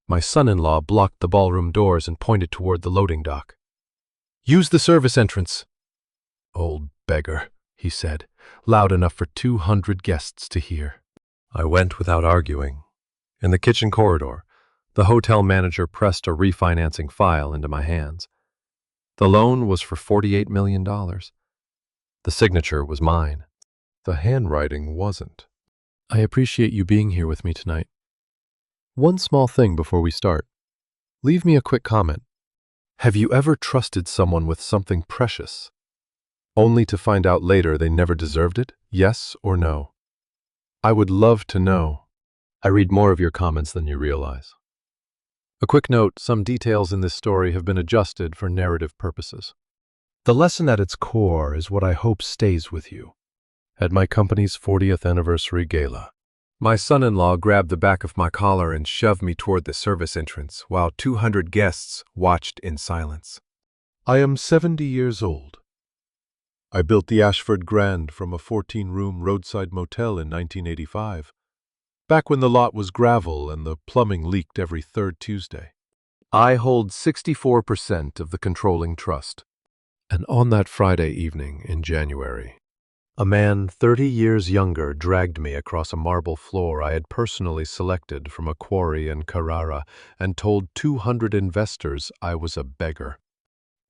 My son-in-law blocked the ballroom doors and pointed toward the loading dock. "Use the service entrance." "Old beggar," he said, loud enough for 200 guests to hear. I went without arguing. In the kitchen corridor, the hotel manager pressed a refinancing file into my hands. The loan was for $48 million. The signature was mine. The handwriting wasn't. "I appreciate you being here with me tonight. One small thing before we start. Leave me a quick comment. Have you ever trusted someone with something precious, only to find out later they never deserved it? Yes or no? I would love to know. I read more of your comments than you realize. A quick note, some details in this story have been adjusted for narrative purposes. The lesson at its core is what I hope stays with you. At my company's 40th anniversary gala, my son-in-law grabbed the back of my collar and shoved me toward the service entrance while 200 guests watched in silence. I am 70 years old. I built the Ashford Grand from a 14-room roadside motel in 1985, back when the lot was gravel and the plumbing leaked every third Tuesday. I hold 64% of the controlling trust. And on that Friday evening in January, a man 30 years younger dragged me across a marble floor I had personally selected from a quarry in Carrara and told 200 investors I was a beggar.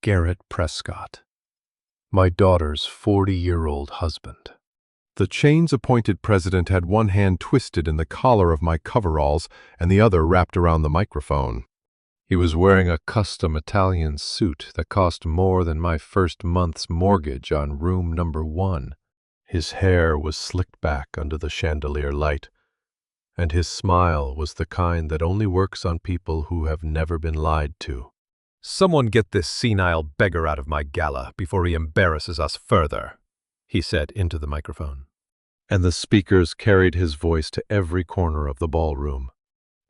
Garrett Prescott, my daughter's 40-year-old husband. The chains-appointed president had one hand twisted in the collar of my coveralls and the other wrapped around the microphone. He was wearing a custom Italian suit that cost more than my first month's mortgage on room number 1. His hair was slicked back under the chandelier light, and his smile was the kind that only works on people who have never been lied to. "Someone get this senile beggar out of my gala before he embarrasses us further," he said into the microphone. And the speakers carried his voice to every corner of the ballroom.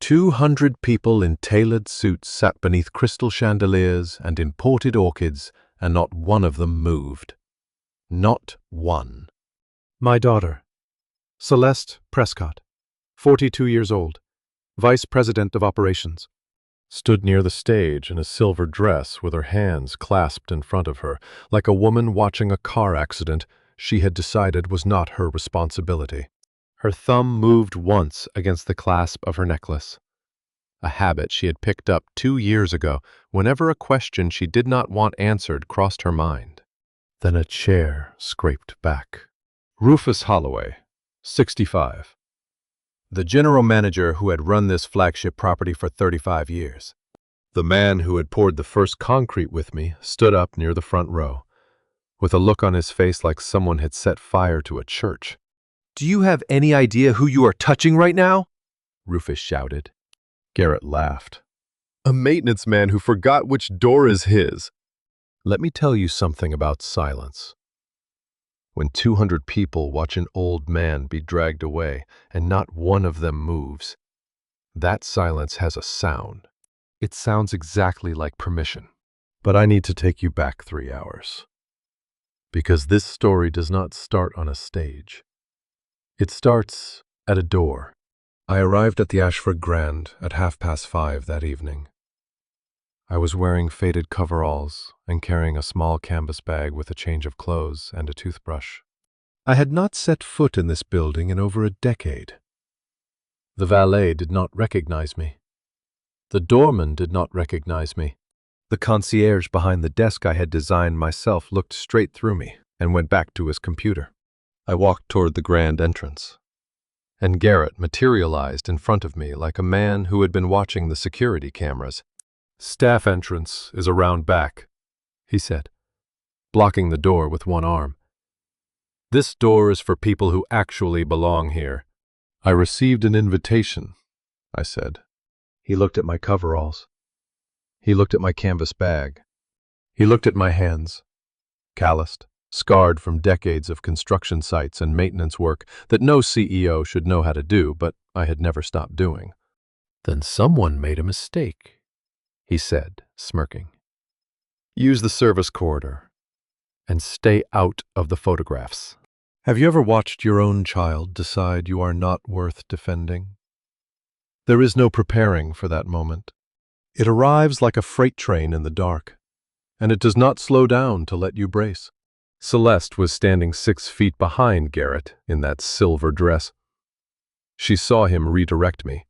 200 people in tailored suits sat beneath crystal chandeliers and imported orchids, and not one of them moved. Not one. My daughter, Celeste Prescott, 42 years old, Vice President of Operations, stood near the stage in a silver dress with her hands clasped in front of her, like a woman watching a car accident she had decided was not her responsibility. Her thumb moved once against the clasp of her necklace, a habit she had picked up 2 years ago whenever a question she did not want answered crossed her mind. Then a chair scraped back. Rufus Holloway, 65. The general manager who had run this flagship property for 35 years. The man who had poured the first concrete with me stood up near the front row, with a look on his face like someone had set fire to a church. "Do you have any idea who you are touching right now?" Rufus shouted. Garrett laughed. "A maintenance man who forgot which door is his." Let me tell you something about silence. When 200 people watch an old man be dragged away and not one of them moves, that silence has a sound. It sounds exactly like permission. But I need to take you back 3 hours. Because this story does not start on a stage. It starts at a door. I arrived at the Ashford Grand at 5:30 that evening. I was wearing faded coveralls and carrying a small canvas bag with a change of clothes and a toothbrush. I had not set foot in this building in over a decade. The valet did not recognize me. The doorman did not recognize me. The concierge behind the desk I had designed myself looked straight through me and went back to his computer. I walked toward the grand entrance, and Garrett materialized in front of me like a man who had been watching the security cameras. "Staff entrance is around back," he said, blocking the door with one arm. "This door is for people who actually belong here." "I received an invitation," I said. He looked at my coveralls. He looked at my canvas bag. He looked at my hands, calloused, scarred from decades of construction sites and maintenance work that no CEO should know how to do, but I had never stopped doing. "Then someone made a mistake," he said, smirking. "Use the service corridor and stay out of the photographs." Have you ever watched your own child decide you are not worth defending? There is no preparing for that moment. It arrives like a freight train in the dark, and it does not slow down to let you brace. Celeste was standing 6 feet behind Garrett in that silver dress. She saw him redirect me.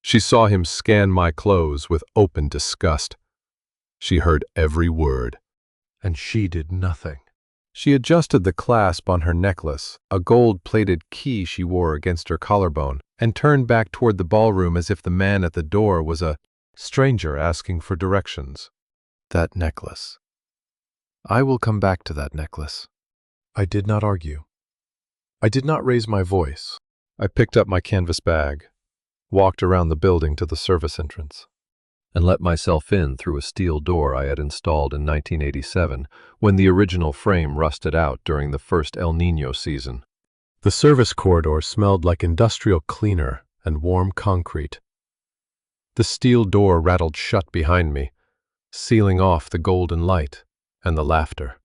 She saw him scan my clothes with open disgust. She heard every word, and she did nothing. She adjusted the clasp on her necklace, a gold-plated key she wore against her collarbone, and turned back toward the ballroom as if the man at the door was a stranger asking for directions. That necklace. I will come back to that necklace. I did not argue. I did not raise my voice. I picked up my canvas bag, walked around the building to the service entrance, and let myself in through a steel door I had installed in 1987 when the original frame rusted out during the first El Niño season. The service corridor smelled like industrial cleaner and warm concrete. The steel door rattled shut behind me, sealing off the golden light and the laughter.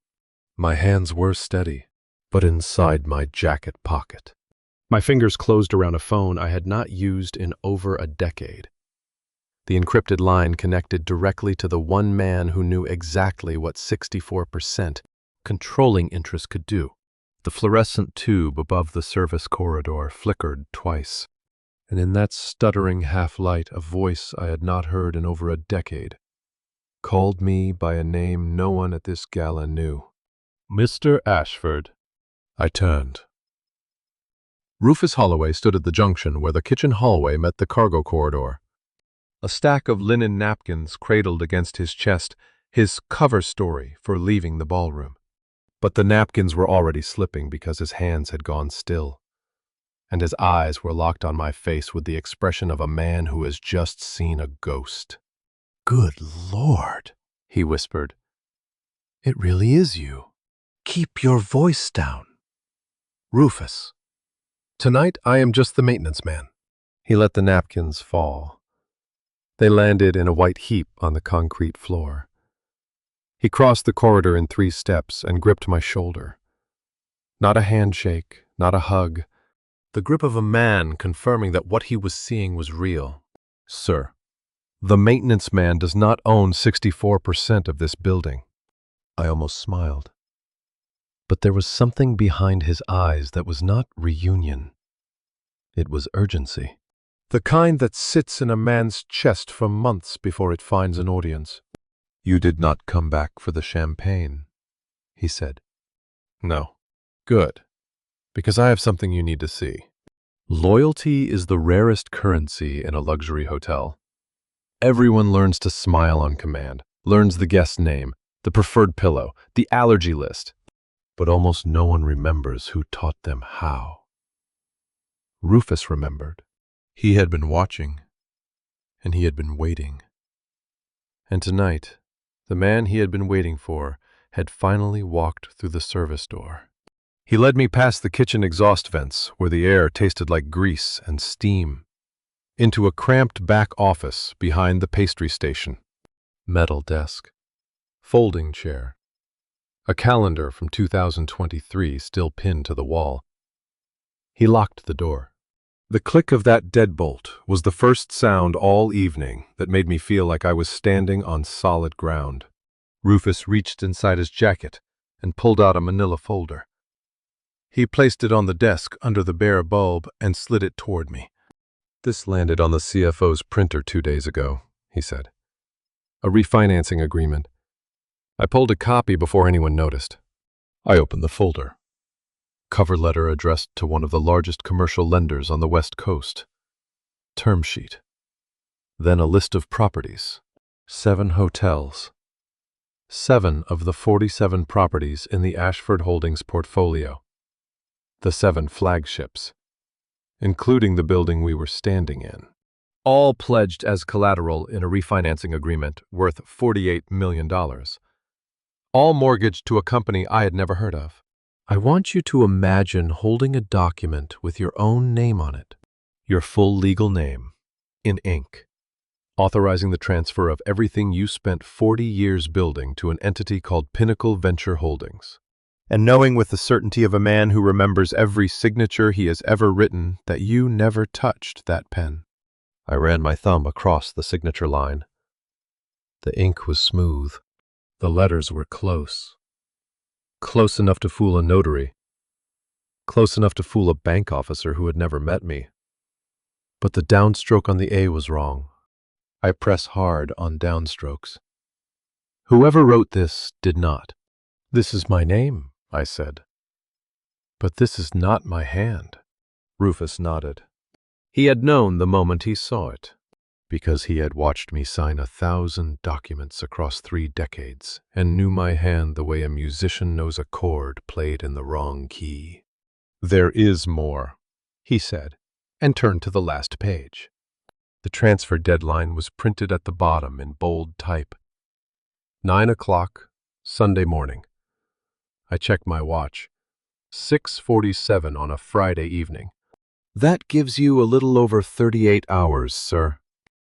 My hands were steady, but inside my jacket pocket. My fingers closed around a phone I had not used in over a decade. The encrypted line connected directly to the one man who knew exactly what 64% controlling interest could do. The fluorescent tube above the service corridor flickered twice, and in that stuttering half-light a voice I had not heard in over a decade called me by a name no one at this gala knew. Mr. Ashford. I turned. Rufus Holloway stood at the junction where the kitchen hallway met the cargo corridor. A stack of linen napkins cradled against his chest, his cover story for leaving the ballroom. But the napkins were already slipping because his hands had gone still, and his eyes were locked on my face with the expression of a man who has just seen a ghost. "Good Lord," he whispered. "It really is you. Keep your voice down. Rufus, tonight I am just the maintenance man." He let the napkins fall. They landed in a white heap on the concrete floor. He crossed the corridor in 3 steps and gripped my shoulder. Not a handshake, not a hug. The grip of a man confirming that what he was seeing was real. "Sir, the maintenance man does not own 64% of this building." I almost smiled. But there was something behind his eyes that was not reunion. It was urgency. The kind that sits in a man's chest for months before it finds an audience. "You did not come back for the champagne," he said. "No." "Good. Because I have something you need to see." Loyalty is the rarest currency in a luxury hotel. Everyone learns to smile on command, learns the guest's name, the preferred pillow, the allergy list. But almost no one remembers who taught them how. Rufus remembered. He had been watching, and he had been waiting. And tonight, the man he had been waiting for had finally walked through the service door. He led me past the kitchen exhaust vents, where the air tasted like grease and steam, into a cramped back office behind the pastry station. Metal desk, folding chair, a calendar from 2023 still pinned to the wall. He locked the door. The click of that deadbolt was the first sound all evening that made me feel like I was standing on solid ground. Rufus reached inside his jacket and pulled out a manila folder. He placed it on the desk under the bare bulb and slid it toward me. "This landed on the CFO's printer 2 days ago," he said. "A refinancing agreement. I pulled a copy before anyone noticed." I opened the folder. Cover letter addressed to one of the largest commercial lenders on the West Coast. Term sheet. Then a list of properties. 7 hotels. 7 of the 47 properties in the Ashford Holdings portfolio. The 7 flagships, including the building we were standing in. All pledged as collateral in a refinancing agreement worth $48 million. All mortgaged to a company I had never heard of. I want you to imagine holding a document with your own name on it, your full legal name, in ink, authorizing the transfer of everything you spent 40 years building to an entity called Pinnacle Venture Holdings, and knowing with the certainty of a man who remembers every signature he has ever written that you never touched that pen. I ran my thumb across the signature line. The ink was smooth. The letters were close. Close enough to fool a notary. Close enough to fool a bank officer who had never met me. But the downstroke on the A was wrong. I press hard on downstrokes. Whoever wrote this did not. This is my name, I said. But this is not my hand. Rufus nodded. He had known the moment he saw it, because he had watched me sign 1,000 documents across 3 decades and knew my hand the way a musician knows a chord played in the wrong key. There is more, he said, and turned to the last page. The transfer deadline was printed at the bottom in bold type. 9 o'clock, Sunday morning. I checked my watch. 6:47 on a Friday evening. That gives you a little over 38 hours, sir.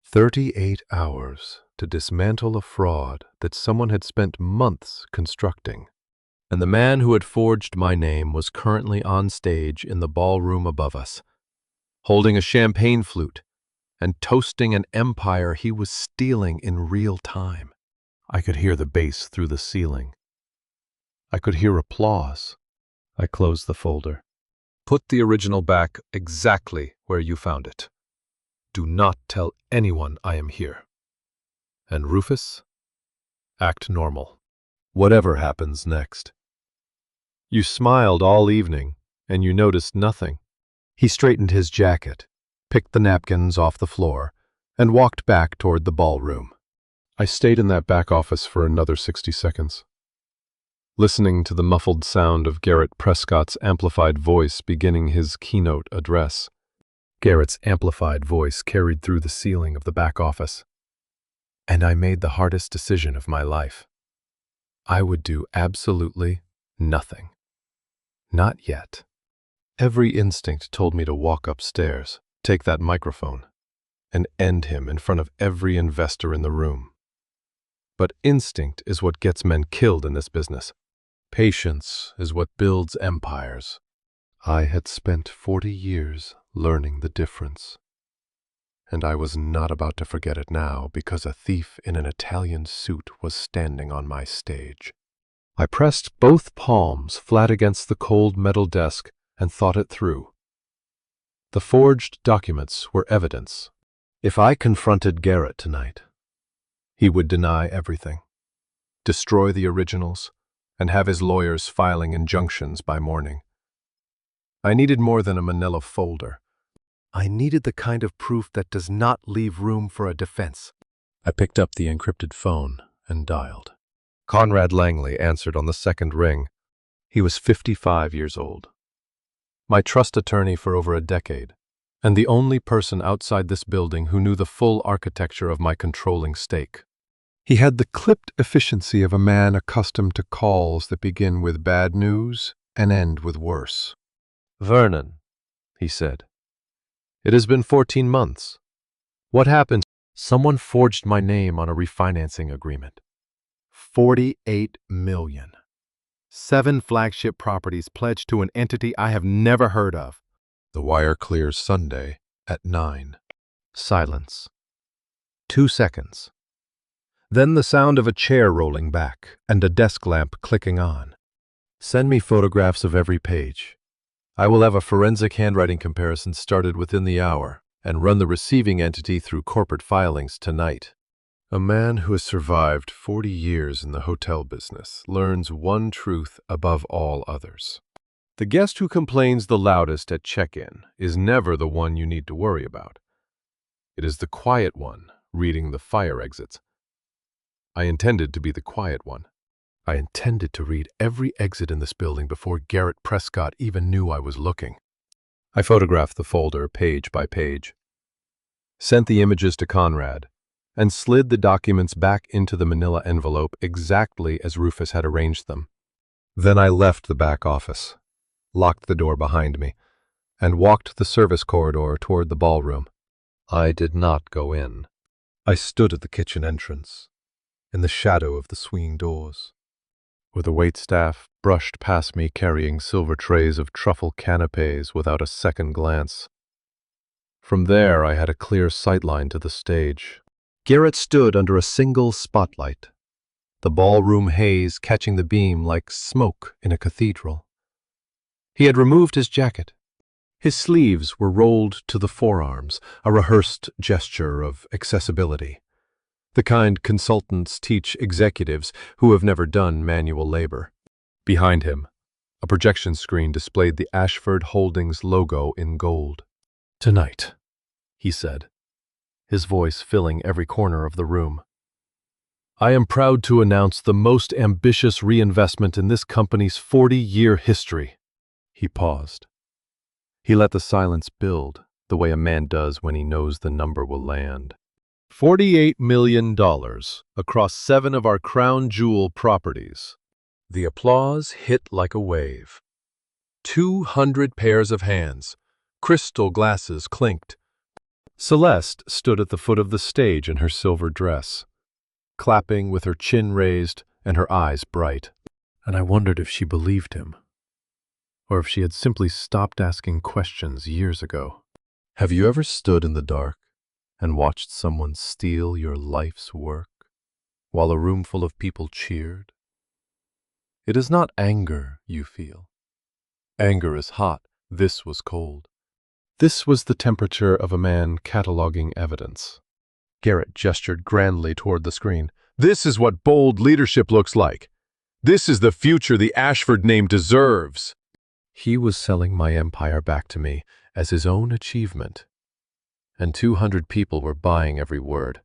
38 hours to dismantle a fraud that someone had spent months constructing. And the man who had forged my name was currently on stage in the ballroom above us, holding a champagne flute and toasting an empire he was stealing in real time. I could hear the bass through the ceiling. I could hear applause. I closed the folder. Put the original back exactly where you found it. Do not tell anyone I am here. And Rufus, act normal. Whatever happens next. You smiled all evening, and you noticed nothing. He straightened his jacket, picked the napkins off the floor, and walked back toward the ballroom. I stayed in that back office for another 60 seconds, listening to the muffled sound of Garrett Prescott's amplified voice beginning his keynote address. Garrett's amplified voice carried through the ceiling of the back office. And I made the hardest decision of my life. I would do absolutely nothing. Not yet. Every instinct told me to walk upstairs, take that microphone, and end him in front of every investor in the room. But instinct is what gets men killed in this business. Patience is what builds empires. I had spent 40 years learning the difference. And I was not about to forget it now because a thief in an Italian suit was standing on my stage. I pressed both palms flat against the cold metal desk and thought it through. The forged documents were evidence. If I confronted Garrett tonight, he would deny everything, destroy the originals, and have his lawyers filing injunctions by morning. I needed more than a manila folder. I needed the kind of proof that does not leave room for a defense. I picked up the encrypted phone and dialed. Conrad Langley answered on the second ring. He was 55 years old. My trust attorney for over a decade, and the only person outside this building who knew the full architecture of my controlling stake. He had the clipped efficiency of a man accustomed to calls that begin with bad news and end with worse. "Vernon," he said, "it has been 14 months. What happened?" "Someone forged my name on a refinancing agreement. 48 million. 7 flagship properties pledged to an entity I have never heard of." The wire clears Sunday at 9. Silence. 2 seconds. Then the sound of a chair rolling back and a desk lamp clicking on. "Send me photographs of every page. I will have a forensic handwriting comparison started within the hour and run the receiving entity through corporate filings tonight." A man who has survived 40 years in the hotel business learns one truth above all others. The guest who complains the loudest at check-in is never the one you need to worry about. It is the quiet one reading the fire exits. I intended to be the quiet one. I intended to read every exit in this building before Garrett Prescott even knew I was looking. I photographed the folder page by page, sent the images to Conrad, and slid the documents back into the manila envelope exactly as Rufus had arranged them. Then I left the back office, locked the door behind me, and walked the service corridor toward the ballroom. I did not go in. I stood at the kitchen entrance, in the shadow of the swinging doors, where the waitstaff brushed past me carrying silver trays of truffle canapes without a second glance. From there, I had a clear sightline to the stage. Garrett stood under a single spotlight, the ballroom haze catching the beam like smoke in a cathedral. He had removed his jacket. His sleeves were rolled to the forearms, a rehearsed gesture of accessibility, the kind consultants teach executives who have never done manual labor. Behind him, a projection screen displayed the Ashford Holdings logo in gold. "Tonight," he said, his voice filling every corner of the room, "I am proud to announce the most ambitious reinvestment in this company's 40-year history." He paused. He let the silence build, the way a man does when he knows the number will land. $48 million across 7 of our crown jewel properties. The applause hit like a wave. 200 pairs of hands, crystal glasses clinked. Celeste stood at the foot of the stage in her silver dress, clapping with her chin raised and her eyes bright. And I wondered if she believed him, or if she had simply stopped asking questions years ago. Have you ever stood in the dark and watched someone steal your life's work while a room full of people cheered? It is not anger you feel. Anger is hot. This was cold. This was the temperature of a man cataloging evidence. Garrett gestured grandly toward the screen. "This is what bold leadership looks like. This is the future the Ashford name deserves." He was selling my empire back to me as his own achievement, and 200 people were buying every word.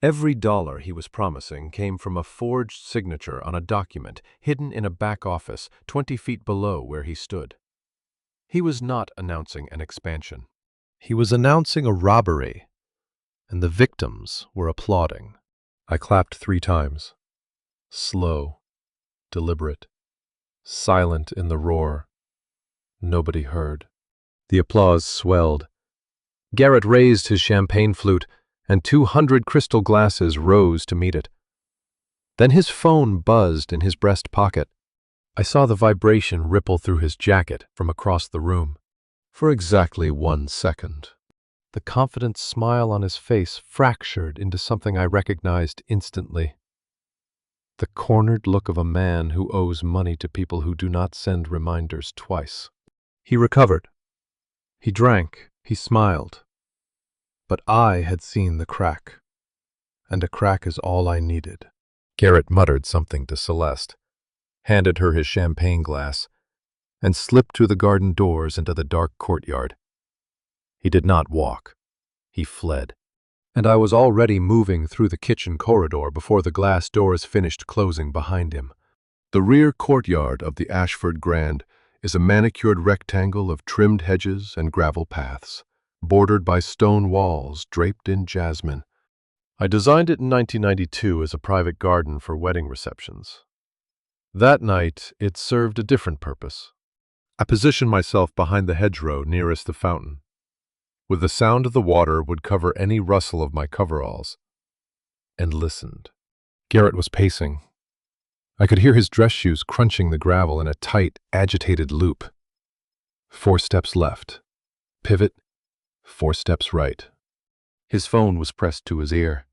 Every dollar he was promising came from a forged signature on a document hidden in a back office 20 feet below where he stood. He was not announcing an expansion. He was announcing a robbery, and the victims were applauding. I clapped 3 times. Slow, deliberate, silent in the roar. Nobody heard. The applause swelled. Garrett raised his champagne flute, and 200 crystal glasses rose to meet it. Then his phone buzzed in his breast pocket. I saw the vibration ripple through his jacket from across the room. For exactly 1 second, the confident smile on his face fractured into something I recognized instantly. The cornered look of a man who owes money to people who do not send reminders twice. He recovered. He drank. He smiled. But I had seen the crack, and a crack is all I needed. Garrett muttered something to Celeste, handed her his champagne glass, and slipped through the garden doors into the dark courtyard. He did not walk. He fled. And I was already moving through the kitchen corridor before the glass doors finished closing behind him. The rear courtyard of the Ashford Grand is a manicured rectangle of trimmed hedges and gravel paths, bordered by stone walls draped in jasmine. I designed it in 1992 as a private garden for wedding receptions. That night, it served a different purpose. I positioned myself behind the hedgerow nearest the fountain, where the sound of the water would cover any rustle of my coveralls, and listened. Garrett was pacing. I could hear his dress shoes crunching the gravel in a tight, agitated loop. 4 steps left. Pivot. 4 steps right. His phone was pressed to his ear,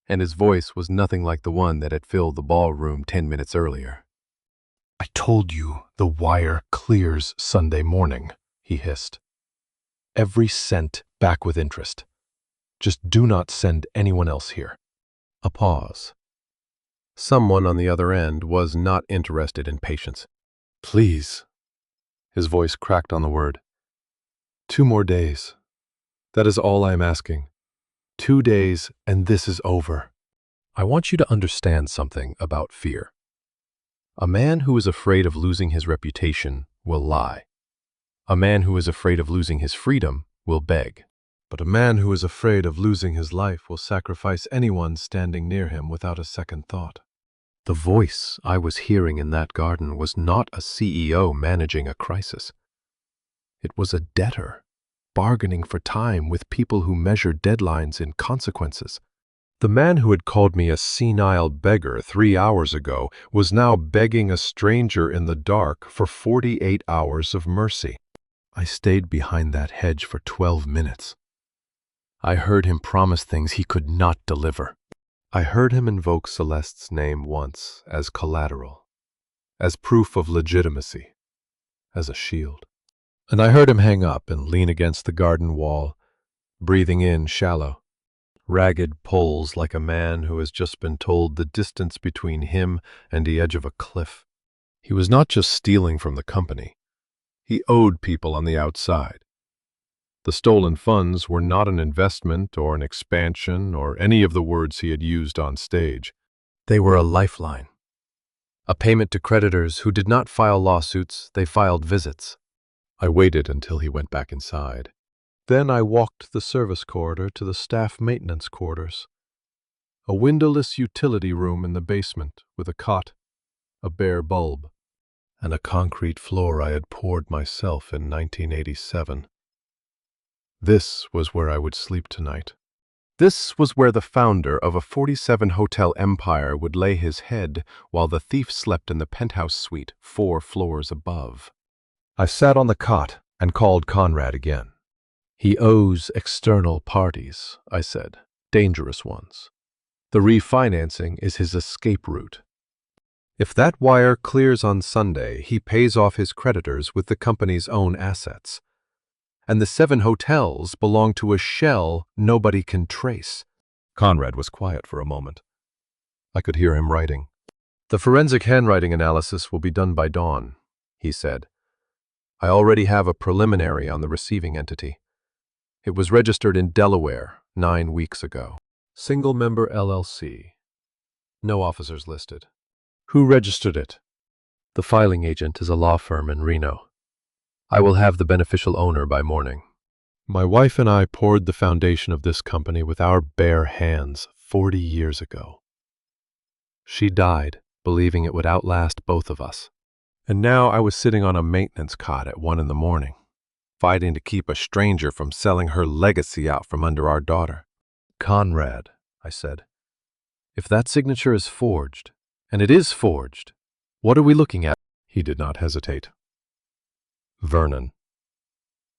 and his voice was nothing like the one that had filled the ballroom 10 minutes earlier. "I told you the wire clears Sunday morning," he hissed. "Every cent back with interest. Just do not send anyone else here." A pause. Someone on the other end was not interested in patience. "Please." His voice cracked on the word. 2 more days. That is all I am asking. 2 days, and this is over. I want you to understand something about fear. A man who is afraid of losing his reputation will lie. A man who is afraid of losing his freedom will beg. But a man who is afraid of losing his life will sacrifice anyone standing near him without a second thought. The voice I was hearing in that garden was not a CEO managing a crisis. It was a debtor, bargaining for time with people who measure deadlines in consequences. The man who had called me a senile beggar 3 hours ago was now begging a stranger in the dark for 48 hours of mercy. I stayed behind that hedge for 12 minutes. I heard him promise things he could not deliver. I heard him invoke Celeste's name once as collateral, as proof of legitimacy, as a shield. And I heard him hang up and lean against the garden wall, breathing in shallow, ragged pulls like a man who has just been told the distance between him and the edge of a cliff. He was not just stealing from the company. He owed people on the outside. The stolen funds were not an investment or an expansion or any of the words he had used on stage. They were a lifeline. A payment to creditors who did not file lawsuits, they filed visits. I waited until he went back inside. Then I walked the service corridor to the staff maintenance quarters. A windowless utility room in the basement with a cot, a bare bulb, and a concrete floor I had poured myself in 1987. This was where I would sleep tonight. This was where the founder of a 47-hotel empire would lay his head while the thief slept in the penthouse suite 4 floors above. I sat on the cot and called Conrad again. He owes external parties, I said, dangerous ones. The refinancing is his escape route. If that wire clears on Sunday, he pays off his creditors with the company's own assets. And the 7 hotels belong to a shell nobody can trace. Conrad was quiet for a moment. I could hear him writing. The forensic handwriting analysis will be done by dawn, he said. I already have a preliminary on the receiving entity. It was registered in Delaware 9 weeks ago. Single-member LLC. No officers listed. Who registered it? The filing agent is a law firm in Reno. I will have the beneficial owner by morning. My wife and I poured the foundation of this company with our bare hands 40 years ago. She died, believing it would outlast both of us. And now I was sitting on a maintenance cot at 1 in the morning, fighting to keep a stranger from selling her legacy out from under our daughter. Conrad, I said, if that signature is forged, and it is forged, what are we looking at? He did not hesitate. Vernon.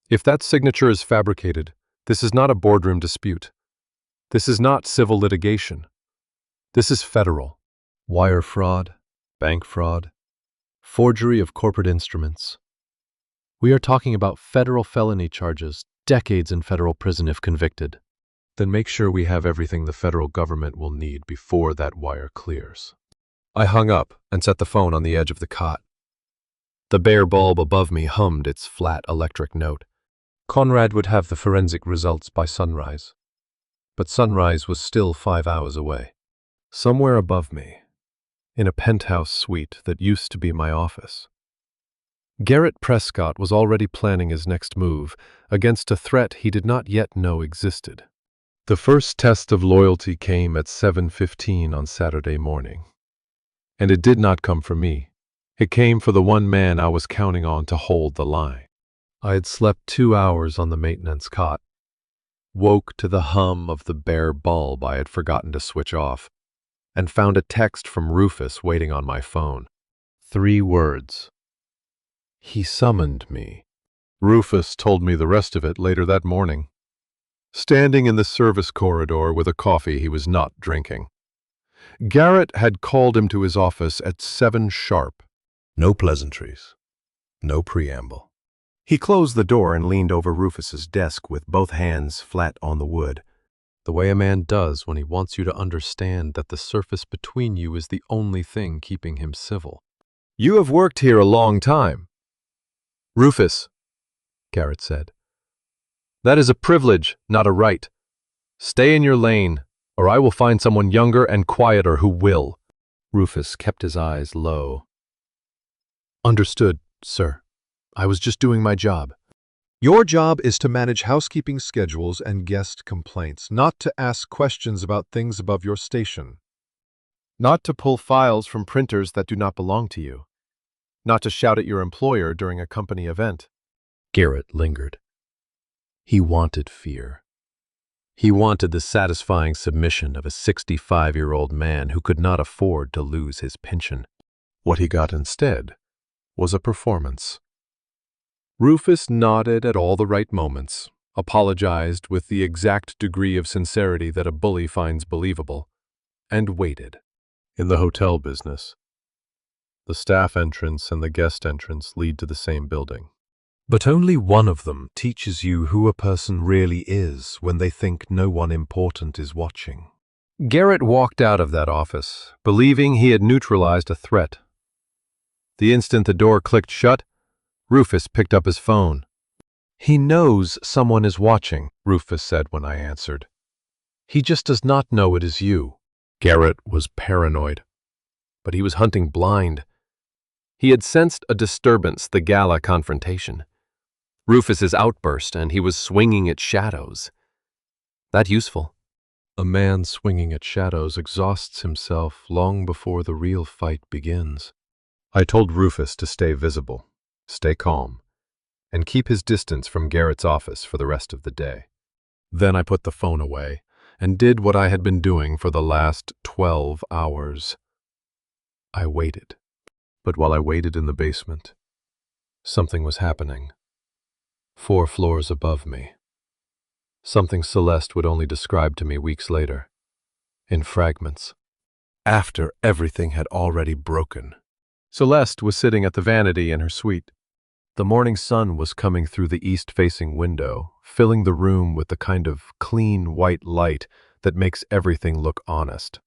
If that signature is fabricated, this is not a boardroom dispute. This is not civil litigation. This is federal. Wire fraud, bank fraud, forgery of corporate instruments. We are talking about federal felony charges, decades in federal prison if convicted. Then make sure we have everything the federal government will need before that wire clears. I hung up and set the phone on the edge of the cot. The bare bulb above me hummed its flat electric note. Conrad would have the forensic results by sunrise. But sunrise was still 5 hours away. Somewhere above me, in a penthouse suite that used to be my office, Garrett Prescott was already planning his next move against a threat he did not yet know existed. The first test of loyalty came at 7:15 on Saturday morning. And it did not come for me. It came for the one man I was counting on to hold the line. I had slept 2 hours on the maintenance cot, woke to the hum of the bare bulb I had forgotten to switch off, and found a text from Rufus waiting on my phone. 3 words. He summoned me. Rufus told me the rest of it later that morning, standing in the service corridor with a coffee he was not drinking. Garrett had called him to his office at 7 sharp. No pleasantries. No preamble. He closed the door and leaned over Rufus's desk with both hands flat on the wood, the way a man does when he wants you to understand that the surface between you is the only thing keeping him civil. You have worked here a long time. Rufus, Garrett said. That is a privilege, not a right. Stay in your lane, or I will find someone younger and quieter who will. Rufus kept his eyes low. Understood, sir. I was just doing my job. Your job is to manage housekeeping schedules and guest complaints, not to ask questions about things above your station. Not to pull files from printers that do not belong to you. Not to shout at your employer during a company event. Garrett lingered. He wanted fear. He wanted the satisfying submission of a 65-year-old man who could not afford to lose his pension. What he got instead was a performance. Rufus nodded at all the right moments, apologized with the exact degree of sincerity that a bully finds believable, and waited. In the hotel business, the staff entrance and the guest entrance lead to the same building. But only one of them teaches you who a person really is when they think no one important is watching. Garrett walked out of that office, believing he had neutralized a threat. The instant the door clicked shut, Rufus picked up his phone. "He knows someone is watching," Rufus said when I answered. "He just does not know it is you." Garrett was paranoid, but he was hunting blind. He had sensed a disturbance, the gala confrontation. Rufus's outburst, and he was swinging at shadows. That useful? A man swinging at shadows exhausts himself long before the real fight begins. I told Rufus to stay visible, stay calm, and keep his distance from Garrett's office for the rest of the day. Then I put the phone away and did what I had been doing for the last 12 hours. I waited. But while I waited in the basement, something was happening. 4 floors above me. Something Celeste would only describe to me weeks later, in fragments, after everything had already broken. Celeste was sitting at the vanity in her suite. The morning sun was coming through the east-facing window, filling the room with the kind of clean white light that makes everything look honest.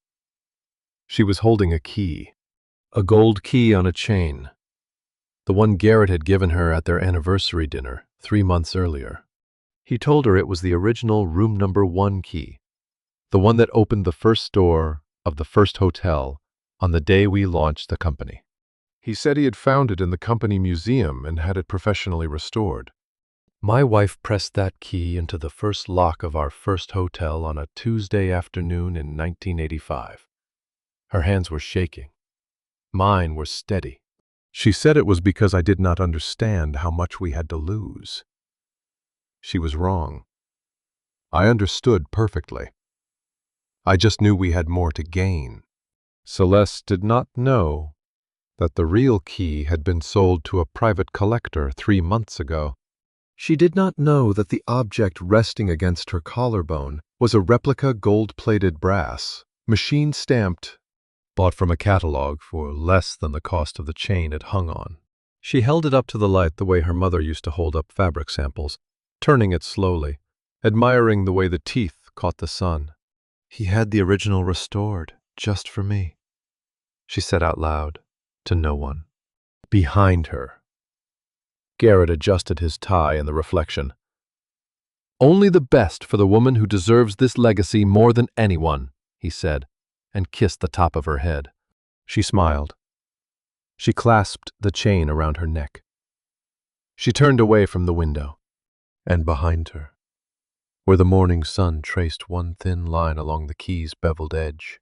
She was holding a key, a gold key on a chain, the one Garrett had given her at their anniversary dinner 3 months earlier. He told her it was the original room number 1 key, the one that opened the first door of the first hotel on the day we launched the company. He said he had found it in the company museum and had it professionally restored. My wife pressed that key into the first lock of our first hotel on a Tuesday afternoon in 1985. Her hands were shaking. Mine were steady. She said it was because I did not understand how much we had to lose. She was wrong. I understood perfectly. I just knew we had more to gain. Celeste did not know that the real key had been sold to a private collector 3 months ago. She did not know that the object resting against her collarbone was a replica gold-plated brass, machine-stamped, bought from a catalog for less than the cost of the chain it hung on. She held it up to the light the way her mother used to hold up fabric samples, turning it slowly, admiring the way the teeth caught the sun. "He had the original restored, just for me," she said out loud, to no one. Behind her, Garrett adjusted his tie in the reflection. "Only the best for the woman who deserves this legacy more than anyone," he said, and kissed the top of her head. She smiled. She clasped the chain around her neck. She turned away from the window, and behind her, where the morning sun traced one thin line along the key's beveled edge,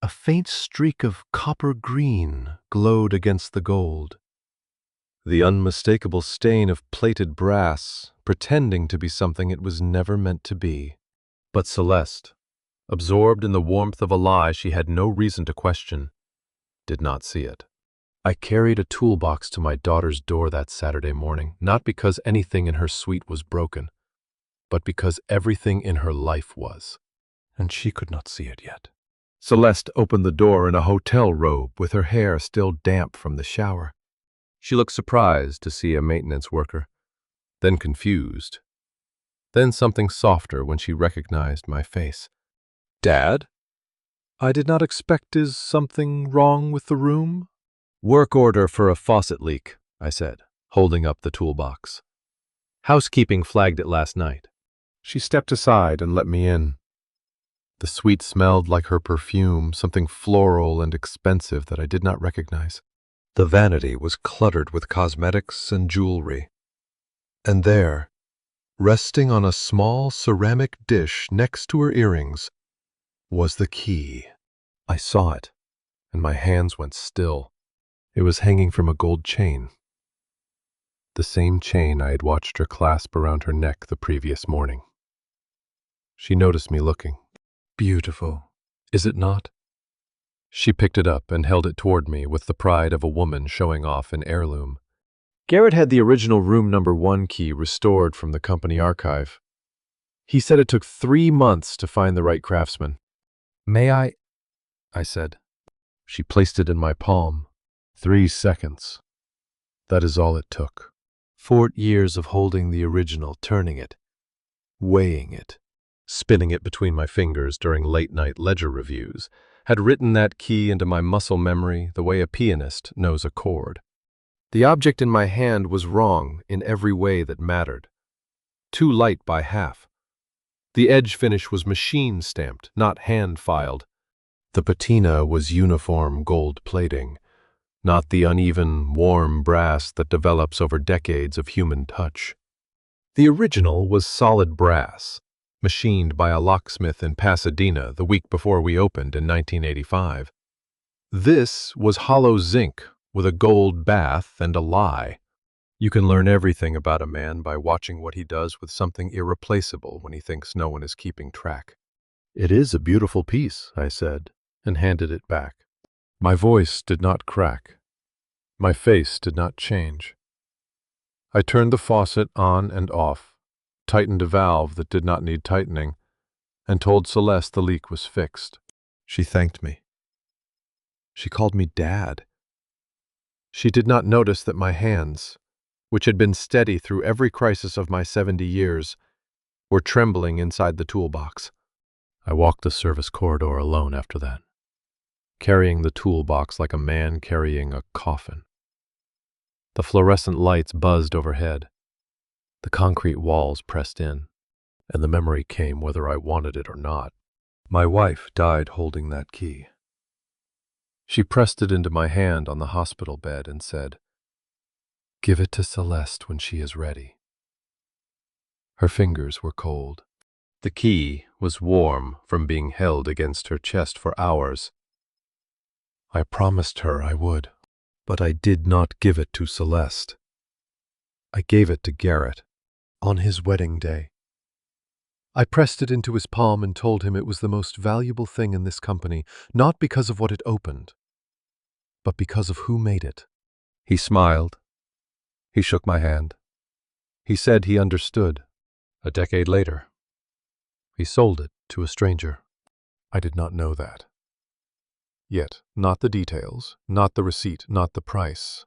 a faint streak of copper green glowed against the gold, the unmistakable stain of plated brass, pretending to be something it was never meant to be. But Celeste, absorbed in the warmth of a lie she had no reason to question, did not see it. I carried a toolbox to my daughter's door that Saturday morning, not because anything in her suite was broken, but because everything in her life was, and she could not see it yet. Celeste opened the door in a hotel robe with her hair still damp from the shower. She looked surprised to see a maintenance worker, then confused, then something softer when she recognized my face. "Dad? I did not expect. Is something wrong with the room?" "Work order for a faucet leak," I said, holding up the toolbox. "Housekeeping flagged it last night." She stepped aside and let me in. The suite smelled like her perfume, something floral and expensive that I did not recognize. The vanity was cluttered with cosmetics and jewelry. And there, resting on a small ceramic dish next to her earrings, was the key. I saw it, and my hands went still. It was hanging from a gold chain. The same chain I had watched her clasp around her neck the previous morning. She noticed me looking. "Beautiful, is it not?" She picked it up and held it toward me with the pride of a woman showing off an heirloom. Garrett had the original room number 1 key restored from the company archive. He said it took 3 months to find the right craftsman. May I said. She placed it in my palm. 3 seconds. That is all it took. 4 years of holding the original, turning it, weighing it, spinning it between my fingers during late-night ledger reviews, had written that key into my muscle memory the way a pianist knows a chord. The object in my hand was wrong in every way that mattered. Too light by half. The edge finish was machine-stamped, not hand-filed. The patina was uniform gold plating, not the uneven, warm brass that develops over decades of human touch. The original was solid brass, machined by a locksmith in Pasadena the week before we opened in 1985. This was hollow zinc with a gold bath and a lie. You can learn everything about a man by watching what he does with something irreplaceable when he thinks no one is keeping track. "It is a beautiful piece," I said, and handed it back. My voice did not crack. My face did not change. I turned the faucet on and off, tightened a valve that did not need tightening, and told Celeste the leak was fixed. She thanked me. She called me Dad. She did not notice that my hands, which had been steady through every crisis of my 70 years, were trembling inside the toolbox. I walked the service corridor alone after that, carrying the toolbox like a man carrying a coffin. The fluorescent lights buzzed overhead. The concrete walls pressed in, and the memory came whether I wanted it or not. My wife died holding that key. She pressed it into my hand on the hospital bed and said, "Give it to Celeste when she is ready." Her fingers were cold. The key was warm from being held against her chest for hours. I promised her I would, but I did not give it to Celeste. I gave it to Garrett on his wedding day. I pressed it into his palm and told him it was the most valuable thing in this company, not because of what it opened, but because of who made it. He smiled. He shook my hand. He said he understood. A decade later, he sold it to a stranger. I did not know that. Yet, not the details, not the receipt, not the price.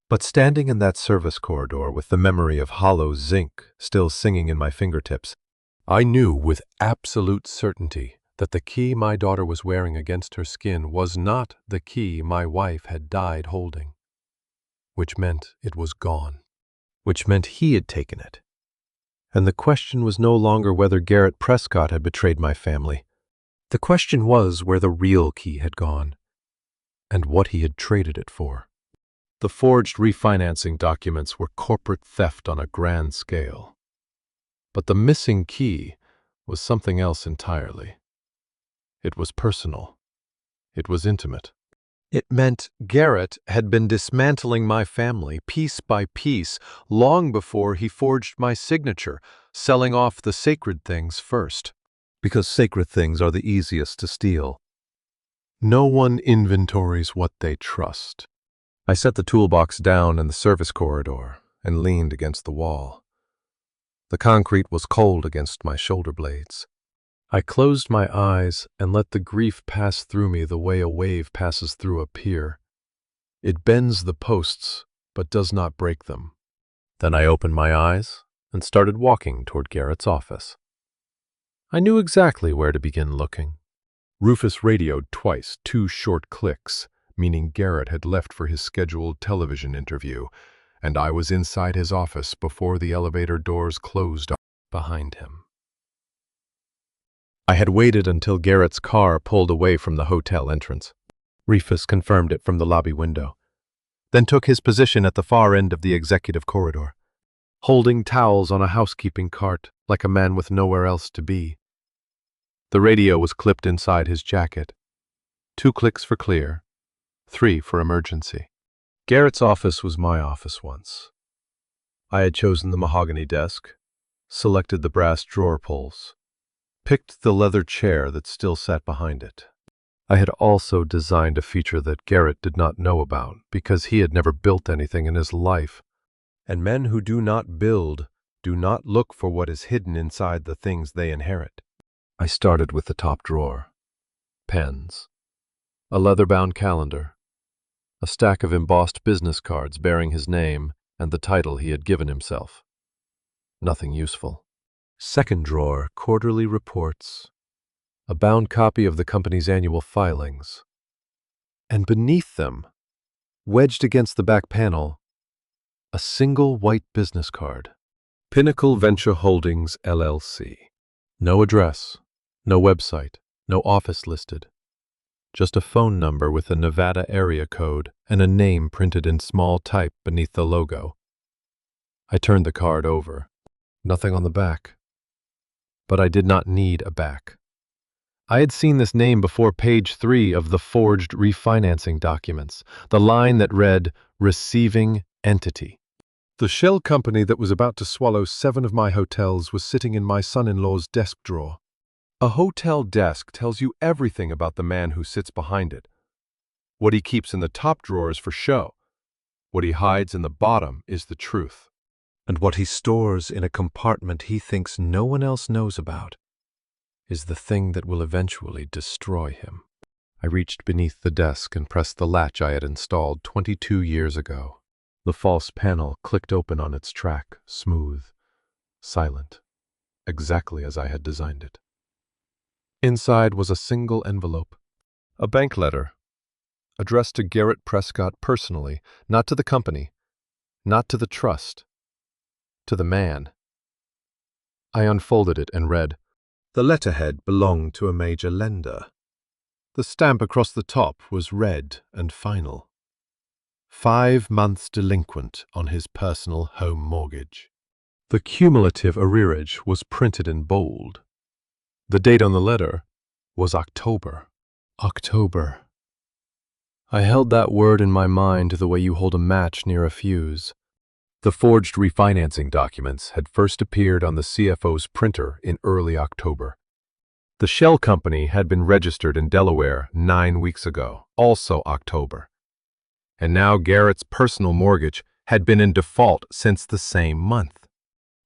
But standing in that service corridor with the memory of hollow zinc still singing in my fingertips, I knew with absolute certainty that the key my daughter was wearing against her skin was not the key my wife had died holding, which meant it was gone, which meant he had taken it. And the question was no longer whether Garrett Prescott had betrayed my family. The question was where the real key had gone, and what he had traded it for. The forged refinancing documents were corporate theft on a grand scale. But the missing key was something else entirely. It was personal. It was intimate. It meant Garrett had been dismantling my family piece by piece long before he forged my signature, selling off the sacred things first, because sacred things are the easiest to steal. No one inventories what they trust. I set the toolbox down in the service corridor and leaned against the wall. The concrete was cold against my shoulder blades. I closed my eyes and let the grief pass through me the way a wave passes through a pier. It bends the posts, but does not break them. Then I opened my eyes and started walking toward Garrett's office. I knew exactly where to begin looking. Rufus radioed twice, 2 short clicks, meaning Garrett had left for his scheduled television interview, and I was inside his office before the elevator doors closed behind him. I had waited until Garrett's car pulled away from the hotel entrance. Rufus confirmed it from the lobby window, then took his position at the far end of the executive corridor, holding towels on a housekeeping cart like a man with nowhere else to be. The radio was clipped inside his jacket. 2 clicks for clear, 3 for emergency. Garrett's office was my office once. I had chosen the mahogany desk, selected the brass drawer pulls, picked the leather chair that still sat behind it. I had also designed a feature that Garrett did not know about because he had never built anything in his life, and men who do not build Do not look for what is hidden inside the things they inherit. I started with the top drawer. Pens. A leather-bound calendar. A stack of embossed business cards bearing his name and the title he had given himself. Nothing useful. Second drawer, quarterly reports. A bound copy of the company's annual filings. And beneath them, wedged against the back panel, a single white business card. Pinnacle Venture Holdings, LLC. No address, no website, no office listed. Just a phone number with a Nevada area code and a name printed in small type beneath the logo. I turned the card over. Nothing on the back. But I did not need a back. I had seen this name before page 3 of the forged refinancing documents, the line that read, "Receiving Entity." The shell company that was about to swallow 7 of my hotels was sitting in my son-in-law's desk drawer. A hotel desk tells you everything about the man who sits behind it. What he keeps in the top drawer is for show. What he hides in the bottom is the truth. And what he stores in a compartment he thinks no one else knows about is the thing that will eventually destroy him. I reached beneath the desk and pressed the latch I had installed 22 years ago. The false panel clicked open on its track, smooth, silent, exactly as I had designed it. Inside was a single envelope, a bank letter, addressed to Garrett Prescott personally, not to the company, not to the trust, to the man. I unfolded it and read, "The letterhead belonged to a major lender." The stamp across the top was red and final. 5 months delinquent on his personal home mortgage. The cumulative arrearage was printed in bold. The date on the letter was October. October. I held that word in my mind the way you hold a match near a fuse. The forged refinancing documents had first appeared on the CFO's printer in early October. The shell company had been registered in Delaware 9 weeks ago, also October. And now Garrett's personal mortgage had been in default since the same month.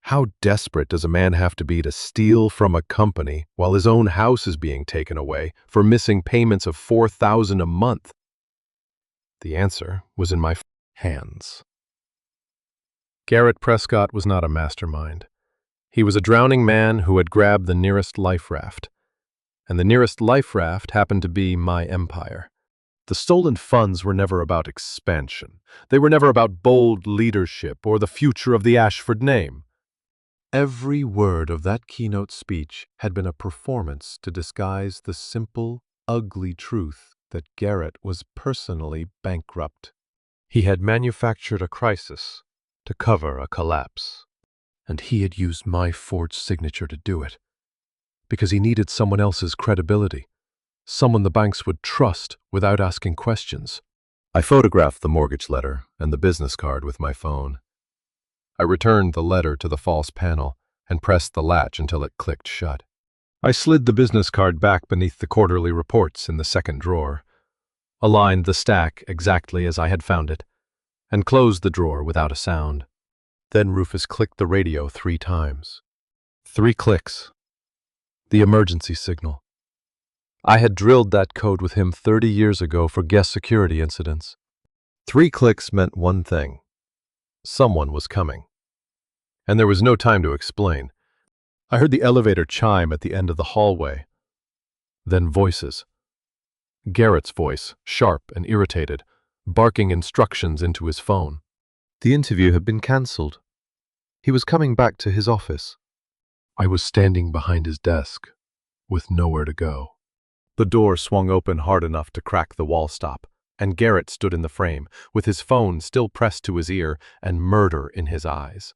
How desperate does a man have to be to steal from a company while his own house is being taken away for missing payments of $4,000 a month? The answer was in my hands. Garrett Prescott was not a mastermind. He was a drowning man who had grabbed the nearest life raft. And the nearest life raft happened to be my empire. The stolen funds were never about expansion. They were never about bold leadership or the future of the Ashford name. Every word of that keynote speech had been a performance to disguise the simple, ugly truth that Garrett was personally bankrupt. He had manufactured a crisis to cover a collapse, and he had used my forged signature to do it, because he needed someone else's credibility, someone the banks would trust without asking questions. I photographed the mortgage letter and the business card with my phone. I returned the letter to the false panel and pressed the latch until it clicked shut. I slid the business card back beneath the quarterly reports in the second drawer, aligned the stack exactly as I had found it, and closed the drawer without a sound. Then Rufus clicked the radio 3 times. 3 clicks. The emergency signal. I had drilled that code with him 30 years ago for guest security incidents. 3 clicks meant one thing. Someone was coming. And there was no time to explain. I heard the elevator chime at the end of the hallway. Then voices. Garrett's voice, sharp and irritated, barking instructions into his phone. The interview had been cancelled. He was coming back to his office. I was standing behind his desk, with nowhere to go. The door swung open hard enough to crack the wall stop, and Garrett stood in the frame, with his phone still pressed to his ear and murder in his eyes.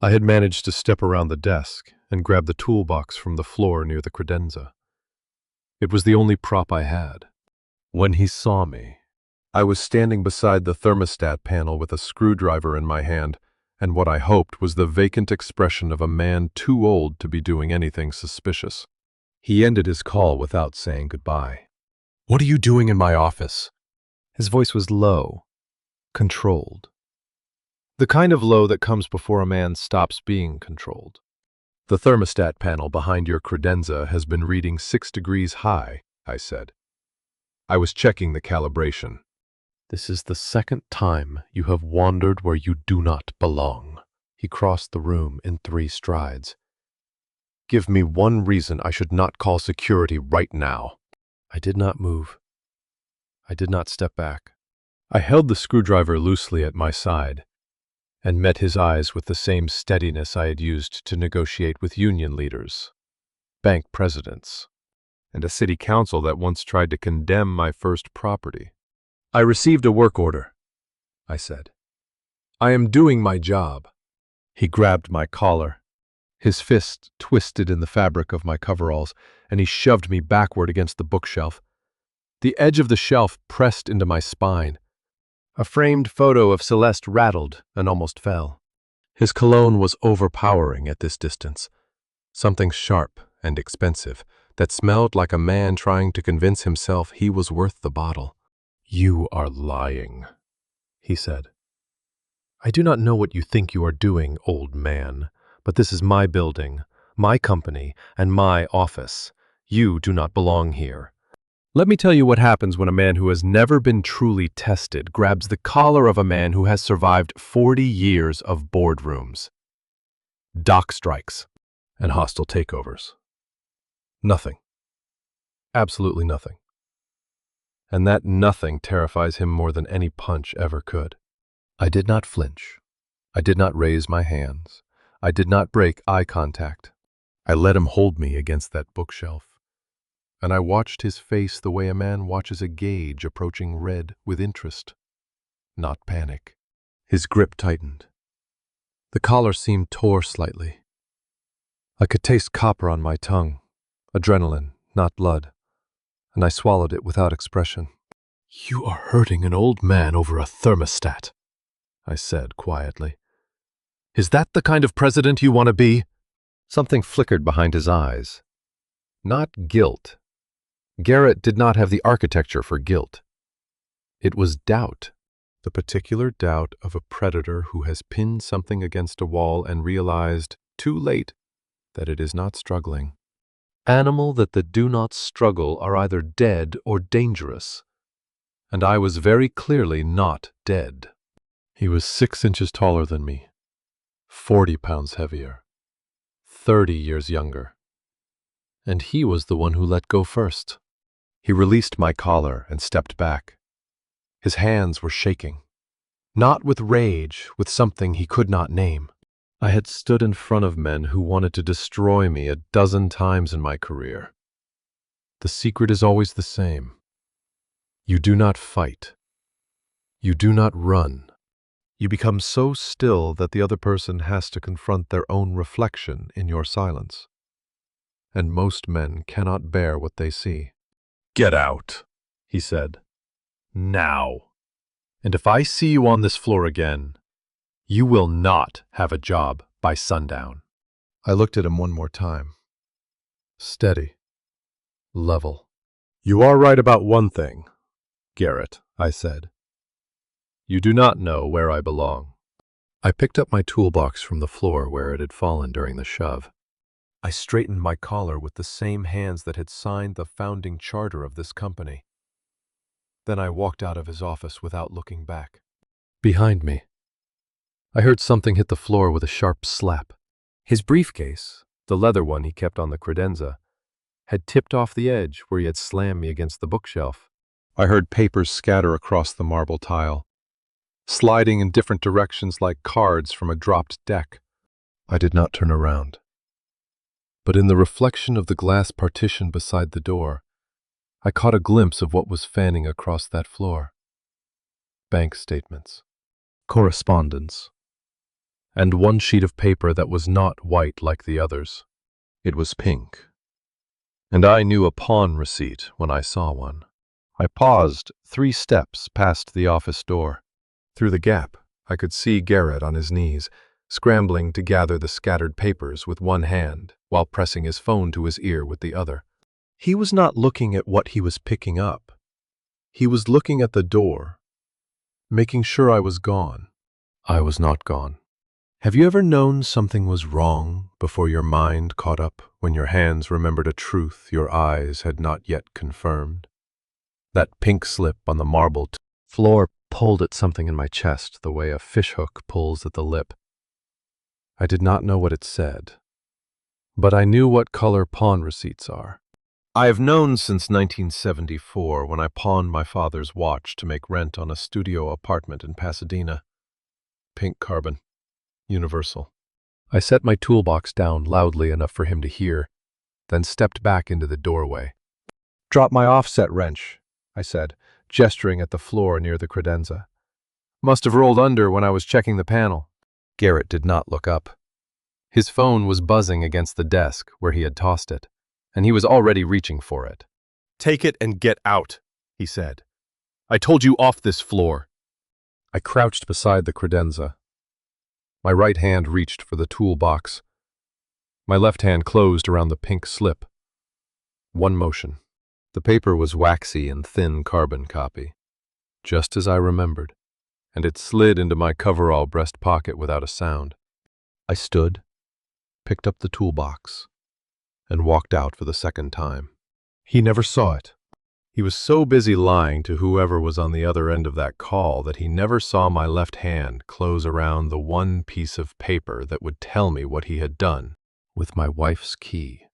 I had managed to step around the desk and grab the toolbox from the floor near the credenza. It was the only prop I had. When he saw me, I was standing beside the thermostat panel with a screwdriver in my hand, and what I hoped was the vacant expression of a man too old to be doing anything suspicious. He ended his call without saying goodbye. "What are you doing in my office?" His voice was low, controlled. The kind of low that comes before a man stops being controlled. The thermostat panel behind your credenza has been reading 6 degrees high, I said. I was checking the calibration. This is the second time you have wandered where you do not belong. He crossed the room in 3 strides. Give me one reason I should not call security right now. I did not move. I did not step back. I held the screwdriver loosely at my side and met his eyes with the same steadiness I had used to negotiate with union leaders, bank presidents, and a city council that once tried to condemn my first property. I received a work order, I said. I am doing my job. He grabbed my collar. His fist twisted in the fabric of my coveralls, and he shoved me backward against the bookshelf. The edge of the shelf pressed into my spine. A framed photo of Celeste rattled and almost fell. His cologne was overpowering at this distance. Something sharp and expensive that smelled like a man trying to convince himself he was worth the bottle. You are lying, he said. I do not know what you think you are doing, old man, but this is my building, my company, and my office. You do not belong here. Let me tell you what happens when a man who has never been truly tested grabs the collar of a man who has survived 40 years of boardrooms, dock strikes, and hostile takeovers. Nothing. Absolutely nothing. And that nothing terrifies him more than any punch ever could. I did not flinch. I did not raise my hands. I did not break eye contact. I let him hold me against that bookshelf. And I watched his face the way a man watches a gauge approaching red with interest, not panic. His grip tightened. The collar seemed tore slightly. I could taste copper on my tongue, adrenaline, not blood, and I swallowed it without expression. You are hurting an old man over a thermostat, I said quietly. Is that the kind of president you want to be? Something flickered behind his eyes. Not guilt. Garrett did not have the architecture for guilt. It was doubt, the particular doubt of a predator who has pinned something against a wall and realized, too late, that it is not struggling. Animal that do not struggle are either dead or dangerous. And I was very clearly not dead. He was 6 inches taller than me, 40 pounds heavier, 30 years younger. And he was the one who let go first. He released my collar and stepped back. His hands were shaking. Not with rage, with something he could not name. I had stood in front of men who wanted to destroy me a dozen times in my career. The secret is always the same. You do not fight. You do not run. You become so still that the other person has to confront their own reflection in your silence. And most men cannot bear what they see. Get out, he said. Now. And if I see you on this floor again, you will not have a job by sundown. I looked at him one more time. Steady. Level. You are right about one thing, Garrett, I said. You do not know where I belong. I picked up my toolbox from the floor where it had fallen during the shove. I straightened my collar with the same hands that had signed the founding charter of this company. Then I walked out of his office without looking back. Behind me, I heard something hit the floor with a sharp slap. His briefcase, the leather one he kept on the credenza, had tipped off the edge where he had slammed me against the bookshelf. I heard papers scatter across the marble tile, sliding in different directions like cards from a dropped deck. I did not turn around. But in the reflection of the glass partition beside the door, I caught a glimpse of what was fanning across that floor. Bank statements, correspondence, and one sheet of paper that was not white like the others. It was pink. And I knew a pawn receipt when I saw one. I paused 3 steps past the office door. Through the gap, I could see Garrett on his knees, scrambling to gather the scattered papers with one hand while pressing his phone to his ear with the other. He was not looking at what he was picking up. He was looking at the door, making sure I was gone. I was not gone. Have you ever known something was wrong before your mind caught up, when your hands remembered a truth your eyes had not yet confirmed? That pink slip on the marble floor pulled at something in my chest the way a fishhook pulls at the lip. I did not know what it said, but I knew what color pawn receipts are. I have known since 1974, when I pawned my father's watch to make rent on a studio apartment in Pasadena. Pink carbon. Universal. I set my toolbox down loudly enough for him to hear, then stepped back into the doorway. "Drop my offset wrench," I said, gesturing at the floor near the credenza. "Must have rolled under when I was checking the panel." Garrett did not look up. His phone was buzzing against the desk where he had tossed it, and he was already reaching for it. "Take it and get out," he said. "I told you off this floor." I crouched beside the credenza. My right hand reached for the toolbox. My left hand closed around the pink slip. One motion. The paper was waxy and thin carbon copy, just as I remembered, and it slid into my coverall breast pocket without a sound. I stood, picked up the toolbox, and walked out for the second time. He never saw it. He was so busy lying to whoever was on the other end of that call that he never saw my left hand close around the one piece of paper that would tell me what he had done with my wife's key.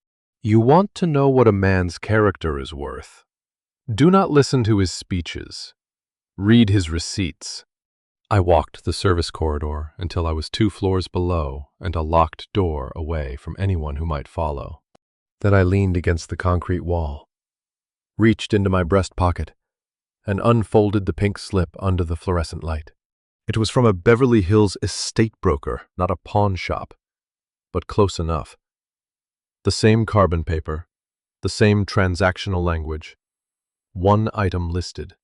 You want to know what a man's character is worth? Do not listen to his speeches. Read his receipts. I walked the service corridor until I was 2 floors below and a locked door away from anyone who might follow. Then I leaned against the concrete wall, reached into my breast pocket, and unfolded the pink slip under the fluorescent light. It was from a Beverly Hills estate broker, not a pawn shop, but close enough. The same carbon paper, the same transactional language, one item listed.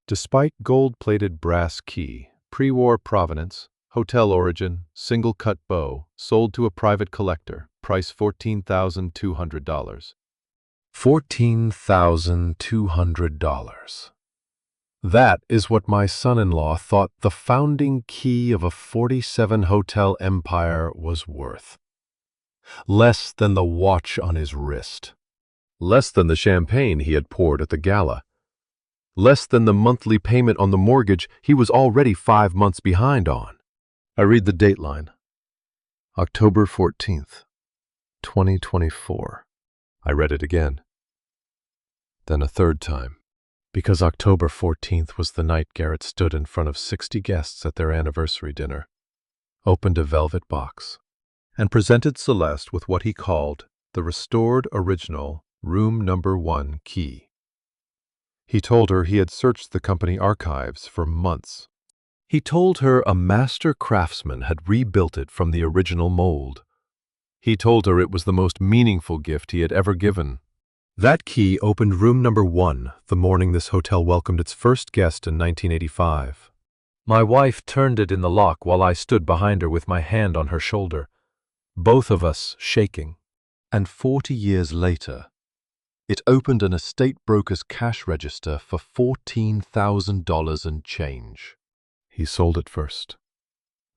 Despite gold-plated brass key, pre-war provenance, hotel origin, single-cut bow, sold to a private collector, price $14,200. $14,200. That is what my son-in-law thought the founding key of a 47-hotel empire was worth. Less than the watch on his wrist. Less than the champagne he had poured at the gala. Less than the monthly payment on the mortgage he was already 5 months behind on. I read the dateline. October 14th, 2024. I read it again. Then a third time, because October 14th was the night Garrett stood in front of 60 guests at their anniversary dinner, opened a velvet box, and presented Celeste with what he called the restored original room number 1 key. He told her he had searched the company archives for months. He told her a master craftsman had rebuilt it from the original mold. He told her it was the most meaningful gift he had ever given. That key opened room number 1 the morning this hotel welcomed its first guest in 1985. My wife turned it in the lock while I stood behind her with my hand on her shoulder, both of us shaking. And 40 years later, it opened an estate broker's cash register for $14,000 and change. He sold it first.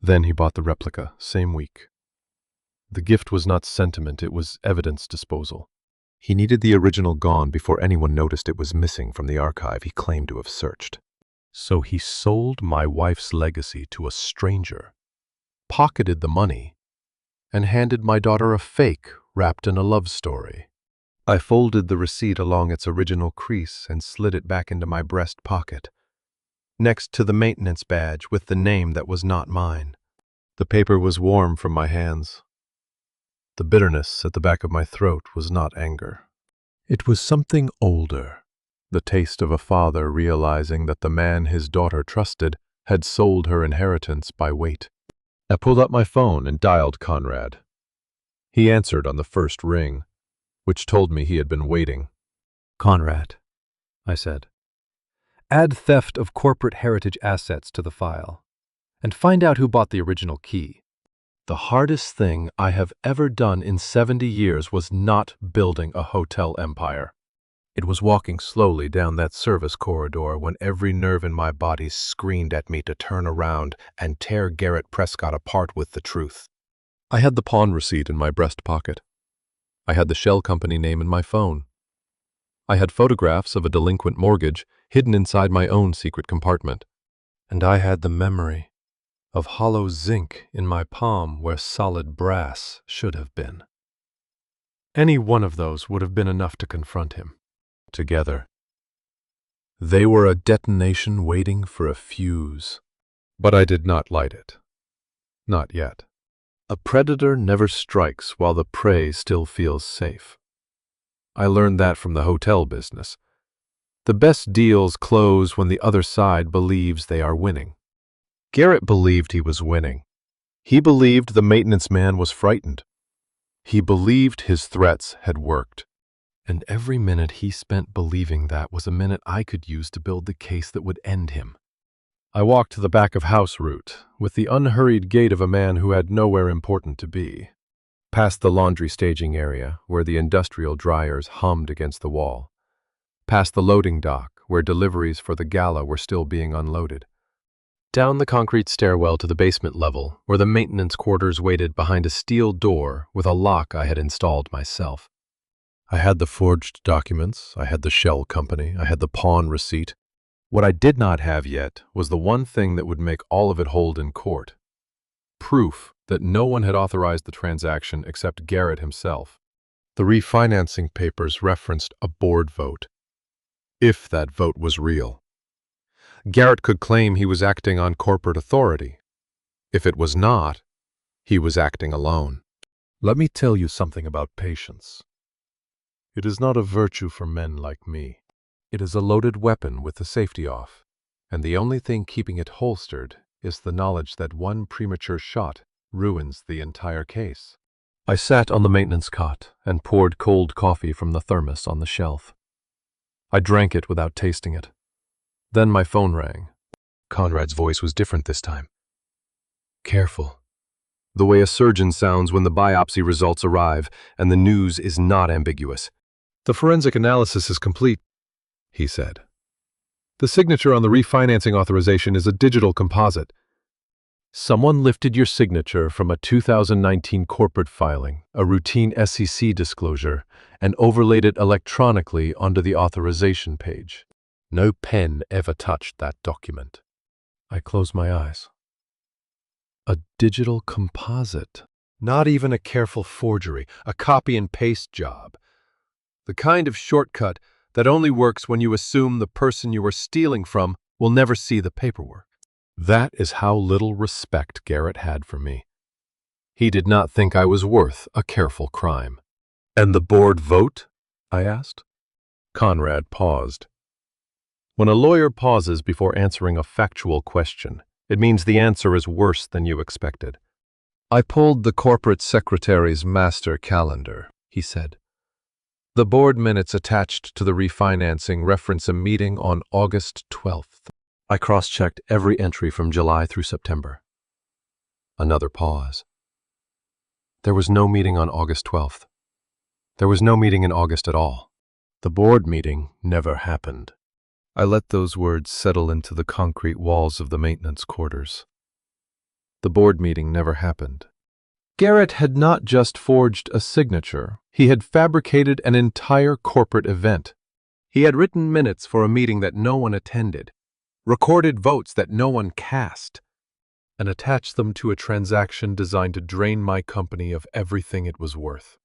Then he bought the replica, same week. The gift was not sentiment, it was evidence disposal. He needed the original gone before anyone noticed it was missing from the archive he claimed to have searched. So he sold my wife's legacy to a stranger, pocketed the money, and handed my daughter a fake wrapped in a love story. I folded the receipt along its original crease and slid it back into my breast pocket, next to the maintenance badge with the name that was not mine. The paper was warm from my hands. The bitterness at the back of my throat was not anger. It was something older, the taste of a father realizing that the man his daughter trusted had sold her inheritance by weight. I pulled up my phone and dialed Conrad. He answered on the first ring, which told me he had been waiting. "Conrad," I said, "add theft of corporate heritage assets to the file, and find out who bought the original key." The hardest thing I have ever done in 70 years was not building a hotel empire. It was walking slowly down that service corridor when every nerve in my body screamed at me to turn around and tear Garrett Prescott apart with the truth. I had the pawn receipt in my breast pocket. I had the shell company name in my phone. I had photographs of a delinquent mortgage hidden inside my own secret compartment. And I had the memory of hollow zinc in my palm where solid brass should have been. Any one of those would have been enough to confront him. Together, they were a detonation waiting for a fuse. But I did not light it. Not yet. A predator never strikes while the prey still feels safe. I learned that from the hotel business. The best deals close when the other side believes they are winning. Garrett believed he was winning. He believed the maintenance man was frightened. He believed his threats had worked. And every minute he spent believing that was a minute I could use to build the case that would end him. I walked to the back of house route, with the unhurried gait of a man who had nowhere important to be. Past the laundry staging area, where the industrial dryers hummed against the wall. Past the loading dock, where deliveries for the gala were still being unloaded. Down the concrete stairwell to the basement level, where the maintenance quarters waited behind a steel door with a lock I had installed myself. I had the forged documents, I had the shell company, I had the pawn receipt. What I did not have yet was the one thing that would make all of it hold in court. Proof that no one had authorized the transaction except Garrett himself. The refinancing papers referenced a board vote. If that vote was real. Garrett could claim he was acting on corporate authority. If it was not, he was acting alone. Let me tell you something about patience. It is not a virtue for men like me. It is a loaded weapon with the safety off, and the only thing keeping it holstered is the knowledge that one premature shot ruins the entire case. I sat on the maintenance cot and poured cold coffee from the thermos on the shelf. I drank it without tasting it. Then my phone rang. Conrad's voice was different this time. Careful. The way a surgeon sounds when the biopsy results arrive and the news is not ambiguous. The forensic analysis is complete, he said. The signature on the refinancing authorization is a digital composite. Someone lifted your signature from a 2019 corporate filing, a routine SEC disclosure, and overlaid it electronically onto the authorization page. No pen ever touched that document. I closed my eyes. A digital composite. Not even a careful forgery, a copy and paste job. The kind of shortcut that only works when you assume the person you are stealing from will never see the paperwork. That is how little respect Garrett had for me. He did not think I was worth a careful crime. And the board vote? I asked. Conrad paused. When a lawyer pauses before answering a factual question, it means the answer is worse than you expected. I pulled the corporate secretary's master calendar, he said. The board minutes attached to the refinancing reference a meeting on August 12th. I cross-checked every entry from July through September. Another pause. There was no meeting on August 12th. There was no meeting in August at all. The board meeting never happened. I let those words settle into the concrete walls of the maintenance quarters. The board meeting never happened. Garrett had not just forged a signature, he had fabricated an entire corporate event. He had written minutes for a meeting that no one attended, recorded votes that no one cast, and attached them to a transaction designed to drain my company of everything it was worth.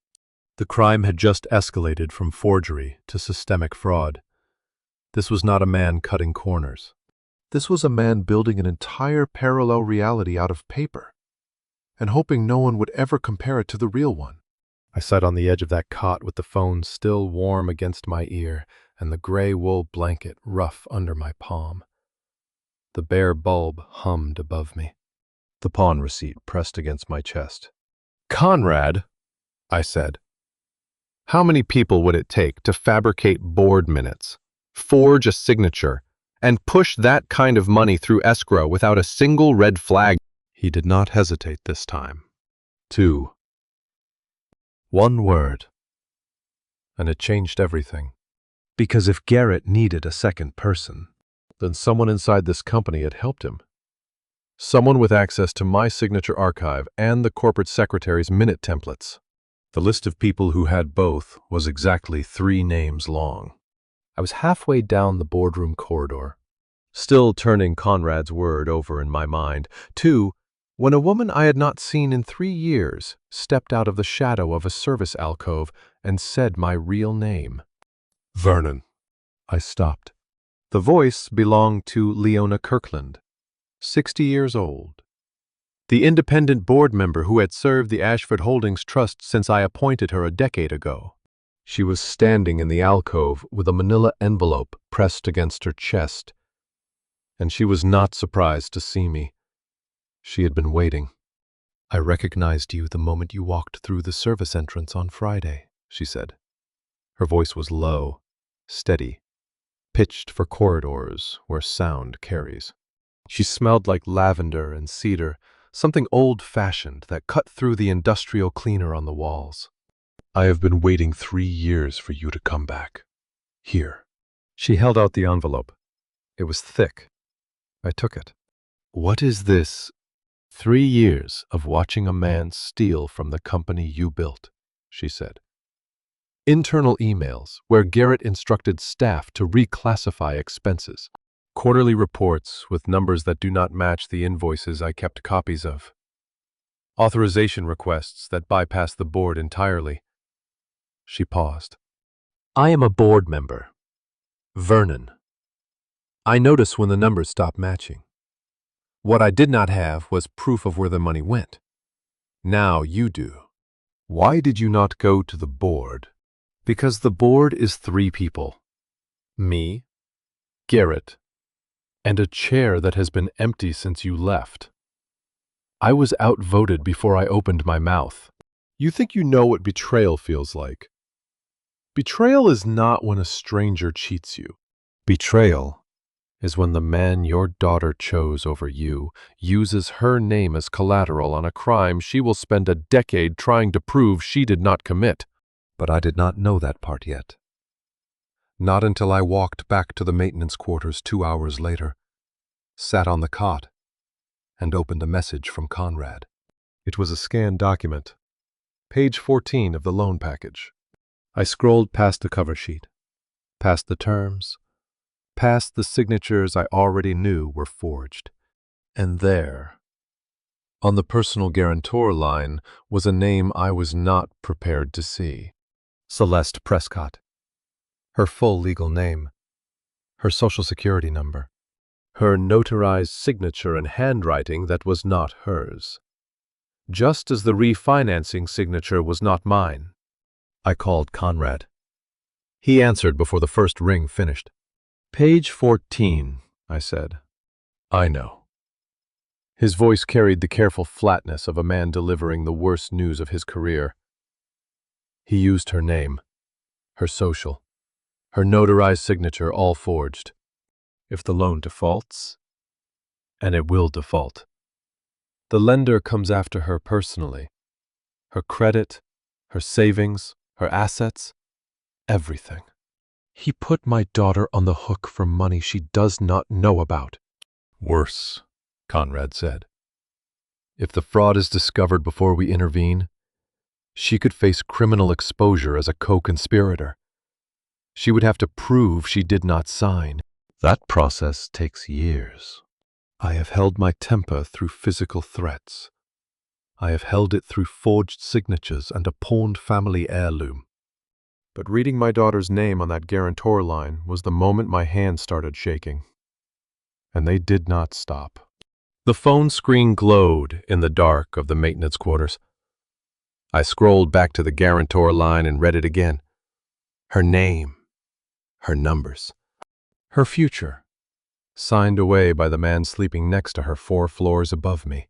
The crime had just escalated from forgery to systemic fraud. This was not a man cutting corners. This was a man building an entire parallel reality out of paper, and hoping no one would ever compare it to the real one. I sat on the edge of that cot with the phone still warm against my ear and the gray wool blanket rough under my palm. The bare bulb hummed above me. The pawn receipt pressed against my chest. Conrad, I said, how many people would it take to fabricate board minutes, forge a signature, and push that kind of money through escrow without a single red flag? He did not hesitate this time. 2. One word. And it changed everything. Because if Garrett needed a second person, then someone inside this company had helped him. Someone with access to my signature archive and the corporate secretary's minute templates. The list of people who had both was exactly 3 names long. I was halfway down the boardroom corridor, still turning Conrad's word over in my mind, when a woman I had not seen in 3 years stepped out of the shadow of a service alcove and said my real name. Vernon. I stopped. The voice belonged to Leona Kirkland, 60 years old, the independent board member who had served the Ashford Holdings Trust since I appointed her a decade ago. She was standing in the alcove with a manila envelope pressed against her chest, and she was not surprised to see me. She had been waiting. I recognized you the moment you walked through the service entrance on Friday, she said. Her voice was low, steady, pitched for corridors where sound carries. She smelled like lavender and cedar, something old-fashioned that cut through the industrial cleaner on the walls. I have been waiting 3 years for you to come back. Here. She held out the envelope. It was thick. I took it. What is this? 3 years of watching a man steal from the company you built, she said. Internal emails where Garrett instructed staff to reclassify expenses. Quarterly reports with numbers that do not match the invoices I kept copies of. Authorization requests that bypass the board entirely. She paused. I am a board member. Vernon. I notice when the numbers stop matching. What I did not have was proof of where the money went. Now you do. Why did you not go to the board? Because the board is 3 people. Me, Garrett, and a chair that has been empty since you left. I was outvoted before I opened my mouth. You think you know what betrayal feels like. Betrayal is not when a stranger cheats you. Betrayal is when the man your daughter chose over you uses her name as collateral on a crime she will spend a decade trying to prove she did not commit. But I did not know that part yet. Not until I walked back to the maintenance quarters 2 hours later, sat on the cot, and opened a message from Conrad. It was a scanned document, page 14 of the loan package. I scrolled past the cover sheet, past the terms, past the signatures I already knew were forged. And there, on the personal guarantor line, was a name I was not prepared to see. Celeste Prescott. Her full legal name, her social security number, her notarized signature and handwriting that was not hers. Just as the refinancing signature was not mine. I called Conrad. He answered before the first ring finished. Page 14, I said. I know. His voice carried the careful flatness of a man delivering the worst news of his career. He used her name, her social, her notarized signature, all forged. If the loan defaults, and it will default, the lender comes after her personally. Her credit, her savings, her assets, everything. He put my daughter on the hook for money she does not know about. Worse, Conrad said. If the fraud is discovered before we intervene, she could face criminal exposure as a co-conspirator. She would have to prove she did not sign. That process takes years. I have held my temper through physical threats. I have held it through forged signatures and a pawned family heirloom. But reading my daughter's name on that guarantor line was the moment my hands started shaking. And they did not stop. The phone screen glowed in the dark of the maintenance quarters. I scrolled back to the guarantor line and read it again. Her name, her numbers, her future, signed away by the man sleeping next to her 4 floors above me.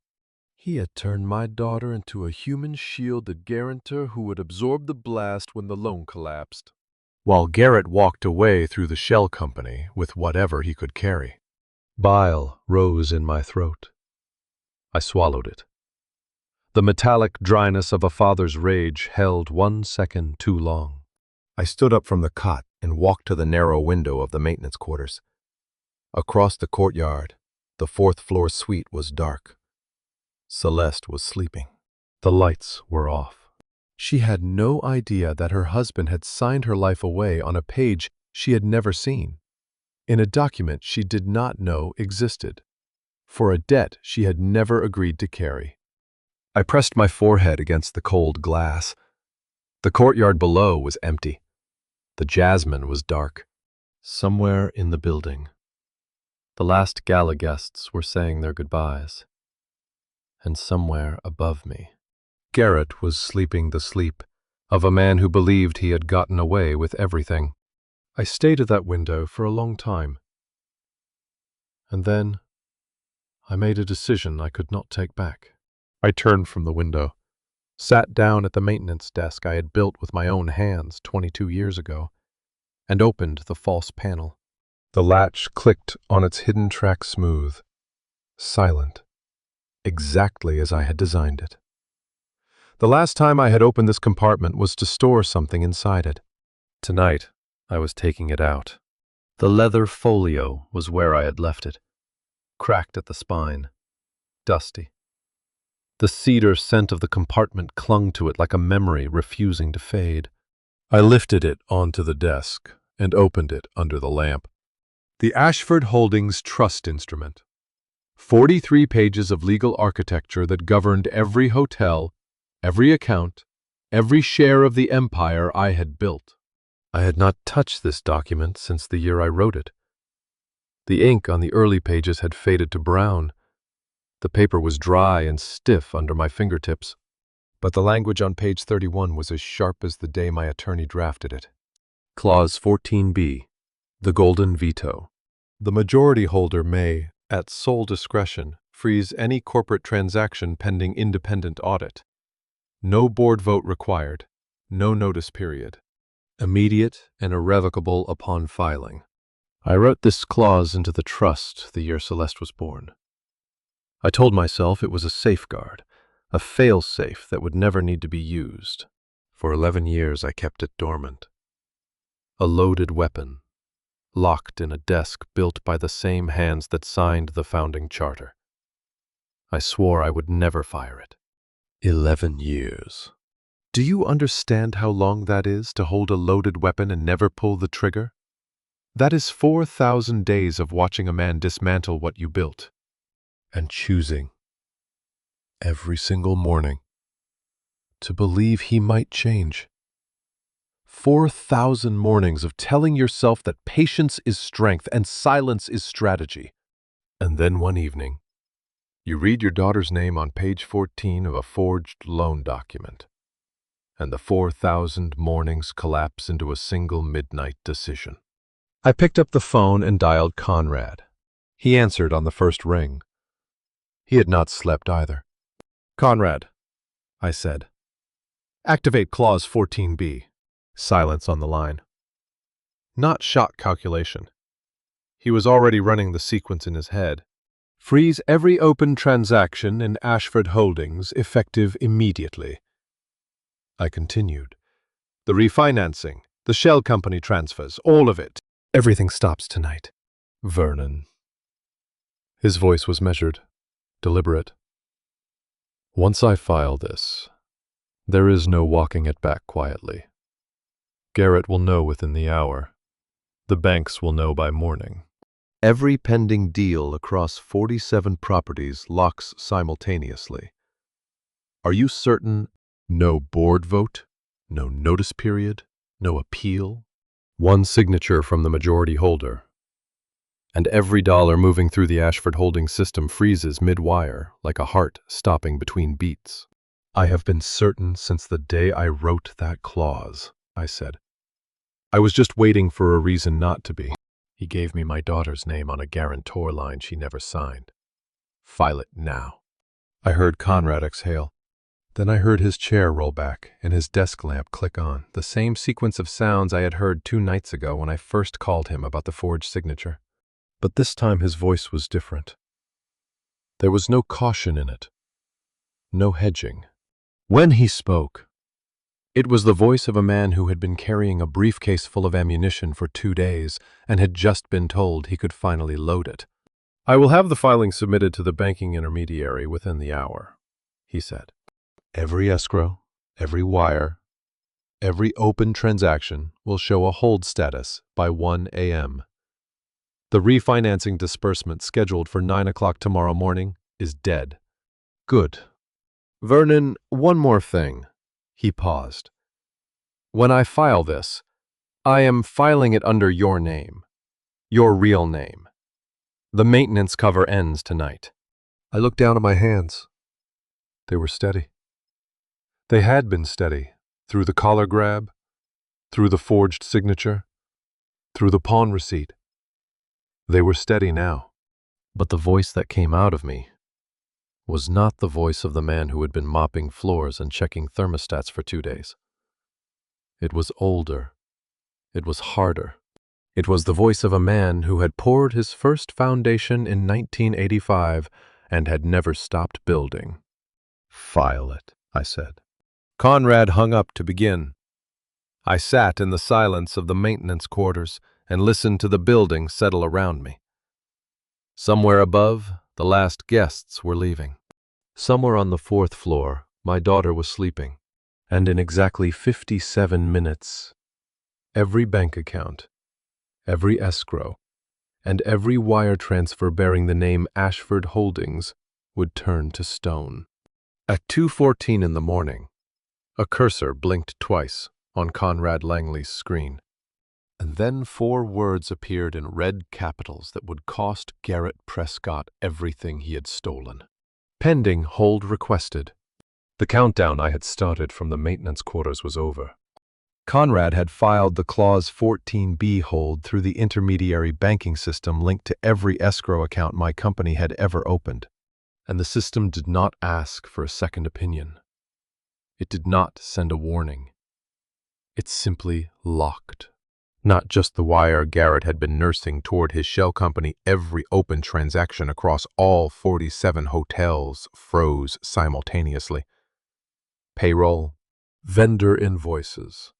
He had turned my daughter into a human shielded guarantor who would absorb the blast when the loan collapsed, while Garrett walked away through the shell company with whatever he could carry. Bile rose in my throat. I swallowed it. The metallic dryness of a father's rage held 1 second too long. I stood up from the cot, and walked to the narrow window of the maintenance quarters. Across the courtyard, the fourth-floor suite was dark. Celeste was sleeping. The lights were off. She had no idea that her husband had signed her life away on a page she had never seen, in a document she did not know existed, for a debt she had never agreed to carry. I pressed my forehead against the cold glass. The courtyard below was empty. The jasmine was dark. Somewhere in the building, the last gala guests were saying their goodbyes. And somewhere above me, Garrett was sleeping the sleep of a man who believed he had gotten away with everything. I stayed at that window for a long time. And then I made a decision I could not take back. I turned from the window, sat down at the maintenance desk I had built with my own hands 22 years ago, and opened the false panel. The latch clicked on its hidden track smooth, silent, exactly as I had designed it. The last time I had opened this compartment was to store something inside it. Tonight, I was taking it out. The leather folio was where I had left it, cracked at the spine, dusty. The cedar scent of the compartment clung to it like a memory refusing to fade. I lifted it onto the desk and opened it under the lamp. The Ashford Holdings Trust Instrument. 43 pages of legal architecture that governed every hotel, every account, every share of the empire I had built. I had not touched this document since the year I wrote it. The ink on the early pages had faded to brown. The paper was dry and stiff under my fingertips, but the language on page 31 was as sharp as the day my attorney drafted it. Clause 14b. The golden veto. The majority holder may, at sole discretion, freeze any corporate transaction pending independent audit. No board vote required. No notice period. Immediate and irrevocable upon filing. I wrote this clause into the trust the year Celeste was born. I told myself it was a safeguard, a fail-safe that would never need to be used. For 11 years I kept it dormant. A loaded weapon, locked in a desk built by the same hands that signed the founding charter. I swore I would never fire it. 11 years. Do you understand how long that is to hold a loaded weapon and never pull the trigger? That is 4,000 days of watching a man dismantle what you built, and choosing, every single morning, to believe he might change. 4,000 mornings of telling yourself that patience is strength and silence is strategy. And then one evening, you read your daughter's name on page 14 of a forged loan document, and the 4,000 mornings collapse into a single midnight decision. I picked up the phone and dialed Conrad. He answered on the first ring. He had not slept either. "Conrad," I said. "Activate clause 14b. Silence on the line. Not shot calculation. He was already running the sequence in his head. Freeze every open transaction in Ashford Holdings effective immediately. I continued. The refinancing, the shell company transfers, all of it. Everything stops tonight. Vernon. His voice was measured, deliberate. Once I file this, there is no walking it back quietly. Garrett will know within the hour. The banks will know by morning. Every pending deal across 47 properties locks simultaneously. Are you certain no board vote, no notice period, no appeal? One signature from the majority holder. And every dollar moving through the Ashford Holdings system freezes mid-wire like a heart stopping between beats. I have been certain since the day I wrote that clause, I said. I was just waiting for a reason not to be. He gave me my daughter's name on a guarantor line she never signed. File it now. I heard Conrad exhale. Then I heard his chair roll back and his desk lamp click on, the same sequence of sounds I had heard 2 nights ago when I first called him about the forged signature. But this time his voice was different. There was no caution in it, no hedging. When he spoke, It was the voice of a man who had been carrying a briefcase full of ammunition for 2 days and had just been told he could finally load it. "I will have the filing submitted to the banking intermediary within the hour," he said. "Every escrow, every wire, every open transaction will show a hold status by 1 a.m. The refinancing disbursement scheduled for 9 o'clock tomorrow morning is dead." "Good. Vernon, one more thing." He paused. "When I file this, I am filing it under your name, your real name. The maintenance cover ends tonight." I looked down at my hands. They were steady. They had been steady, through the collar grab, through the forged signature, through the pawn receipt. They were steady now. But the voice that came out of me was not the voice of the man who had been mopping floors and checking thermostats for 2 days. It was older. It was harder. It was the voice of a man who had poured his first foundation in 1985 and had never stopped building. "File it," I said. Conrad hung up to begin. I sat in the silence of the maintenance quarters and listened to the building settle around me. Somewhere above, the last guests were leaving. Somewhere on the 4th floor, my daughter was sleeping. And in exactly 57 minutes, every bank account, every escrow, and every wire transfer bearing the name Ashford Holdings would turn to stone. At 2:14 in the morning, a cursor blinked twice on Conrad Langley's screen. And then 4 words appeared in red capitals that would cost Garrett Prescott everything he had stolen. "Pending hold requested." The countdown I had started from the maintenance quarters was over. Conrad had filed the Clause 14B hold through the intermediary banking system linked to every escrow account my company had ever opened. And the system did not ask for a second opinion. It did not send a warning. It simply locked. Not just the wire Garrett had been nursing toward his shell company, every open transaction across all 47 hotels froze simultaneously. Payroll, vendor invoices,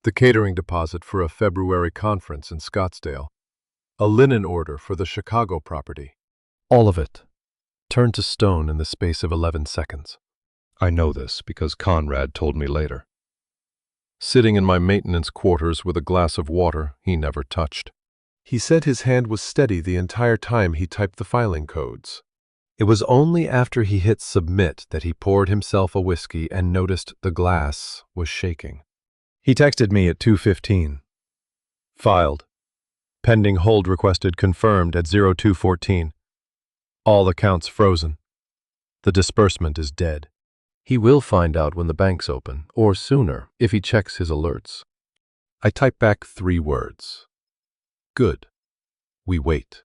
the catering deposit for a February conference in Scottsdale, a linen order for the Chicago property. All of it turned to stone in the space of 11 seconds. I know this because Conrad told me later. Sitting in my maintenance quarters with a glass of water he never touched. He said his hand was steady the entire time he typed the filing codes. It was only after he hit submit that he poured himself a whiskey and noticed the glass was shaking. He texted me at 2:15. "Filed. Pending hold requested confirmed at 02:14. All accounts frozen. The disbursement is dead." He will find out when the banks open, or sooner, if he checks his alerts. I type back 3 words. "Good. We wait."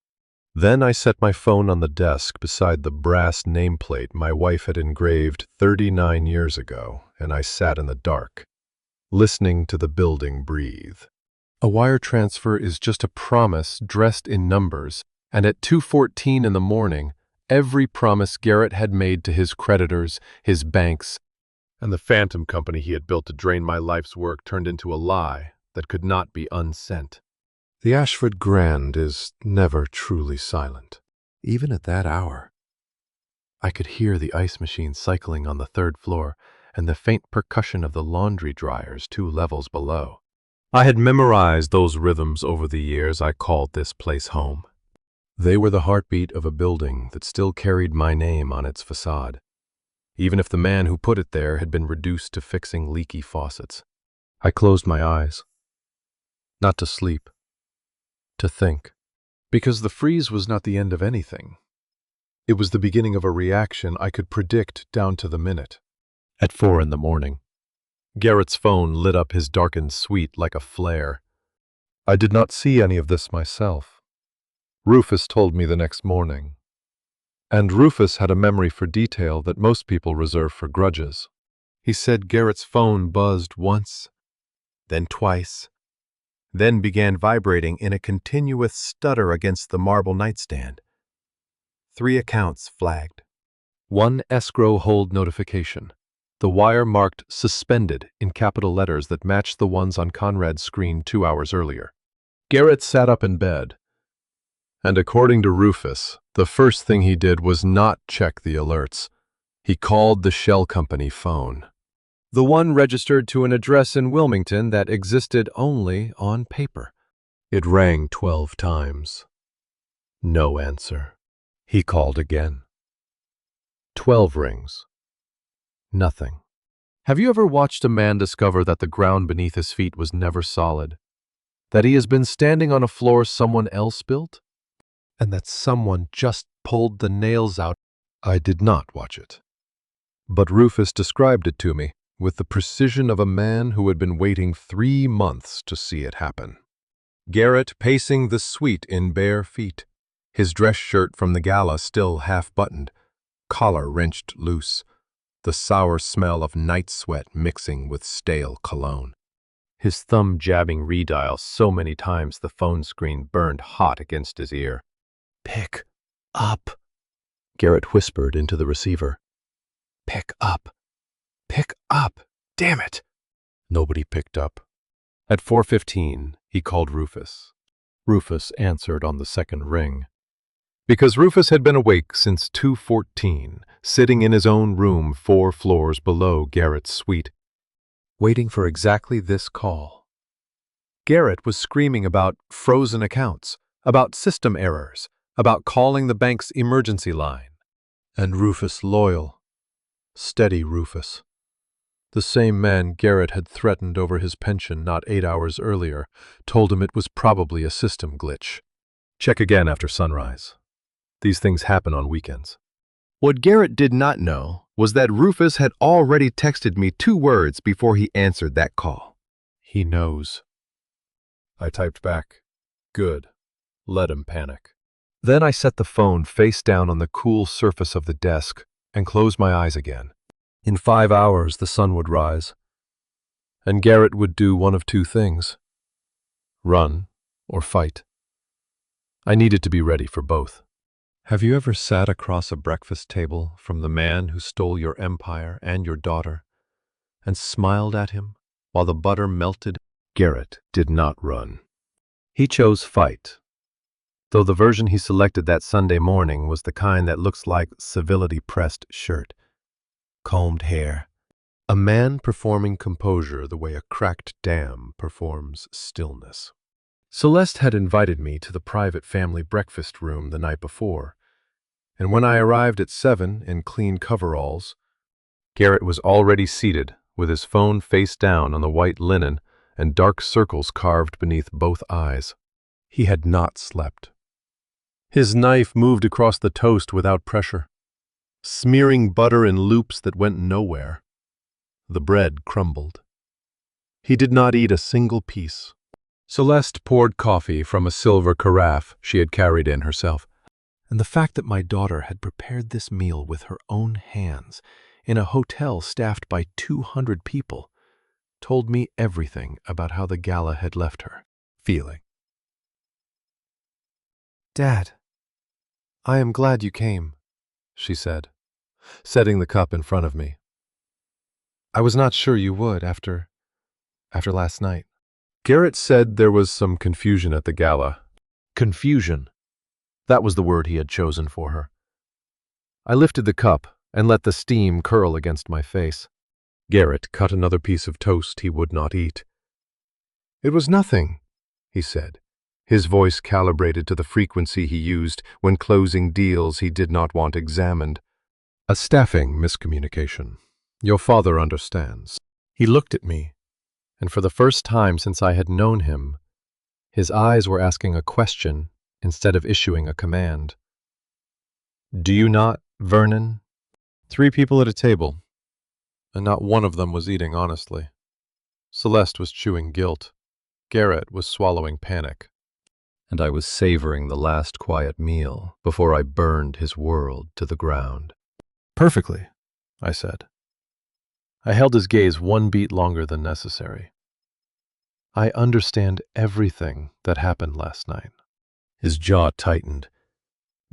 Then I set my phone on the desk beside the brass nameplate my wife had engraved 39 years ago, and I sat in the dark, listening to the building breathe. A wire transfer is just a promise dressed in numbers, and at 2:14 in the morning, every promise Garrett had made to his creditors, his banks, and the phantom company he had built to drain my life's work turned into a lie that could not be unsent. The Ashford Grand is never truly silent. Even at that hour, I could hear the ice machine cycling on the 3rd floor and the faint percussion of the laundry dryers 2 levels below. I had memorized those rhythms over the years I called this place home. They were the heartbeat of a building that still carried my name on its facade, even if the man who put it there had been reduced to fixing leaky faucets. I closed my eyes. Not to sleep. To think. Because the freeze was not the end of anything. It was the beginning of a reaction I could predict down to the minute. At 4 in the morning, Garrett's phone lit up his darkened suite like a flare. I did not see any of this myself. Rufus told me the next morning. And Rufus had a memory for detail that most people reserve for grudges. He said Garrett's phone buzzed once, then twice, then began vibrating in a continuous stutter against the marble nightstand. 3 accounts flagged. 1 escrow hold notification. The wire marked "suspended" in capital letters that matched the ones on Conrad's screen 2 hours earlier. Garrett sat up in bed, and according to Rufus, the first thing he did was not check the alerts. He called the shell company phone. The one registered to an address in Wilmington that existed only on paper. It rang 12 times. No answer. He called again. 12 rings. Nothing. Have you ever watched a man discover that the ground beneath his feet was never solid? That he has been standing on a floor someone else built? And that someone just pulled the nails out? I did not watch it. But Rufus described it to me with the precision of a man who had been waiting 3 months to see it happen. Garrett pacing the suite in bare feet, his dress shirt from the gala still half-buttoned, collar wrenched loose, the sour smell of night sweat mixing with stale cologne. His thumb jabbing redial so many times the phone screen burned hot against his ear. "Pick up," Garrett whispered into the receiver. "Pick up. Pick up. Damn it." Nobody picked up. At 4:15, he called Rufus. Rufus answered on the second ring. Because Rufus had been awake since 2:14, sitting in his own room 4 floors below Garrett's suite, waiting for exactly this call. Garrett was screaming about frozen accounts, about system errors, about calling the bank's emergency line. And Rufus loyal, steady Rufus. The same man Garrett had threatened over his pension not 8 hours earlier told him it was probably a system glitch. Check again after sunrise. These things happen on weekends. What Garrett did not know was that Rufus had already texted me 2 words before he answered that call. He knows. I typed back, "Good. Let him panic." Then I set the phone face down on the cool surface of the desk and closed my eyes again. In 5 hours, the sun would rise, and Garrett would do one of 2 things: run or fight. I needed to be ready for both. Have you ever sat across a breakfast table from the man who stole your empire and your daughter and smiled at him while the butter melted? Garrett did not run. He chose fight, though the version he selected that Sunday morning was the kind that looks like civility-pressed shirt, combed hair, a man performing composure the way a cracked dam performs stillness. Celeste had invited me to the private family breakfast room the night before, and when I arrived at 7 in clean coveralls, Garrett was already seated with his phone face down on the white linen and dark circles carved beneath both eyes. He had not slept. His knife moved across the toast without pressure, smearing butter in loops that went nowhere. The bread crumbled. He did not eat a single piece. Celeste poured coffee from a silver carafe she had carried in herself, and the fact that my daughter had prepared this meal with her own hands in a hotel staffed by 200 people told me everything about how the gala had left her feeling. "Dad, I am glad you came," she said, setting the cup in front of me. "I was not sure you would after last night." Garrett said there was some confusion at the gala. Confusion. That was the word he had chosen for her. I lifted the cup and let the steam curl against my face. Garrett cut another piece of toast he would not eat. "It was nothing," he said, his voice calibrated to the frequency he used when closing deals he did not want examined. "A staffing miscommunication. Your father understands." He looked at me, and for the first time since I had known him, his eyes were asking a question instead of issuing a command. "Do you not, Vernon?" 3 people at a table, and not one of them was eating honestly. Celeste was chewing guilt. Garrett was swallowing panic. And I was savoring the last quiet meal before I burned his world to the ground. "Perfectly," I said. I held his gaze 1 beat longer than necessary. "I understand everything that happened last night." His jaw tightened.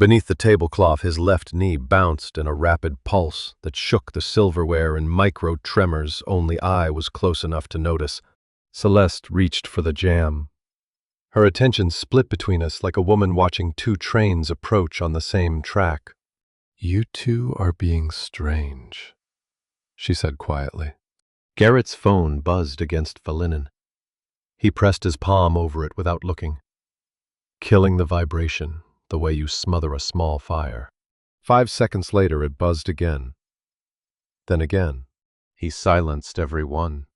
Beneath the tablecloth, his left knee bounced in a rapid pulse that shook the silverware in micro-tremors only I was close enough to notice. Celeste reached for the jam. Her attention split between us like a woman watching two trains approach on the same track. "You two are being strange," she said quietly. Garrett's phone buzzed against the linen. He pressed his palm over it without looking, killing the vibration the way you smother a small fire. 5 seconds later it buzzed again. Then again. He silenced every one.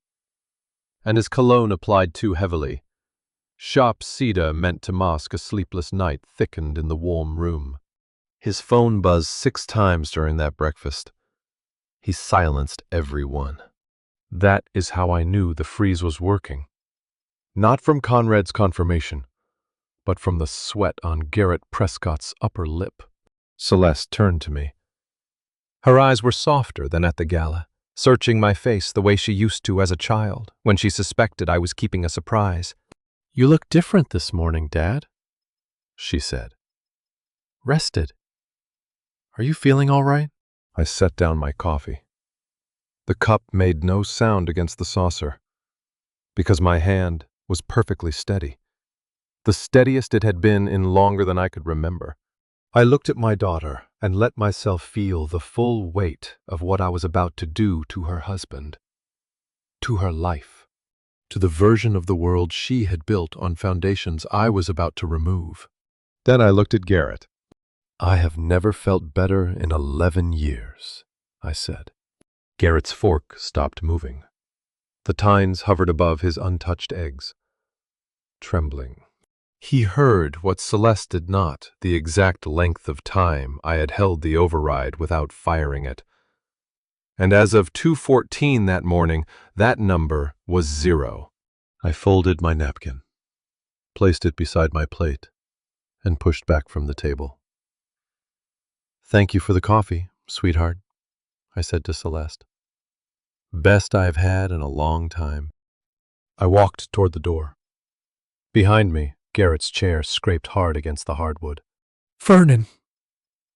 And his cologne applied too heavily. Sharp cedar meant to mask a sleepless night thickened in the warm room. His phone buzzed 6 times during that breakfast. He silenced every one. That is how I knew the freeze was working. Not from Conrad's confirmation, but from the sweat on Garrett Prescott's upper lip. Celeste turned to me. Her eyes were softer than at the gala, searching my face the way she used to as a child, when she suspected I was keeping a surprise. "You look different this morning, Dad," she said. "Rested. Are you feeling all right?" I set down my coffee. The cup made no sound against the saucer, because my hand was perfectly steady. The steadiest it had been in longer than I could remember. I looked at my daughter and let myself feel the full weight of what I was about to do to her husband, to her life, to the version of the world she had built on foundations I was about to remove. Then I looked at Garrett. "I have never felt better in 11 years, I said. Garrett's fork stopped moving. The tines hovered above his untouched eggs, trembling. He heard what Celeste did not, the exact length of time I had held the override without firing it. And as of 2:14 that morning, that number was 0. I folded my napkin, placed it beside my plate, and pushed back from the table. "Thank you for the coffee, sweetheart," I said to Celeste. "Best I've had in a long time." I walked toward the door. Behind me, Garrett's chair scraped hard against the hardwood. "Vernon,"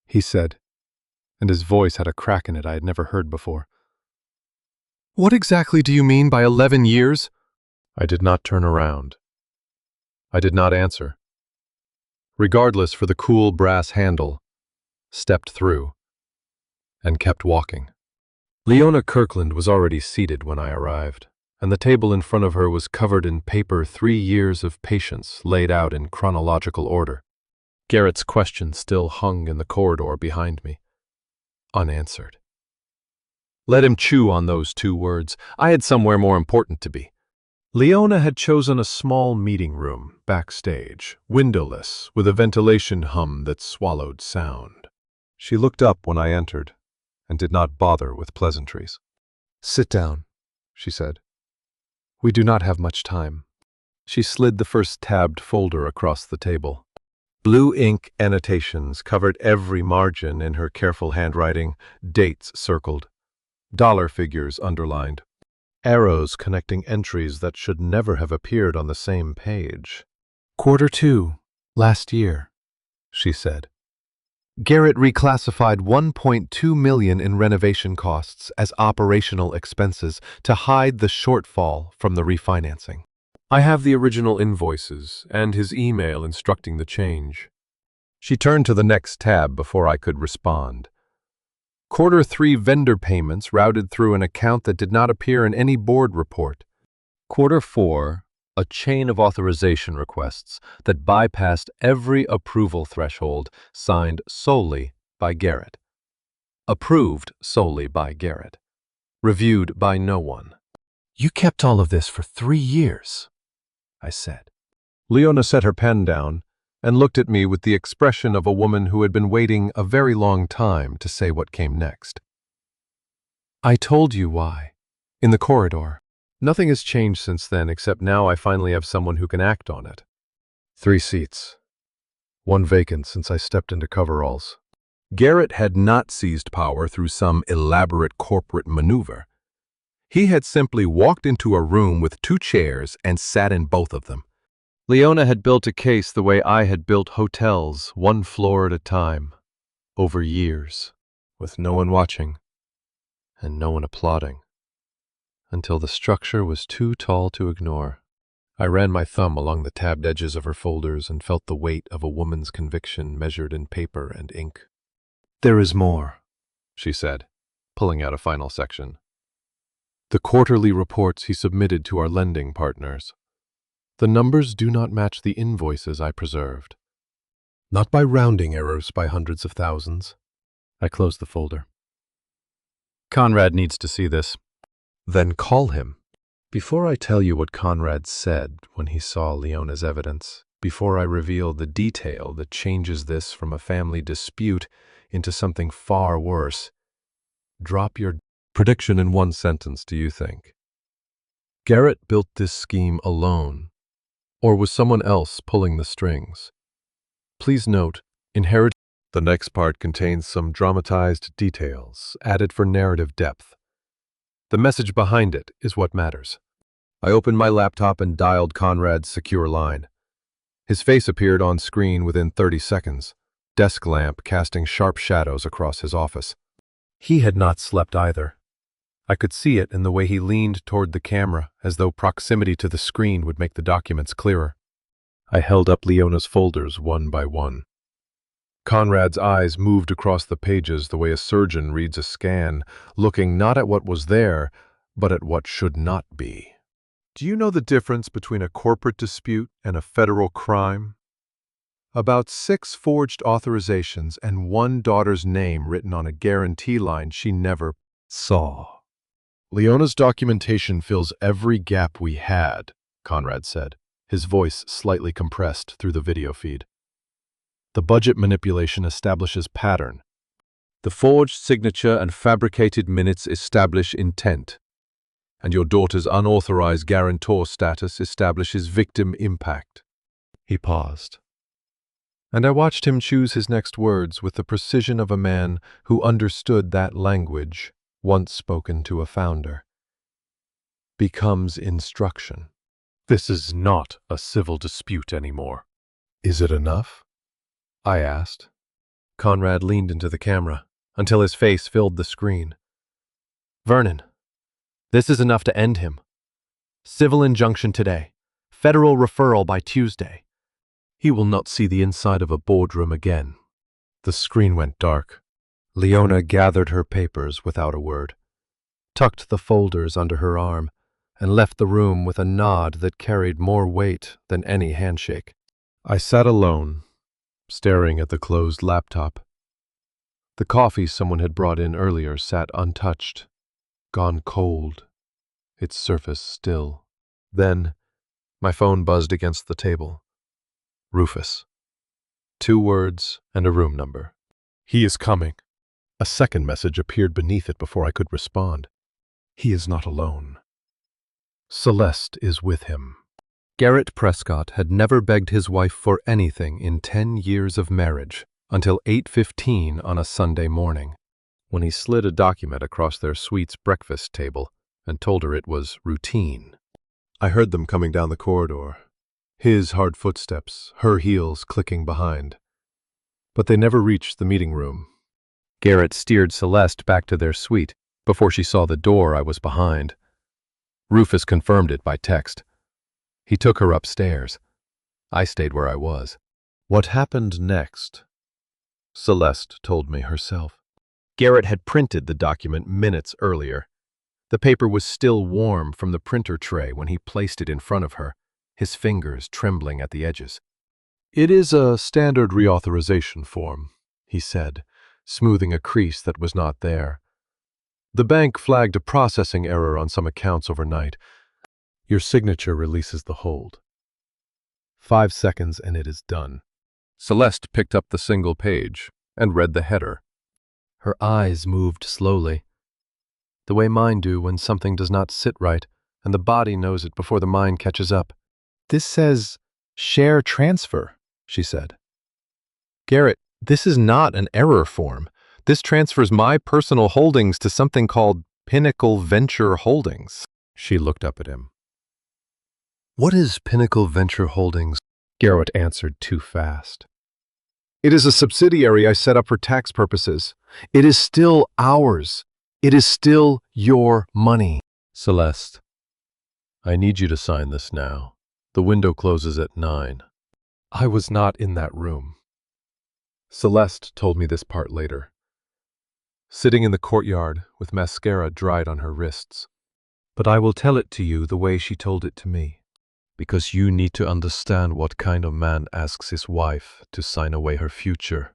he said, and his voice had a crack in it I had never heard before. "What exactly do you mean by 11 years? I did not turn around. I did not answer. Regardless for the cool brass handle, stepped through, and kept walking. Leona Kirkland was already seated when I arrived, and the table in front of her was covered in paper 3 years of patience laid out in chronological order. Garrett's question still hung in the corridor behind me, unanswered. Let him chew on those 2 words. I had somewhere more important to be. Leona had chosen a small meeting room, backstage, windowless, with a ventilation hum that swallowed sound. She looked up when I entered, and did not bother with pleasantries. "Sit down," she said. "We do not have much time." She slid the first tabbed folder across the table. Blue ink annotations covered every margin in her careful handwriting, dates circled, dollar figures underlined, arrows connecting entries that should never have appeared on the same page. "Q2, last year," she said. "Garrett reclassified $1.2 million in renovation costs as operational expenses to hide the shortfall from the refinancing. I have the original invoices and his email instructing the change." She turned to the next tab before I could respond. Q3 vendor payments routed through an account that did not appear in any board report. Q4, a chain of authorization requests that bypassed every approval threshold, signed solely by Garrett. Approved solely by Garrett. Reviewed by no one. "You kept all of this for 3 years, I said. Leona set her pen down and looked at me with the expression of a woman who had been waiting a very long time to say what came next. "I told you why, in the corridor. Nothing has changed since then, except now I finally have someone who can act on it. 3 seats. 1 vacant since I stepped into coveralls." Garrett had not seized power through some elaborate corporate maneuver. He had simply walked into a room with 2 chairs and sat in both of them. Leona had built a case the way I had built hotels, one floor at a time, over years, with no one watching and no one applauding, until the structure was too tall to ignore. I ran my thumb along the tabbed edges of her folders and felt the weight of a woman's conviction measured in paper and ink. "There is more," she said, pulling out a final section. "The quarterly reports he submitted to our lending partners. The numbers do not match the invoices I preserved. Not by rounding errors by hundreds of thousands." I closed the folder. "Conrad needs to see this." "Then call him." Before I tell you what Conrad said when he saw Leona's evidence, before I reveal the detail that changes this from a family dispute into something far worse, drop your prediction in one sentence, do you think? Garrett built this scheme alone, or was someone else pulling the strings? Please note, the next part contains some dramatized details, added for narrative depth. The message behind it is what matters. I opened my laptop and dialed Conrad's secure line. His face appeared on screen within 30 seconds, desk lamp casting sharp shadows across his office. He had not slept either. I could see it in the way he leaned toward the camera, as though proximity to the screen would make the documents clearer. I held up Leona's folders one by one. Conrad's eyes moved across the pages the way a surgeon reads a scan, looking not at what was there, but at what should not be. Do you know the difference between a corporate dispute and a federal crime? About 6 forged authorizations and one daughter's name written on a guarantee line she never saw. Leona's documentation fills every gap we had, Conrad said, his voice slightly compressed through the video feed. The budget manipulation establishes pattern. The forged signature and fabricated minutes establish intent. And your daughter's unauthorized guarantor status establishes victim impact. He paused. And I watched him choose his next words with the precision of a man who understood that language, once spoken to a founder. Becomes instruction. This is not a civil dispute anymore. Is it enough? I asked. Conrad leaned into the camera until his face filled the screen. Vernon, this is enough to end him. Civil injunction today. Federal referral by Tuesday. He will not see the inside of a boardroom again. The screen went dark. Leona gathered her papers without a word, tucked the folders under her arm, and left the room with a nod that carried more weight than any handshake. I sat alone, staring at the closed laptop. The coffee someone had brought in earlier sat untouched, gone cold, its surface still. Then, my phone buzzed against the table. Rufus. 2 words and a room number. He is coming. A second message appeared beneath it before I could respond. He is not alone. Celeste is with him. Garrett Prescott had never begged his wife for anything in 10 years of marriage until 8:15 on a Sunday morning, when he slid a document across their suite's breakfast table and told her it was routine. I heard them coming down the corridor, his hard footsteps, her heels clicking behind. But they never reached the meeting room. Garrett steered Celeste back to their suite before she saw the door I was behind. Rufus confirmed it by text. He took her upstairs. I stayed where I was. What happened next? Celeste told me herself. Garrett had printed the document minutes earlier. The paper was still warm from the printer tray when he placed it in front of her, his fingers trembling at the edges. It is a standard reauthorization form, he said, smoothing a crease that was not there. The bank flagged a processing error on some accounts overnight. Your signature releases the hold. 5 seconds and it is done. Celeste picked up the single page and read the header. Her eyes moved slowly, the way mine do when something does not sit right, and the body knows it before the mind catches up. This says, share transfer, she said. Garrett, this is not an error form. This transfers my personal holdings to something called Pinnacle Venture Holdings. She looked up at him. What is Pinnacle Venture Holdings? Garrett answered too fast. It is a subsidiary I set up for tax purposes. It is still ours. It is still your money. Celeste, I need you to sign this now. The window closes at 9. I was not in that room. Celeste told me this part later. Sitting in the courtyard with mascara dried on her wrists. But I will tell it to you the way she told it to me. Because you need to understand what kind of man asks his wife to sign away her future.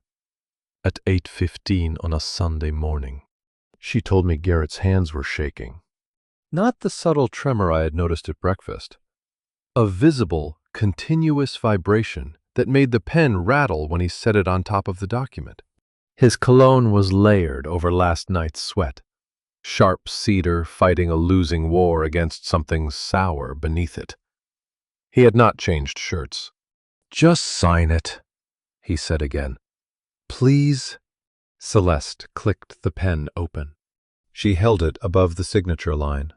At 8:15 on a Sunday morning. She told me Garrett's hands were shaking. Not the subtle tremor I had noticed at breakfast. A visible, continuous vibration that made the pen rattle when he set it on top of the document. His cologne was layered over last night's sweat. Sharp cedar fighting a losing war against something sour beneath it. He had not changed shirts. Just sign it, he said again. Please. Celeste clicked the pen open. She held it above the signature line.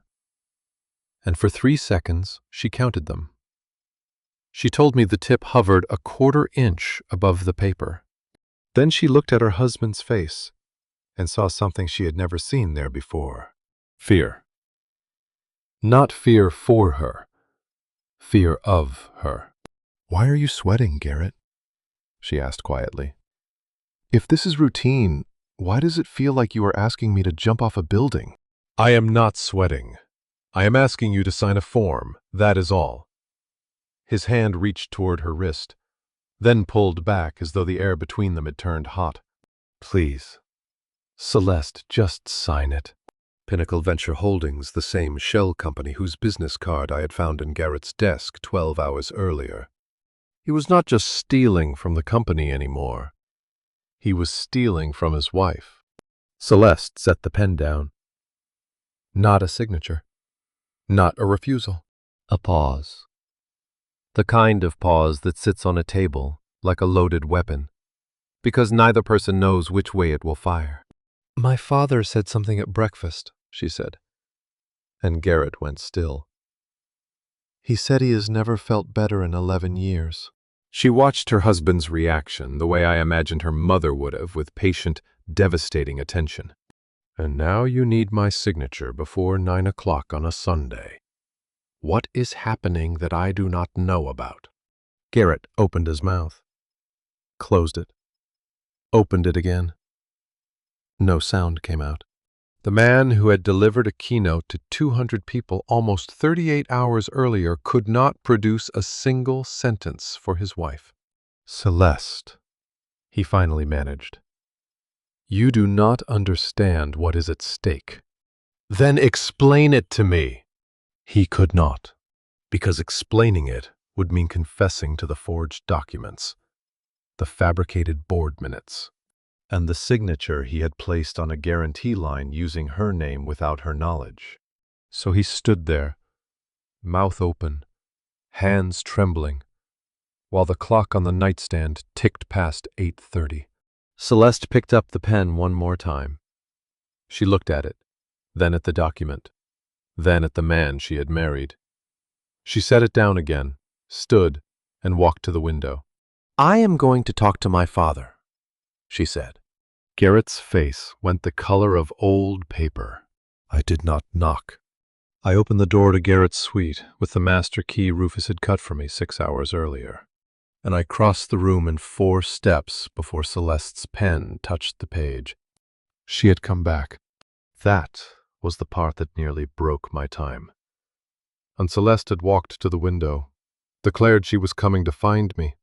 And for 3 seconds, she counted them. She told me the tip hovered a 1/4 inch above the paper. Then she looked at her husband's face and saw something she had never seen there before. Fear. Not fear for her. Fear of her. Why are you sweating, Garrett? She asked quietly. If this is routine, why does it feel like you are asking me to jump off a building? I am not sweating. I am asking you to sign a form, that is all. His hand reached toward her wrist, then pulled back as though the air between them had turned hot. Please. Celeste, just sign it. Pinnacle Venture Holdings, the same shell company whose business card I had found in Garrett's desk 12 hours earlier. He was not just stealing from the company anymore. He was stealing from his wife. Celeste set the pen down. Not a signature. Not a refusal. A pause. The kind of pause that sits on a table like a loaded weapon, because neither person knows which way it will fire. My father said something at breakfast, she said, and Garrett went still. He said he has never felt better in 11 years. She watched her husband's reaction the way I imagined her mother would have, with patient, devastating attention. And now you need my signature before 9 o'clock on a Sunday. What is happening that I do not know about? Garrett opened his mouth, closed it, opened it again. No sound came out. The man who had delivered a keynote to 200 people almost 38 hours earlier could not produce a single sentence for his wife. Celeste, he finally managed. You do not understand what is at stake. Then explain it to me. He could not, because explaining it would mean confessing to the forged documents, the fabricated board minutes, and the signature he had placed on a guarantee line using her name without her knowledge. So he stood there, mouth open, hands trembling, while the clock on the nightstand ticked past 8:30. Celeste picked up the pen one more time. She looked at it, then at the document, then at the man she had married. She set it down again, stood, and walked to the window. I am going to talk to my father, she said. Garrett's face went the color of old paper. I did not knock. I opened the door to Garrett's suite with the master key Rufus had cut for me 6 hours earlier, and I crossed the room in 4 steps before Celeste's pen touched the page. She had come back. That was the part that nearly broke my time. And Celeste had walked to the window, declared she was coming to find me,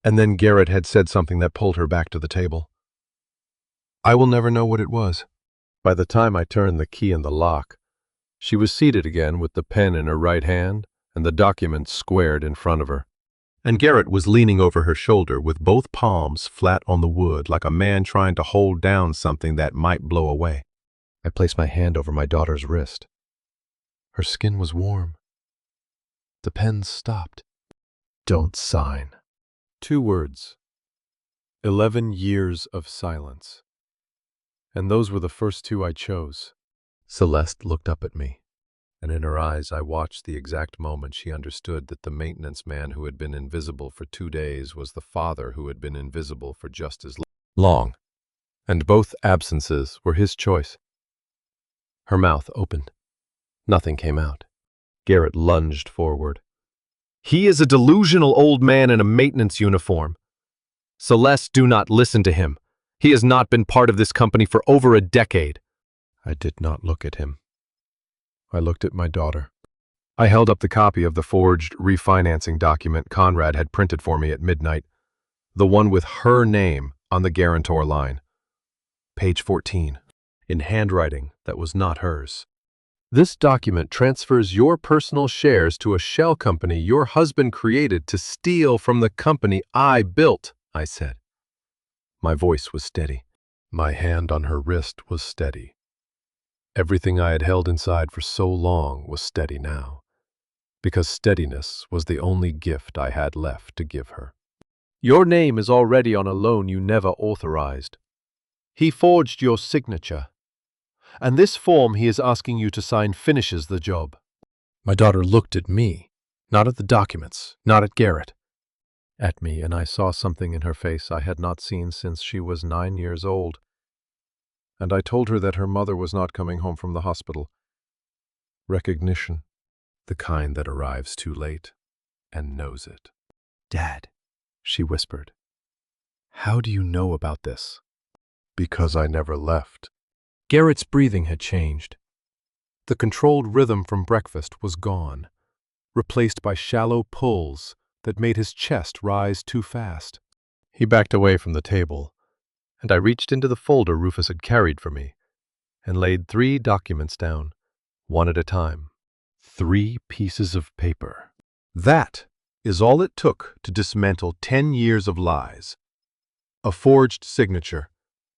and then Garrett had said something that pulled her back to the table. I will never know what it was. By the time I turned the key in the lock, she was seated again with the pen in her right hand and the document squared in front of her. And Garrett was leaning over her shoulder with both palms flat on the wood like a man trying to hold down something that might blow away. I placed my hand over my daughter's wrist. Her skin was warm. The pen stopped. Don't sign. 2 words. 11 years of silence. And those were the first 2 I chose. Celeste looked up at me, and in her eyes I watched the exact moment she understood that the maintenance man who had been invisible for 2 days was the father who had been invisible for just as long, and both absences were his choice. Her mouth opened. Nothing came out. Garrett lunged forward. "He is a delusional old man in a maintenance uniform. Celeste, do not listen to him. He has not been part of this company for over a decade." I did not look at him. I looked at my daughter. I held up the copy of the forged refinancing document Conrad had printed for me at midnight, the one with her name on the guarantor line. Page 14, in handwriting that was not hers. "This document transfers your personal shares to a shell company your husband created to steal from the company I built," I said. My voice was steady. My hand on her wrist was steady. Everything I had held inside for so long was steady now, because steadiness was the only gift I had left to give her. "Your name is already on a loan you never authorized. He forged your signature, and this form he is asking you to sign finishes the job." My daughter looked at me, not at the documents, not at Garrett. At me, and I saw something in her face I had not seen since she was 9 years old. And I told her that her mother was not coming home from the hospital. Recognition, the kind that arrives too late and knows it. "Dad," she whispered, "how do you know about this?" "Because I never left." Garrett's breathing had changed. The controlled rhythm from breakfast was gone, replaced by shallow pulls that made his chest rise too fast. He backed away from the table, and I reached into the folder Rufus had carried for me and laid 3 documents down, one at a time. 3 pieces of paper. That is all it took to dismantle 10 years of lies. A forged signature,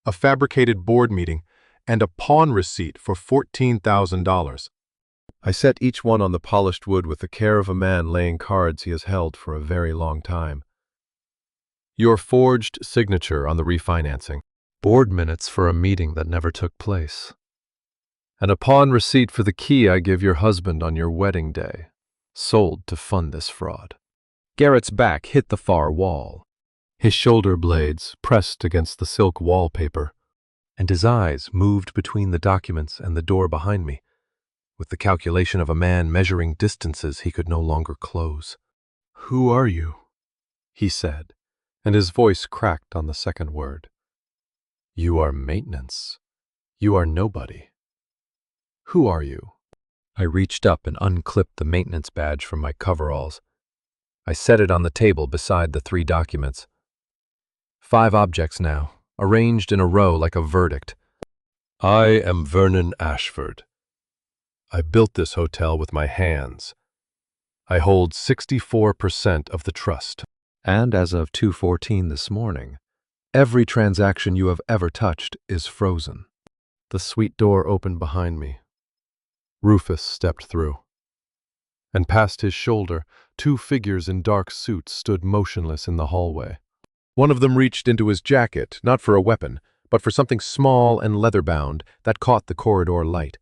a fabricated board meeting, and a pawn receipt for $14,000. I set each one on the polished wood with the care of a man laying cards he has held for a very long time. Your forged signature on the refinancing, board minutes for a meeting that never took place, and a pawn receipt for the key I give your husband on your wedding day, sold to fund this fraud. Garrett's back hit the far wall. His shoulder blades pressed against the silk wallpaper, and his eyes moved between the documents and the door behind me, with the calculation of a man measuring distances he could no longer close. "Who are you?" he said, and his voice cracked on the second word. "You are maintenance. You are nobody. Who are you?" I reached up and unclipped the maintenance badge from my coveralls. I set it on the table beside the 3 documents. 5 objects now, arranged in a row like a verdict. "I am Vernon Ashford. I built this hotel with my hands. I hold 64% of the trust. And as of 2:14 this morning, every transaction you have ever touched is frozen." The suite door opened behind me. Rufus stepped through. And past his shoulder, 2 figures in dark suits stood motionless in the hallway. One of them reached into his jacket, not for a weapon, but for something small and leather-bound that caught the corridor light.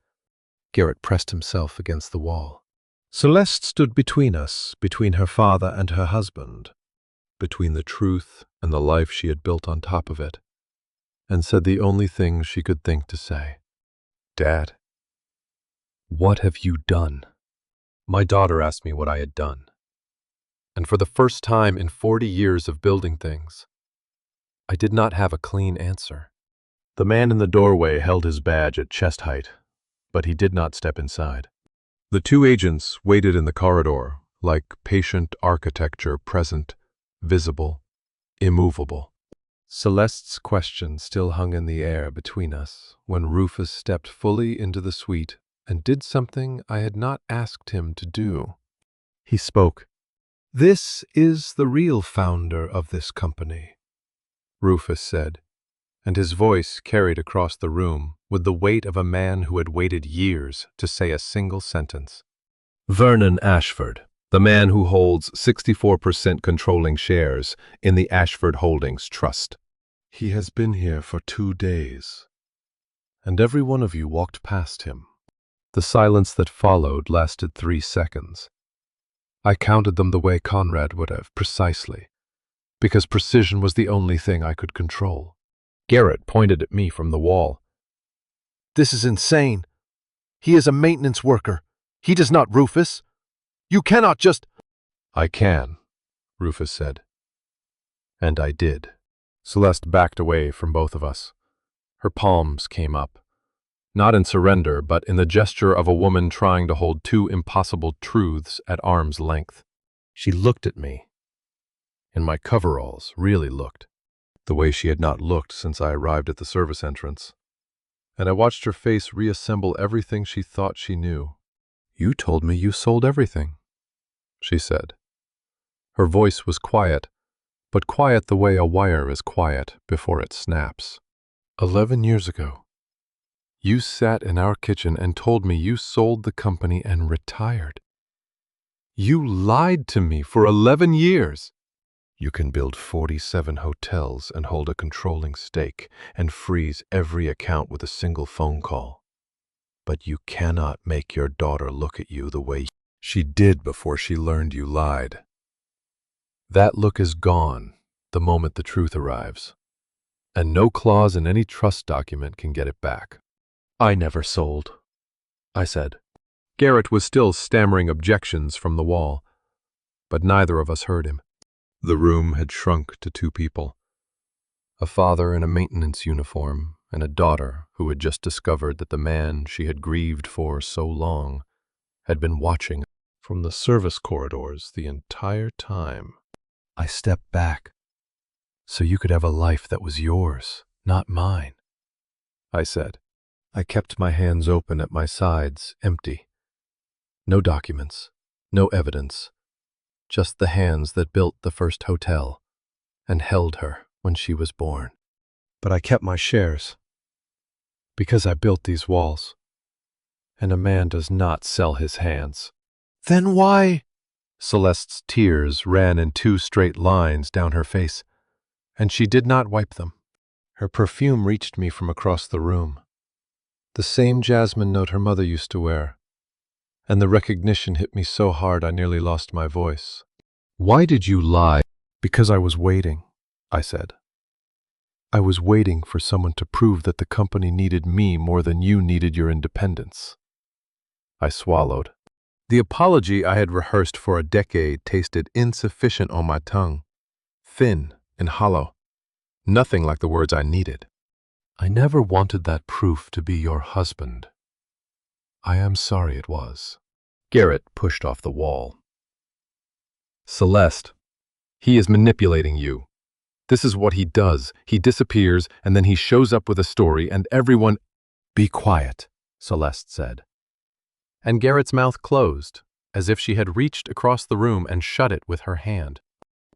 Garrett pressed himself against the wall. Celeste stood between us, between her father and her husband, between the truth and the life she had built on top of it, and said the only thing she could think to say. "Dad, what have you done?" My daughter asked me what I had done. And for the first time in 40 years of building things, I did not have a clean answer. The man in the doorway held his badge at chest height, but he did not step inside. The 2 agents waited in the corridor, like patient architecture, present, visible, immovable. Celeste's question still hung in the air between us when Rufus stepped fully into the suite and did something I had not asked him to do. He spoke. "This is the real founder of this company," Rufus said, and his voice carried across the room with the weight of a man who had waited years to say a single sentence. "Vernon Ashford, the man who holds 64% controlling shares in the Ashford Holdings Trust. He has been here for 2 days, and every one of you walked past him. The silence that followed lasted 3 seconds. I counted them the way Conrad would have, precisely, because precision was the only thing I could control. Garrett pointed at me from the wall. This is insane. He is a maintenance worker. He does not Rufus. You cannot just— I can, Rufus said. And I did. Celeste backed away from both of us. Her palms came up. Not in surrender, but in the gesture of a woman trying to hold two impossible truths at arm's length. She looked at me. In my coveralls, really looked. The way she had not looked since I arrived at the service entrance. And I watched her face reassemble everything she thought she knew. "You told me you sold everything," she said. Her voice was quiet, but quiet the way a wire is quiet before it snaps. 11 years ago. You sat in our kitchen and told me you sold the company and retired. You lied to me for 11 years. You can build 47 hotels and hold a controlling stake and freeze every account with a single phone call. But you cannot make your daughter look at you the way she did before she learned you lied. That look is gone the moment the truth arrives, and no clause in any trust document can get it back. I never sold, I said. Garrett was still stammering objections from the wall, but neither of us heard him. The room had shrunk to 2 people. A father in a maintenance uniform and a daughter who had just discovered that the man she had grieved for so long had been watching from the service corridors the entire time. I stepped back, so you could have a life that was yours, not mine, I said. I kept my hands open at my sides, empty. No documents, no evidence, just the hands that built the first hotel and held her when she was born. But I kept my shares, because I built these walls, and a man does not sell his hands. Then why? Celeste's tears ran in 2 straight lines down her face, and she did not wipe them. Her perfume reached me from across the room. The same jasmine note her mother used to wear, and the recognition hit me so hard I nearly lost my voice. Why did you lie? Because I was waiting, I said. I was waiting for someone to prove that the company needed me more than you needed your independence. I swallowed. The apology I had rehearsed for a decade tasted insufficient on my tongue, thin and hollow, nothing like the words I needed. I never wanted that proof to be your husband. I am sorry it was. Garrett pushed off the wall. Celeste, he is manipulating you. This is what he does. He disappears, and then he shows up with a story, and everyone— Be quiet, Celeste said. And Garrett's mouth closed, as if she had reached across the room and shut it with her hand.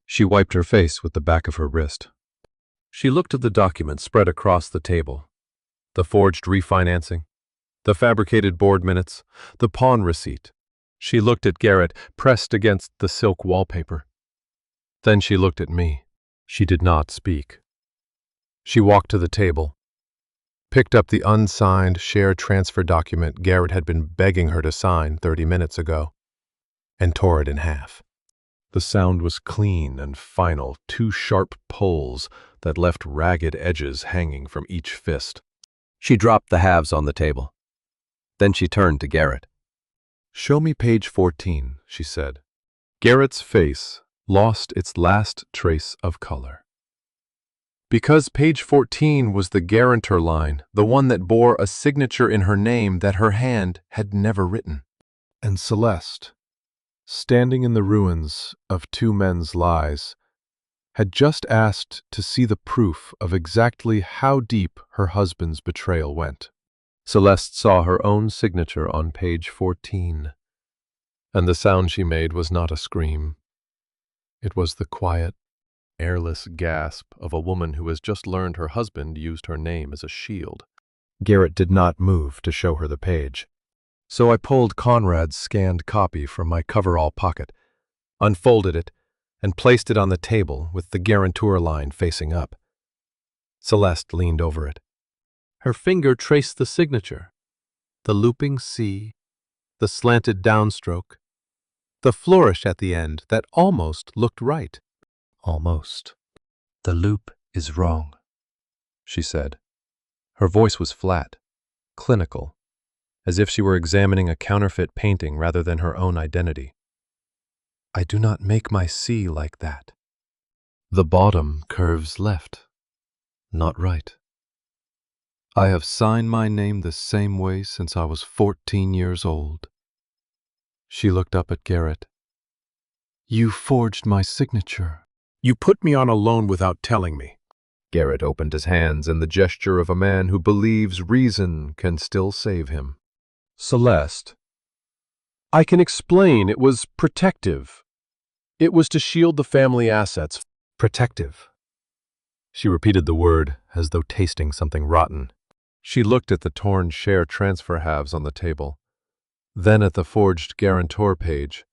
She wiped her face with the back of her wrist. She looked at the documents spread across the table. The forged refinancing, the fabricated board minutes, the pawn receipt. She looked at Garrett, pressed against the silk wallpaper. Then she looked at me. She did not speak. She walked to the table, picked up the unsigned share transfer document Garrett had been begging her to sign 30 minutes ago, and tore it in half. The sound was clean and final, 2 sharp pulls that left ragged edges hanging from each fist. She dropped the halves on the table. Then she turned to Garrett. "Show me page 14, she said. Garrett's face lost its last trace of color. Because page 14 was the guarantor line, the one that bore a signature in her name that her hand had never written. And Celeste, standing in the ruins of 2 men's lies, had just asked to see the proof of exactly how deep her husband's betrayal went. Celeste saw her own signature on page 14, and the sound she made was not a scream. It was the quiet, airless gasp of a woman who has just learned her husband used her name as a shield. Garrett did not move to show her the page. So I pulled Conrad's scanned copy from my coverall pocket, unfolded it, and placed it on the table with the guarantor line facing up. Celeste leaned over it. Her finger traced the signature, The looping C, the slanted downstroke, the flourish at the end that almost looked right. Almost. The loop is wrong, she said. Her voice was flat, clinical, as if she were examining a counterfeit painting rather than her own identity. I do not make my C like that. The bottom curves left, not right. I have signed my name the same way since I was 14 years old. She looked up at Garrett. You forged my signature. You put me on a loan without telling me. Garrett opened his hands in the gesture of a man who believes reason can still save him. Celeste, I can explain. It was protective. It was to shield the family assets. Protective. She repeated the word as though tasting something rotten. She looked at the torn share transfer halves on the table, then at the forged guarantor page,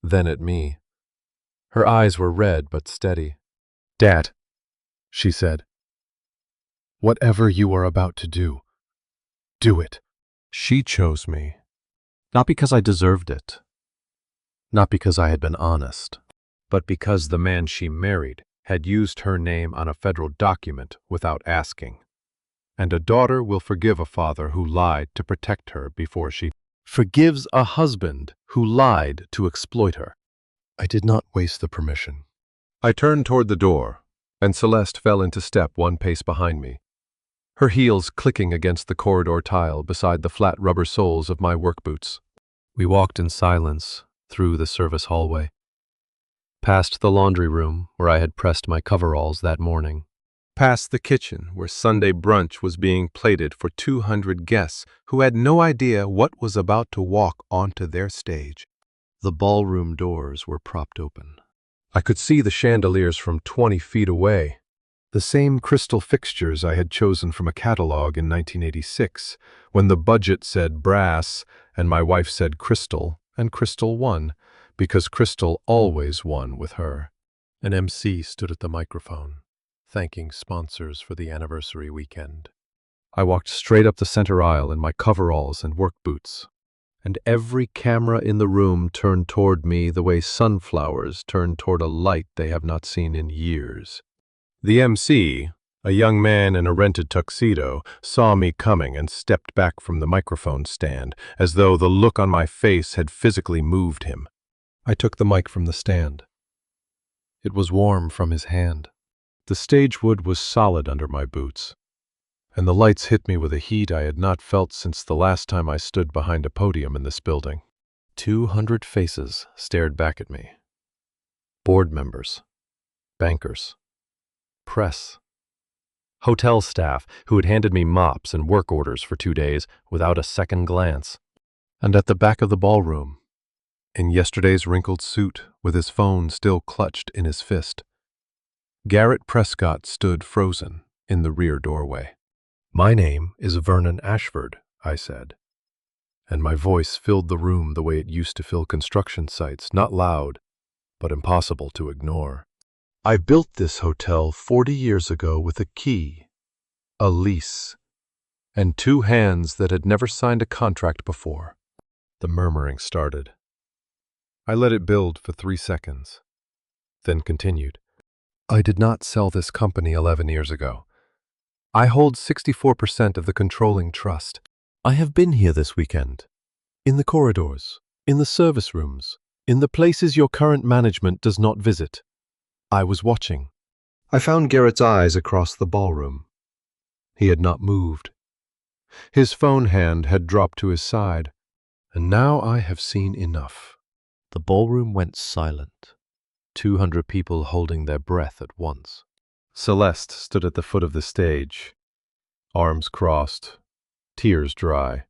then at me. Her eyes were red but steady. Dad, she said, whatever you are about to do it. She chose me. Not because I deserved it. Not because I had been honest. But because the man she married had used her name on a federal document without asking. And a daughter will forgive a father who lied to protect her before she forgives a husband who lied to exploit her. I did not waste the permission. I turned toward the door, and Celeste fell into step 1 pace behind me, her heels clicking against the corridor tile beside the flat rubber soles of my work boots. We walked in silence through the service hallway, past the laundry room where I had pressed my coveralls that morning, past the kitchen where Sunday brunch was being plated for 200 guests who had no idea what was about to walk onto their stage. The ballroom doors were propped open. I could see the chandeliers from 20 feet away. The same crystal fixtures I had chosen from a catalog in 1986, when the budget said brass and my wife said crystal, and crystal won, because crystal always won with her. An MC stood at the microphone, thanking sponsors for the anniversary weekend. I walked straight up the center aisle in my coveralls and work boots, and every camera in the room turned toward me the way sunflowers turn toward a light they have not seen in years. The MC, a young man in a rented tuxedo, saw me coming and stepped back from the microphone stand, as though the look on my face had physically moved him. I took the mic from the stand. It was warm from his hand. The stage wood was solid under my boots, and the lights hit me with a heat I had not felt since the last time I stood behind a podium in this building. 200 faces stared back at me. Board members, bankers, press, hotel staff who had handed me mops and work orders for 2 days without a second glance. And at the back of the ballroom, in yesterday's wrinkled suit with his phone still clutched in his fist, Garrett Prescott stood frozen in the rear doorway. My name is Vernon Ashford, I said, and my voice filled the room the way it used to fill construction sites, not loud, but impossible to ignore. I built this hotel 40 years ago with a key, a lease, and 2 hands that had never signed a contract before. The murmuring started. I let it build for 3 seconds, then continued. I did not sell this company 11 years ago. I hold 64% of the controlling trust. I have been here this weekend, in the corridors, in the service rooms, in the places your current management does not visit. I was watching. I found Garrett's eyes across the ballroom. He had not moved. His phone hand had dropped to his side, and now I have seen enough. The ballroom went silent, 200 people holding their breath at once. Celeste stood at the foot of the stage, arms crossed, tears dry,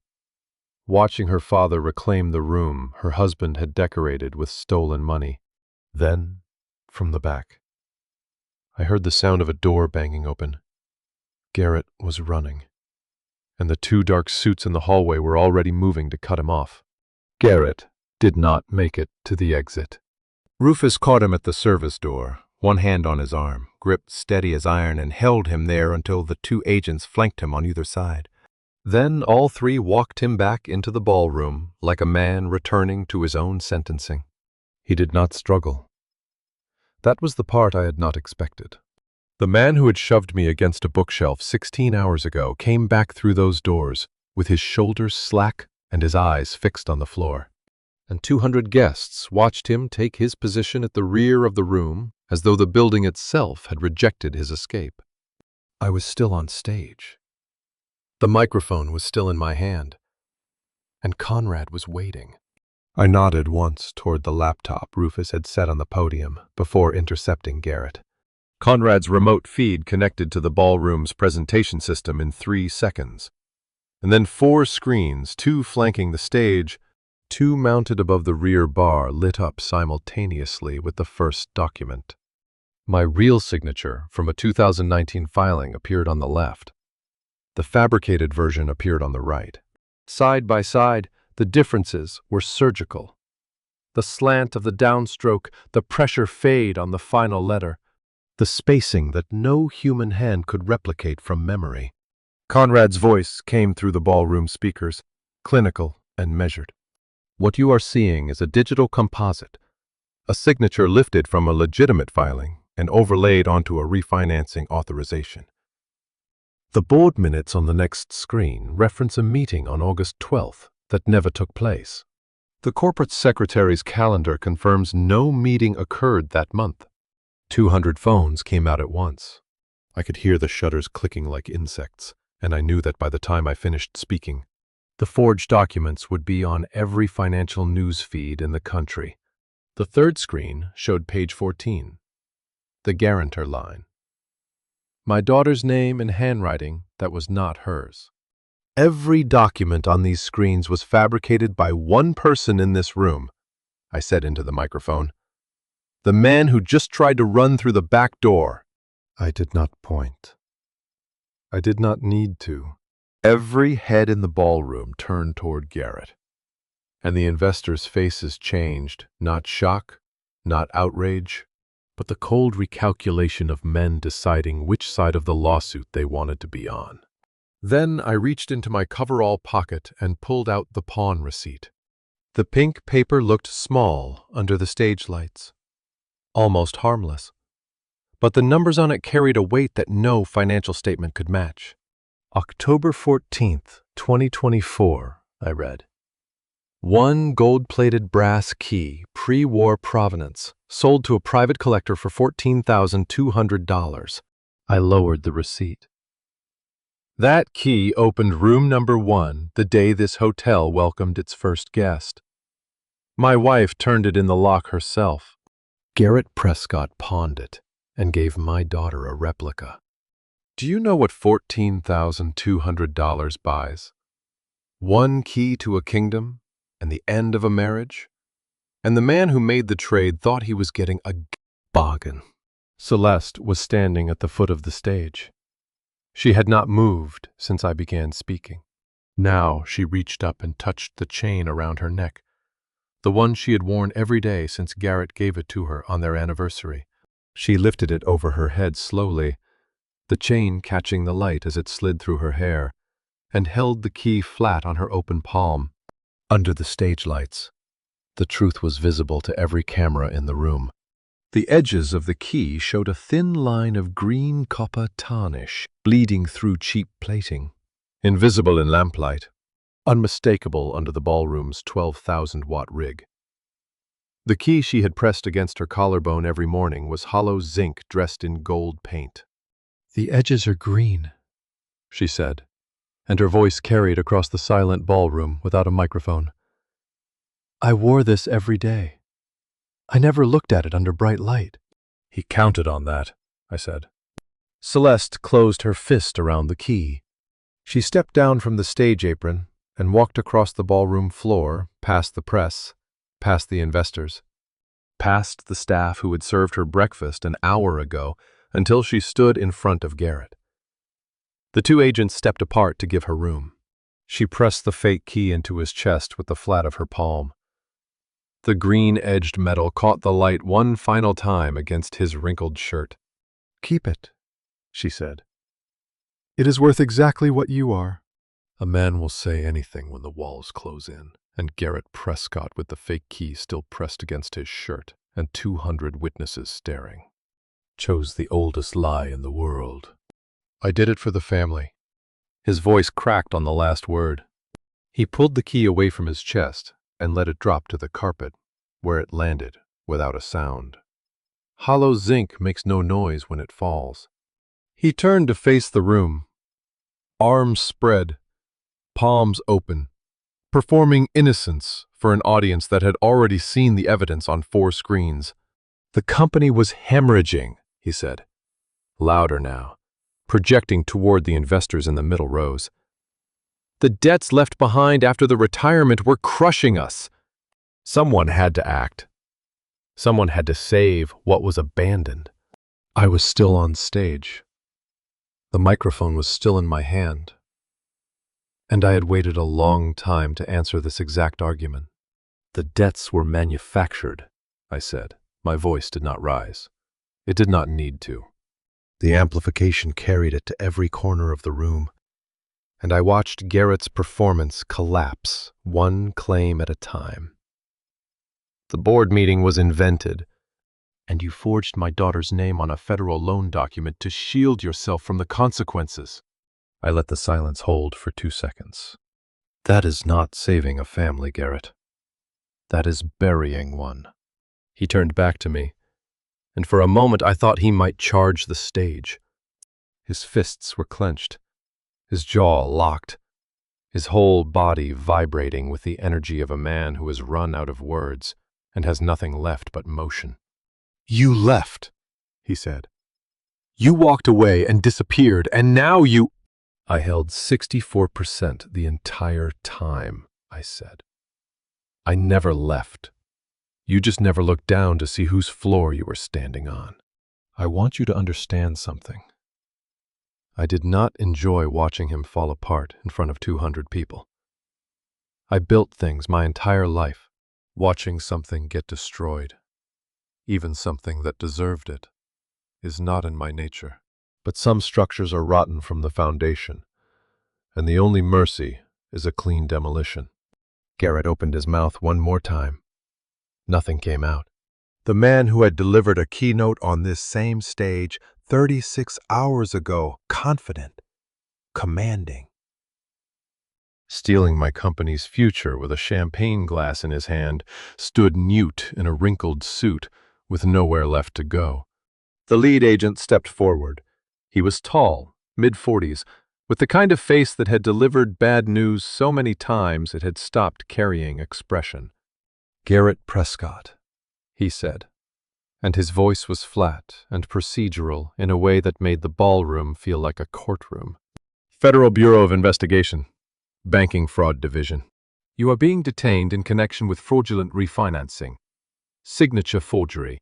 watching her father reclaim the room her husband had decorated with stolen money. Then, from the back, I heard the sound of a door banging open. Garrett was running, and the 2 dark suits in the hallway were already moving to cut him off. Garrett did not make it to the exit. Rufus caught him at the service door, one hand on his arm, gripped steady as iron, and held him there until the 2 agents flanked him on either side. Then all three walked him back into the ballroom like a man returning to his own sentencing. He did not struggle. That was the part I had not expected. The man who had shoved me against a bookshelf 16 hours ago came back through those doors with his shoulders slack and his eyes fixed on the floor. And 200 guests watched him take his position at the rear of the room as though the building itself had rejected his escape. I was still on stage. The microphone was still in my hand, and Conrad was waiting. I nodded once toward the laptop Rufus had set on the podium before intercepting Garrett. Conrad's remote feed connected to the ballroom's presentation system in 3 seconds. And then 4 screens, 2 flanking the stage, 2 mounted above the rear bar, lit up simultaneously with the first document. My real signature from a 2019 filing appeared on the left. The fabricated version appeared on the right. Side by side, the differences were surgical. The slant of the downstroke, the pressure fade on the final letter, the spacing that no human hand could replicate from memory. Conrad's voice came through the ballroom speakers, clinical and measured. What you are seeing is a digital composite, a signature lifted from a legitimate filing and overlaid onto a refinancing authorization. The board minutes on the next screen reference a meeting on August 12th that never took place. The corporate secretary's calendar confirms no meeting occurred that month. 200 phones came out at once. I could hear the shutters clicking like insects, and I knew that by the time I finished speaking, the forged documents would be on every financial news feed in the country. The third screen showed page 14, the guarantor line. My daughter's name and handwriting that was not hers. Every document on these screens was fabricated by one person in this room, I said into the microphone. The man who just tried to run through the back door. I did not point. I did not need to. Every head in the ballroom turned toward Garrett, and the investors' faces changed, not shock, not outrage, but the cold recalculation of men deciding which side of the lawsuit they wanted to be on. Then I reached into my coverall pocket and pulled out the pawn receipt. The pink paper looked small under the stage lights, almost harmless, but the numbers on it carried a weight that no financial statement could match. October 14th, 2024, I read. 1 gold-plated brass key, pre-war provenance, sold to a private collector for $14,200. I lowered the receipt. That key opened room number 1 the day this hotel welcomed its first guest. My wife turned it in the lock herself. Garrett Prescott pawned it and gave my daughter a replica. Do you know what $14,200 buys? 1 key to a kingdom and the end of a marriage? And the man who made the trade thought he was getting a bargain. Celeste was standing at the foot of the stage. She had not moved since I began speaking. Now she reached up and touched the chain around her neck, the one she had worn every day since Garrett gave it to her on their anniversary. She lifted it over her head slowly, the chain catching the light as it slid through her hair, and held the key flat on her open palm. Under the stage lights, the truth was visible to every camera in the room. The edges of the key showed a thin line of green copper tarnish bleeding through cheap plating, invisible in lamplight, unmistakable under the ballroom's 12,000-watt rig. The key she had pressed against her collarbone every morning was hollow zinc dressed in gold paint. "The edges are green," she said, and her voice carried across the silent ballroom without a microphone. "I wore this every day. I never looked at it under bright light." "He counted on that," I said. Celeste closed her fist around the key. She stepped down from the stage apron and walked across the ballroom floor, past the press, past the investors, past the staff who had served her breakfast an hour ago, until she stood in front of Garrett. The 2 agents stepped apart to give her room. She pressed the fake key into his chest with the flat of her palm. The green-edged metal caught the light one final time against his wrinkled shirt. "Keep it," she said. "It is worth exactly what you are." A man will say anything when the walls close in, and Garrett Prescott with the fake key still pressed against his shirt and 200 witnesses staring. Chose the oldest lie in the world. I did it for the family. His voice cracked on the last word. He pulled the key away from his chest and let it drop to the carpet, where it landed without a sound. Hollow zinc makes no noise when it falls. He turned to face the room, arms spread, palms open, performing innocence for an audience that had already seen the evidence on 4 screens. The company was hemorrhaging, he said, louder now, projecting toward the investors in the middle rows. The debts left behind after the retirement were crushing us. Someone had to act. Someone had to save what was abandoned. I was still on stage. The microphone was still in my hand. And I had waited a long time to answer this exact argument. The debts were manufactured, I said. My voice did not rise. It did not need to. The amplification carried it to every corner of the room, and I watched Garrett's performance collapse, one claim at a time. The board meeting was invented, and you forged my daughter's name on a federal loan document to shield yourself from the consequences. I let the silence hold for 2 seconds. That is not saving a family, Garrett. That is burying one. He turned back to me, and for a moment I thought he might charge the stage. His fists were clenched, his jaw locked, his whole body vibrating with the energy of a man who has run out of words and has nothing left but motion. You left, he said. You walked away and disappeared, and now you— I held 64% the entire time, I said. I never left. You just never looked down to see whose floor you were standing on. I want you to understand something. I did not enjoy watching him fall apart in front of 200 people. I built things my entire life. Watching something get destroyed, even something that deserved it, is not in my nature. But some structures are rotten from the foundation, and the only mercy is a clean demolition. Garrett opened his mouth one more time. Nothing came out. The man who had delivered a keynote on this same stage 36 hours ago, confident, commanding, stealing my company's future with a champagne glass in his hand, stood mute in a wrinkled suit with nowhere left to go. The lead agent stepped forward. He was tall, mid-40s, with the kind of face that had delivered bad news so many times it had stopped carrying expression. Garrett Prescott, he said, and his voice was flat and procedural in a way that made the ballroom feel like a courtroom. Federal Bureau of Investigation. Banking Fraud Division. You are being detained in connection with fraudulent refinancing, signature forgery,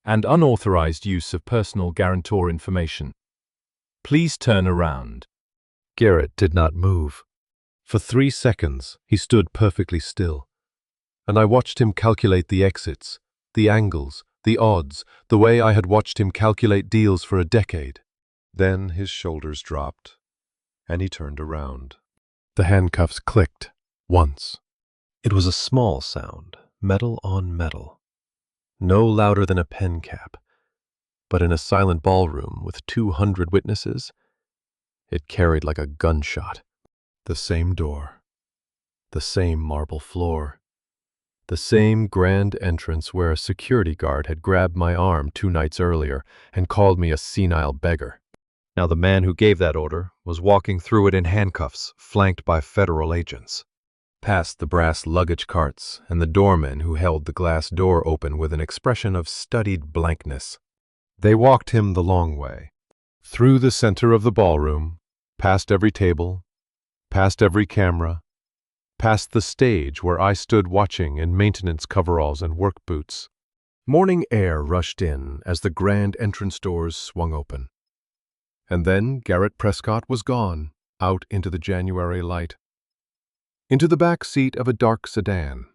and unauthorized use of personal guarantor information. Please turn around. Garrett did not move. For 3 seconds, he stood perfectly still, and I watched him calculate the exits, the angles, the odds, the way I had watched him calculate deals for a decade. Then his shoulders dropped, and he turned around. The handcuffs clicked, once. It was a small sound, metal on metal. No louder than a pen cap, but in a silent ballroom with 200 witnesses, it carried like a gunshot. The same door, the same marble floor, the same grand entrance where a security guard had grabbed my arm 2 nights earlier and called me a senile beggar. Now the man who gave that order was walking through it in handcuffs, flanked by federal agents. Past the brass luggage carts and the doorman who held the glass door open with an expression of studied blankness. They walked him the long way, through the center of the ballroom, past every table, past every camera, past the stage where I stood watching in maintenance coveralls and work boots. Morning air rushed in as the grand entrance doors swung open. And then Garrett Prescott was gone, out into the January light, into the back seat of a dark sedan,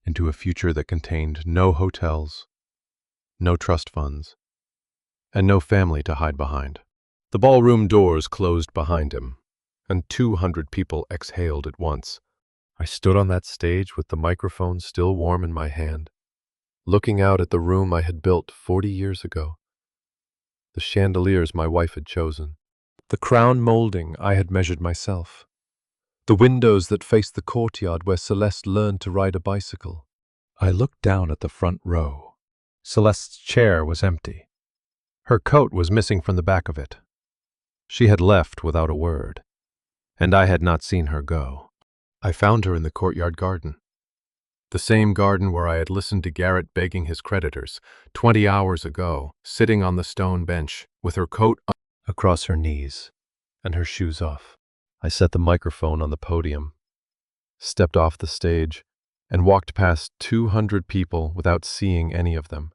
into a future that contained no hotels, no trust funds, and no family to hide behind. The ballroom doors closed behind him, and 200 people exhaled at once. I stood on that stage with the microphone still warm in my hand, looking out at the room I had built 40 years ago, the chandeliers my wife had chosen, the crown molding I had measured myself, the windows that faced the courtyard where Celeste learned to ride a bicycle. I looked down at the front row. Celeste's chair was empty. Her coat was missing from the back of it. She had left without a word, and I had not seen her go. I found her in the courtyard garden, the same garden where I had listened to Garrett begging his creditors 20 hours ago, sitting on the stone bench with her coat across her knees and her shoes off. I set the microphone on the podium, stepped off the stage, and walked past 200 people without seeing any of them.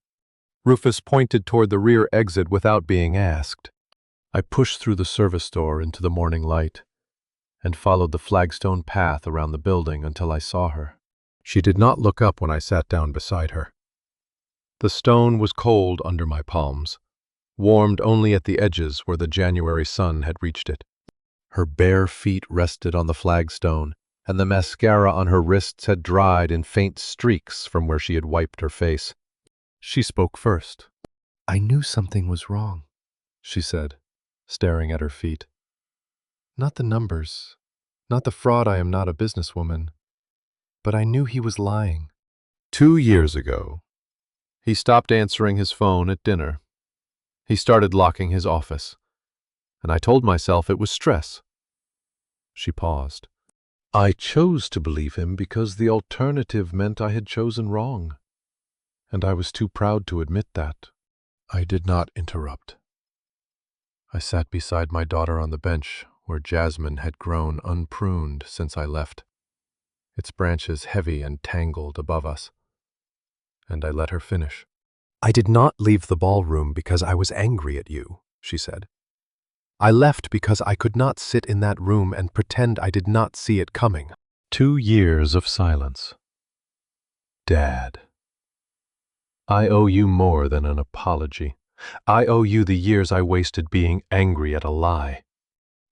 Rufus pointed toward the rear exit without being asked. I pushed through the service door into the morning light and followed the flagstone path around the building until I saw her. She did not look up when I sat down beside her. The stone was cold under my palms, warmed only at the edges where the January sun had reached it. Her bare feet rested on the flagstone, and the mascara on her wrists had dried in faint streaks from where she had wiped her face. She spoke first. "I knew something was wrong," she said, staring at her feet. "Not the numbers, not the fraud. I am not a businesswoman. But I knew he was lying." 2 years ago, he stopped answering his phone at dinner. He started locking his office, and I told myself it was stress. She paused. I chose to believe him because the alternative meant I had chosen wrong, and I was too proud to admit that. I did not interrupt. I sat beside my daughter on the bench where jasmine had grown unpruned since I left, its branches heavy and tangled above us, and I let her finish. "I did not leave the ballroom because I was angry at you," she said. "I left because I could not sit in that room and pretend I did not see it coming." 2 years of silence. Dad, I owe you more than an apology. I owe you the years I wasted being angry at a lie.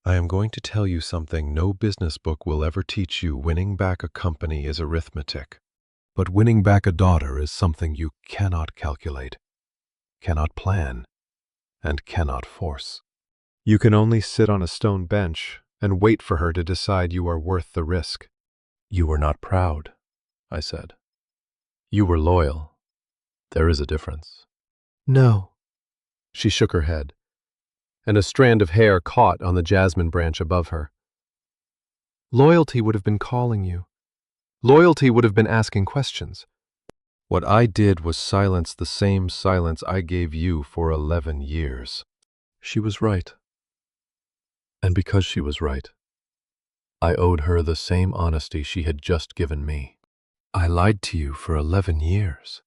I am going to tell you something no business book will ever teach you. Winning back a company is arithmetic. But winning back a daughter is something you cannot calculate, cannot plan, and cannot force. You can only sit on a stone bench and wait for her to decide you are worth the risk. You were not proud, I said. You were loyal. There is a difference. No. She shook her head, and a strand of hair caught on the jasmine branch above her. Loyalty would have been calling you. Loyalty would have been asking questions. What I did was silence the same silence I gave you for 11 years. She was right. And because she was right, I owed her the same honesty she had just given me. I lied to you for 11 years.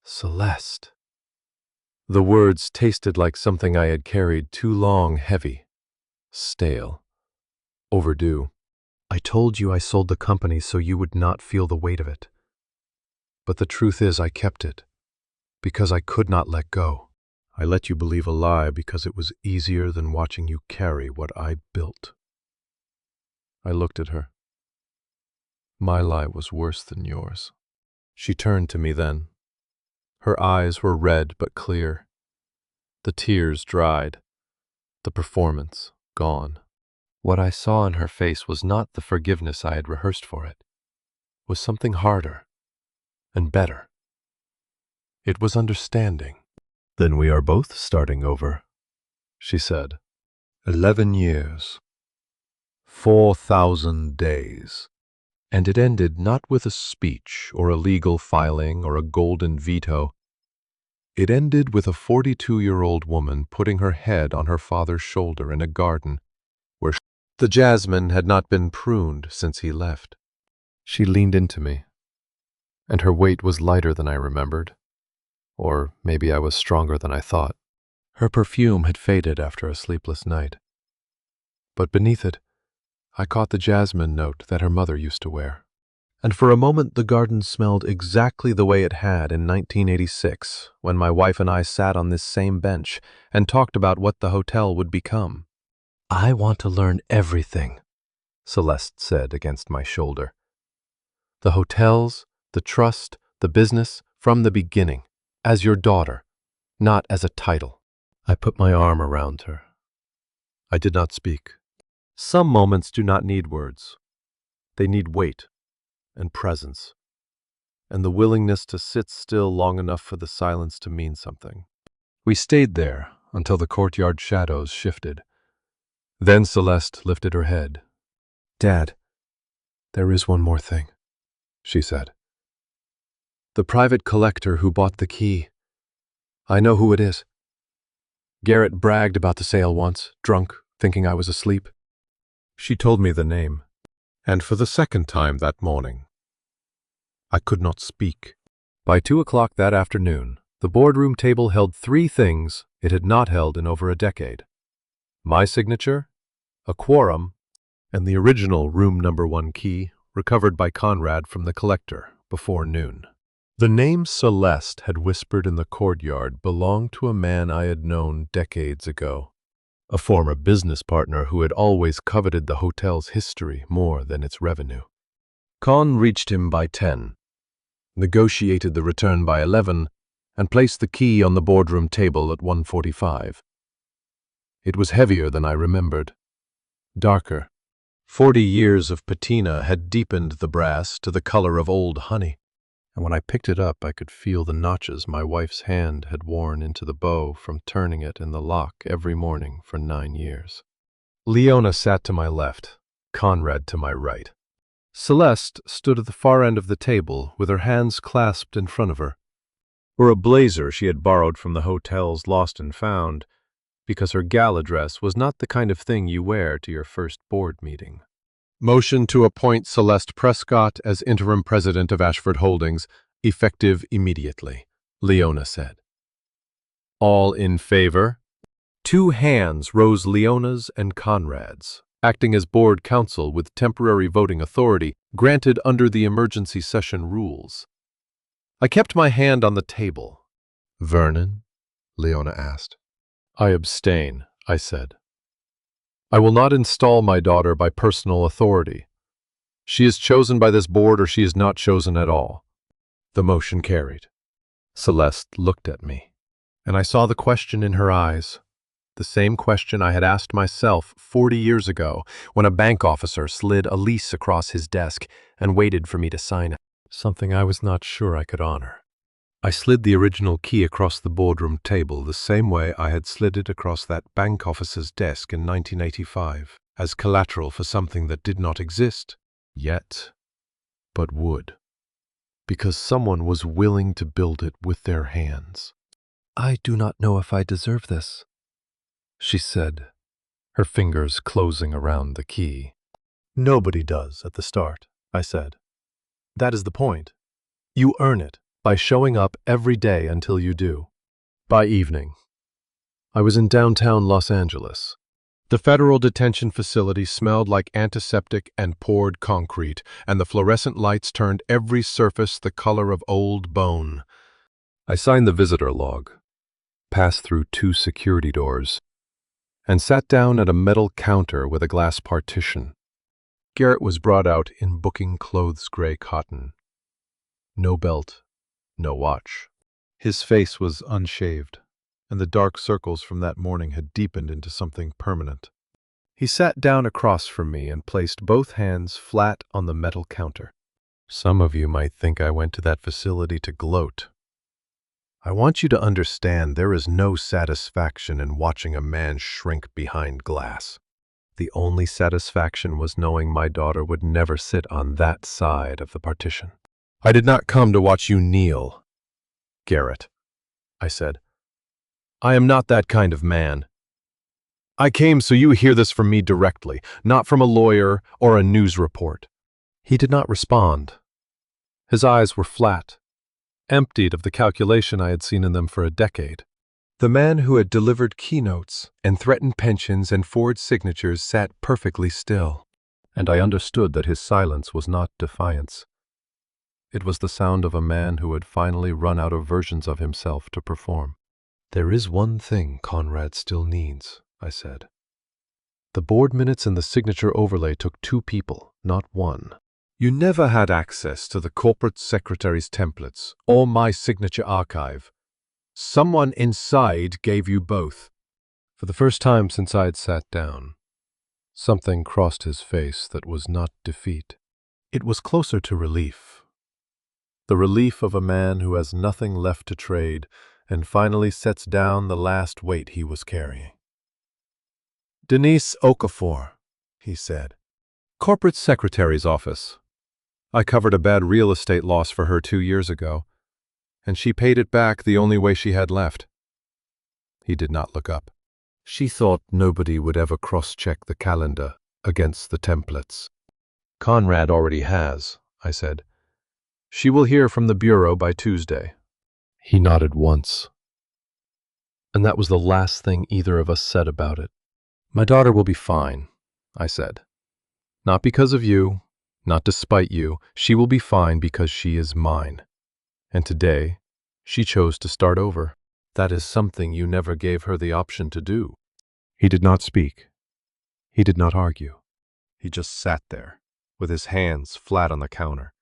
Celeste. The words tasted like something I had carried too long, heavy, stale, overdue. I told you I sold the company so you would not feel the weight of it. But the truth is I kept it, because I could not let go. I let you believe a lie because it was easier than watching you carry what I built. I looked at her. My lie was worse than yours. She turned to me then. Her eyes were red but clear. The tears dried, the performance gone. What I saw in her face was not the forgiveness I had rehearsed for it. It was something harder and better. It was understanding. Then we are both starting over, she said. 11 years. 4,000 days. And it ended not with a speech or a legal filing or a golden veto. It ended with a 42-year-old woman putting her head on her father's shoulder in a garden where the jasmine had not been pruned since he left. She leaned into me, and her weight was lighter than I remembered, or maybe I was stronger than I thought. Her perfume had faded after a sleepless night, but beneath it, I caught the jasmine note that her mother used to wear. And for a moment the garden smelled exactly the way it had in 1986, when my wife and I sat on this same bench and talked about what the hotel would become. I want to learn everything, Celeste said against my shoulder. The hotels, the trust, the business, from the beginning, as your daughter, not as a title. I put my arm around her. I did not speak. Some moments do not need words. They need weight and presence, and the willingness to sit still long enough for the silence to mean something. We stayed there until the courtyard shadows shifted. Then Celeste lifted her head. "Dad, there is one more thing," she said. "The private collector who bought the key. I know who it is. Garrett bragged about the sale once, drunk, thinking I was asleep." She told me the name, and for the second time that morning, I could not speak. By 2 o'clock that afternoon, the boardroom table held 3 things it had not held in over a decade: my signature, a quorum, and the original room number 1 key recovered by Conrad from the collector before noon. The name Celeste had whispered in the courtyard belonged to a man I had known decades ago, a former business partner who had always coveted the hotel's history more than its revenue. Con reached him by 10, negotiated the return by 11, and placed the key on the boardroom table at 1:45. It was heavier than I remembered, darker. 40 years of patina had deepened the brass to the color of old honey, and when I picked it up I could feel the notches my wife's hand had worn into the bow from turning it in the lock every morning for 9 years. Leona sat to my left, Conrad to my right. Celeste stood at the far end of the table with her hands clasped in front of her. Wore a blazer she had borrowed from the hotel's Lost and Found, because her gala dress was not the kind of thing you wear to your first board meeting. "Motion to appoint Celeste Prescott as interim president of Ashford Holdings, effective immediately," Leona said. "All in favor?" 2 hands rose, Leona's and Conrad's, acting as board counsel with temporary voting authority granted under the emergency session rules. I kept my hand on the table. "Vernon?" Leona asked. "I abstain," I said. "I will not install my daughter by personal authority. She is chosen by this board or she is not chosen at all." The motion carried. Celeste looked at me, and I saw the question in her eyes, the same question I had asked myself 40 years ago when a bank officer slid a lease across his desk and waited for me to sign it, something I was not sure I could honor. I slid the original key across the boardroom table the same way I had slid it across that bank officer's desk in 1985, as collateral for something that did not exist yet, but would, because someone was willing to build it with their hands. "I do not know if I deserve this," she said, her fingers closing around the key. "Nobody does at the start," I said. "That is the point. You earn it by showing up every day until you do." By evening, I was in downtown Los Angeles. The federal detention facility smelled like antiseptic and poured concrete, and the fluorescent lights turned every surface the color of old bone. I signed the visitor log, passed through 2 security doors, and sat down at a metal counter with a glass partition. Garrett was brought out in booking clothes gray cotton. No belt, no watch. His face was unshaved, and the dark circles from that morning had deepened into something permanent. He sat down across from me and placed both hands flat on the metal counter. "Some of you might think I went to that facility to gloat. I want you to understand there is no satisfaction in watching a man shrink behind glass. The only satisfaction was knowing my daughter would never sit on that side of the partition. I did not come to watch you kneel, Garrett," I said. "I am not that kind of man. I came so you hear this from me directly, not from a lawyer or a news report." He did not respond. His eyes were flat, emptied of the calculation I had seen in them for a decade. The man who had delivered keynotes and threatened pensions and forged signatures sat perfectly still, and I understood that his silence was not defiance. It was the sound of a man who had finally run out of versions of himself to perform. "There is one thing Conrad still needs," I said. The board minutes and the signature overlay took 2 people, not 1. You never had access to the corporate secretary's templates or my signature archive. Someone inside gave you both. For the first time since I had sat down, something crossed his face that was not defeat. It was closer to relief. The relief of a man who has nothing left to trade and finally sets down the last weight he was carrying. Denise Okafor, he said. Corporate secretary's office. I covered a bad real estate loss for her 2 years ago, and she paid it back the only way she had left. He did not look up. She thought nobody would ever cross-check the calendar against the templates. Conrad already has, I said. She will hear from the bureau by Tuesday. He nodded once. And that was the last thing either of us said about it. My daughter will be fine, I said. Not because of you, not despite you. She will be fine because she is mine. And today, she chose to start over. That is something you never gave her the option to do. He did not speak. He did not argue. He just sat there, with his hands flat on the counter.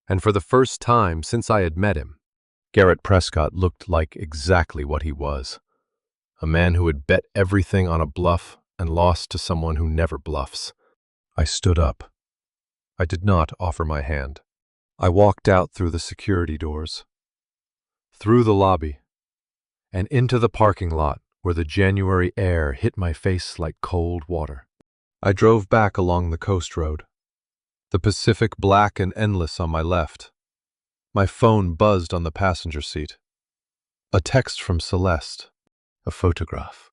And for the first time since I had met him, Garrett Prescott looked like exactly what he was. A man who had bet everything on a bluff and lost to someone who never bluffs. I stood up. I did not offer my hand. I walked out through the security doors, through the lobby, and into the parking lot where the January air hit my face like cold water. I drove back along the coast road, the Pacific black and endless on my left. My phone buzzed on the passenger seat. A text from Celeste, a photograph.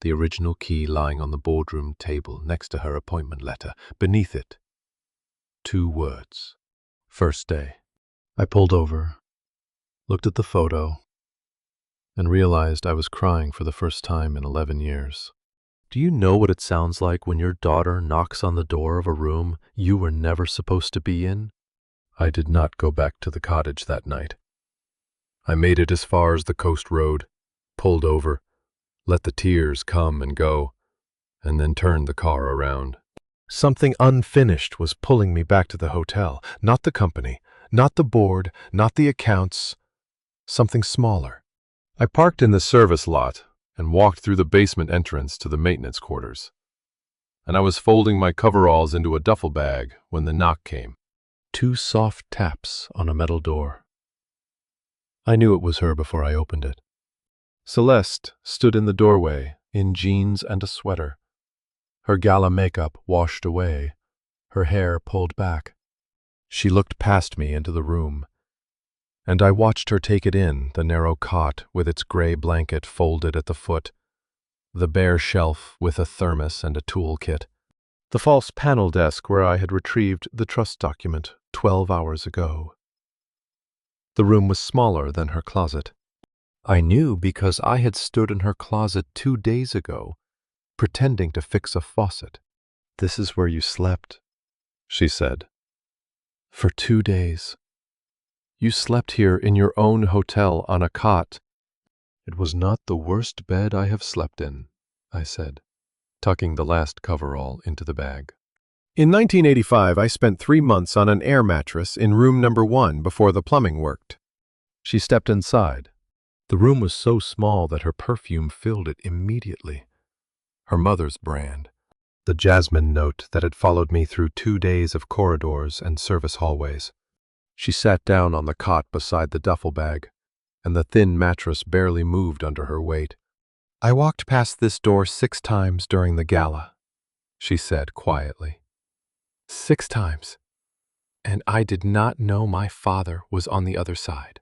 The original key lying on the boardroom table next to her appointment letter. Beneath it, 2 words. First day. I pulled over, looked at the photo, and realized I was crying for the first time in 11 years. Do you know what it sounds like when your daughter knocks on the door of a room you were never supposed to be in? I did not go back to the cottage that night. I made it as far as the coast road, pulled over, let the tears come and go, and then turned the car around. Something unfinished was pulling me back to the hotel, not the company, not the board, not the accounts, something smaller. I parked in the service lot and walked through the basement entrance to the maintenance quarters. And I was folding my coveralls into a duffel bag when the knock came. 2 soft taps on a metal door. I knew it was her before I opened it. Celeste stood in the doorway in jeans and a sweater, her gala makeup washed away, her hair pulled back. She looked past me into the room, and I watched her take it in, the narrow cot with its gray blanket folded at the foot, the bare shelf with a thermos and a toolkit, the false panel desk where I had retrieved the trust document 12 hours ago. The room was smaller than her closet. I knew because I had stood in her closet 2 days ago, pretending to fix a faucet. This is where you slept, she said. For 2 days. You slept here in your own hotel on a cot. It was not the worst bed I have slept in, I said, tucking the last coverall into the bag. In 1985, I spent 3 months on an air mattress in room number 1 before the plumbing worked. She stepped inside. The room was so small that her perfume filled it immediately. Her mother's brand. The jasmine note that had followed me through 2 days of corridors and service hallways. She sat down on the cot beside the duffel bag, and the thin mattress barely moved under her weight. I walked past this door 6 times during the gala, she said quietly. 6 times. And I did not know my father was on the other side.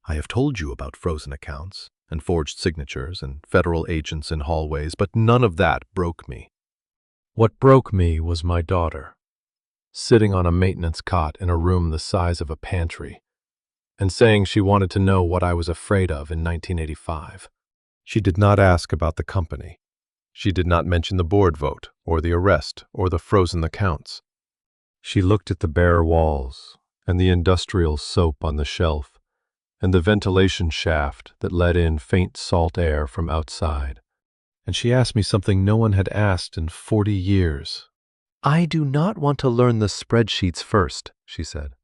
I have told you about frozen accounts and forged signatures and federal agents in hallways, but none of that broke me. What broke me was my daughter, sitting on a maintenance cot in a room the size of a pantry, and saying she wanted to know what I was afraid of in 1985. She did not ask about the company. She did not mention the board vote, or the arrest, or the frozen accounts. She looked at the bare walls, and the industrial soap on the shelf, and the ventilation shaft that let in faint salt air from outside, and she asked me something no one had asked in 40 years. "I do not want to learn the spreadsheets first," she said.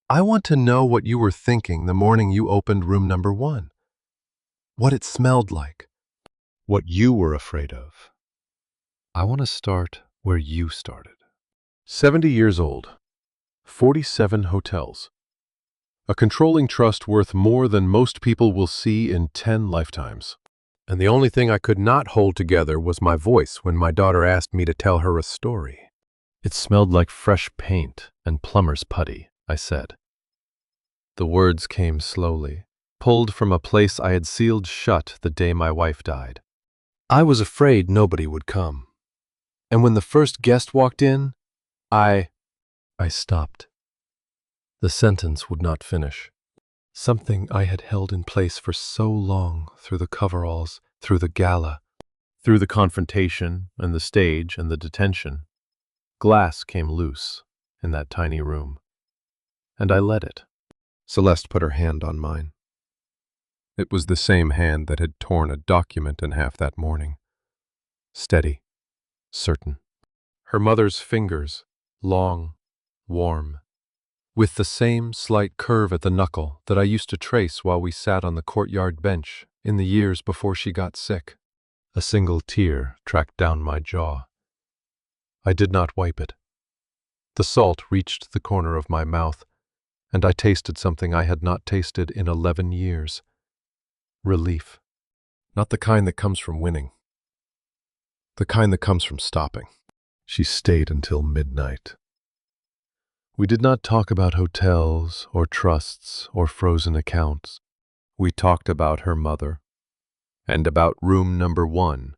"I want to know what you were thinking the morning you opened room number 1. What it smelled like. What you were afraid of. I want to start where you started." 70 years old. 47 hotels. A controlling trust worth more than most people will see in 10 lifetimes. And the only thing I could not hold together was my voice when my daughter asked me to tell her a story. "It smelled like fresh paint and plumber's putty," I said. The words came slowly, pulled from a place I had sealed shut the day my wife died. I was afraid nobody would come. And when the first guest walked in, I stopped. The sentence would not finish. Something I had held in place for so long, through the coveralls, through the gala, through the confrontation and the stage and the detention. Glass came loose in that tiny room, and I let it. Celeste put her hand on mine. It was the same hand that had torn a document in half that morning. Steady, certain. Her mother's fingers, long, warm, with the same slight curve at the knuckle that I used to trace while we sat on the courtyard bench in the years before she got sick. A single tear tracked down my jaw. I did not wipe it. The salt reached the corner of my mouth, and I tasted something I had not tasted in 11 years. Relief. Not the kind that comes from winning. The kind that comes from stopping. She stayed until midnight. We did not talk about hotels or trusts or frozen accounts. We talked about her mother, and about room number 1,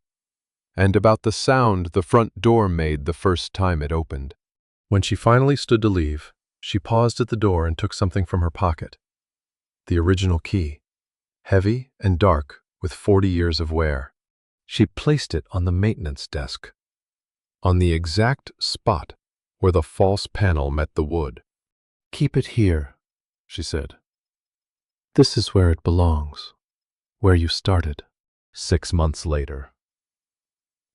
and about the sound the front door made the first time it opened. When she finally stood to leave, she paused at the door and took something from her pocket. The original key, heavy and dark with 40 years of wear. She placed it on the maintenance desk, on the exact spot where the false panel met the wood. "Keep it here," she said. "This is where it belongs, where you started." 6 months later.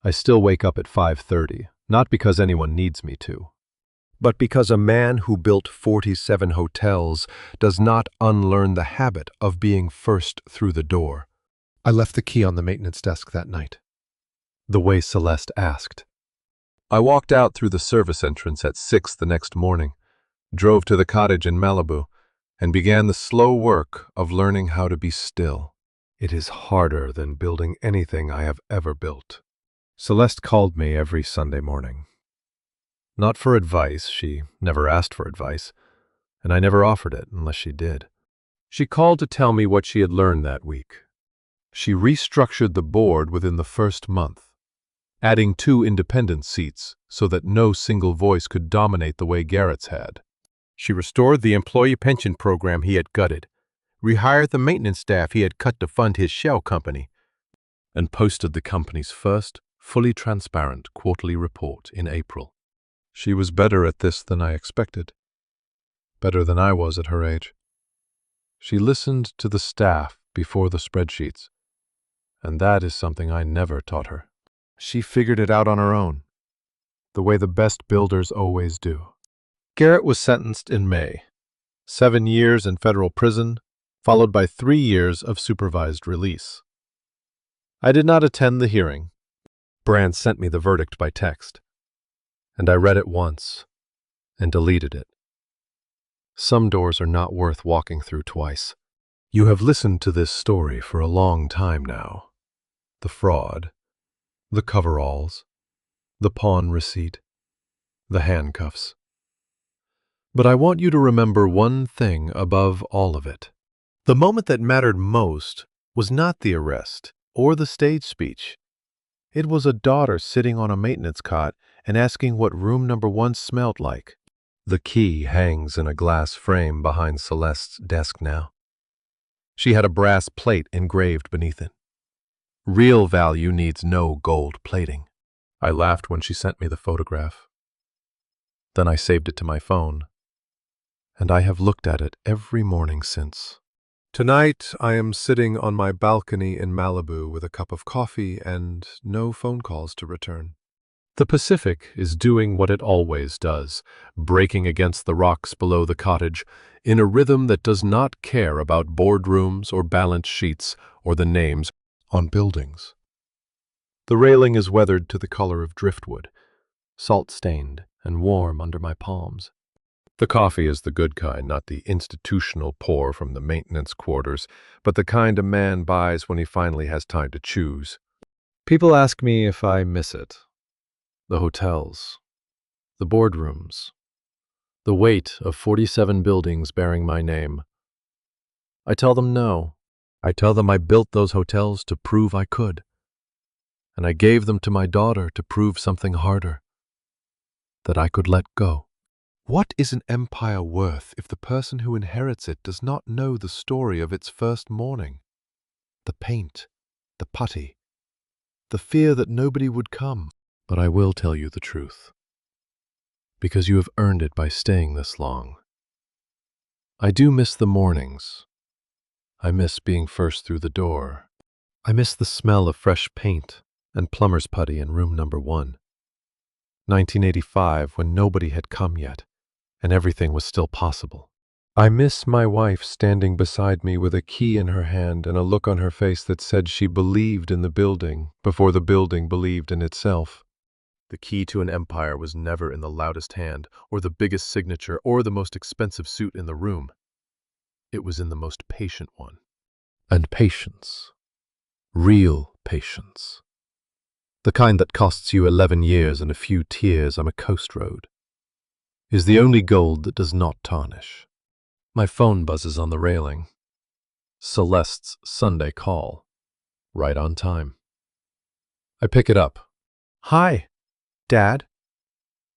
I still wake up at 5:30, not because anyone needs me to, but because a man who built 47 hotels does not unlearn the habit of being first through the door. I left the key on the maintenance desk that night, the way Celeste asked. I walked out through the service entrance at 6 the next morning, drove to the cottage in Malibu, and began the slow work of learning how to be still. It is harder than building anything I have ever built. Celeste called me every Sunday morning. Not for advice, she never asked for advice, and I never offered it unless she did. She called to tell me what she had learned that week. She restructured the board within the first month, adding 2 independent seats so that no single voice could dominate the way Garrett's had. She restored the employee pension program he had gutted, rehired the maintenance staff he had cut to fund his shell company, and posted the company's first fully transparent quarterly report in April. She was better at this than I expected, better than I was at her age. She listened to the staff before the spreadsheets, and that is something I never taught her. She figured it out on her own, the way the best builders always do. Garrett was sentenced in May. 7 years in federal prison, followed by 3 years of supervised release. I did not attend the hearing. Brand sent me the verdict by text, and I read it once and deleted it. Some doors are not worth walking through twice. You have listened to this story for a long time now. The fraud, the coveralls, the pawn receipt, the handcuffs. But I want you to remember one thing above all of it. The moment that mattered most was not the arrest or the stage speech. It was a daughter sitting on a maintenance cot and asking what room number 1 smelled like. The key hangs in a glass frame behind Celeste's desk now. She had a brass plate engraved beneath it. Real value needs no gold plating. I laughed when she sent me the photograph. Then I saved it to my phone, and I have looked at it every morning since. Tonight, I am sitting on my balcony in Malibu with a cup of coffee and no phone calls to return. The Pacific is doing what it always does, breaking against the rocks below the cottage in a rhythm that does not care about boardrooms or balance sheets or the names on buildings. The railing is weathered to the color of driftwood, salt-stained and warm under my palms. The coffee is the good kind, not the institutional pour from the maintenance quarters, but the kind a man buys when he finally has time to choose. People ask me if I miss it. The hotels, the boardrooms, the weight of 47 buildings bearing my name. I tell them no. I tell them I built those hotels to prove I could. And I gave them to my daughter to prove something harder, that I could let go. What is an empire worth if the person who inherits it does not know the story of its first morning? The paint, the putty, the fear that nobody would come. But I will tell you the truth, because you have earned it by staying this long. I do miss the mornings. I miss being first through the door. I miss the smell of fresh paint and plumber's putty in room number 1. 1985, when nobody had come yet, and everything was still possible. I miss my wife standing beside me with a key in her hand and a look on her face that said she believed in the building before the building believed in itself. The key to an empire was never in the loudest hand, or the biggest signature, or the most expensive suit in the room. It was in the most patient one. And patience. Real patience. The kind that costs you 11 years and a few tears on a coast road, is the only gold that does not tarnish. My phone buzzes on the railing. Celeste's Sunday call. Right on time. I pick it up. "Hi, Dad,"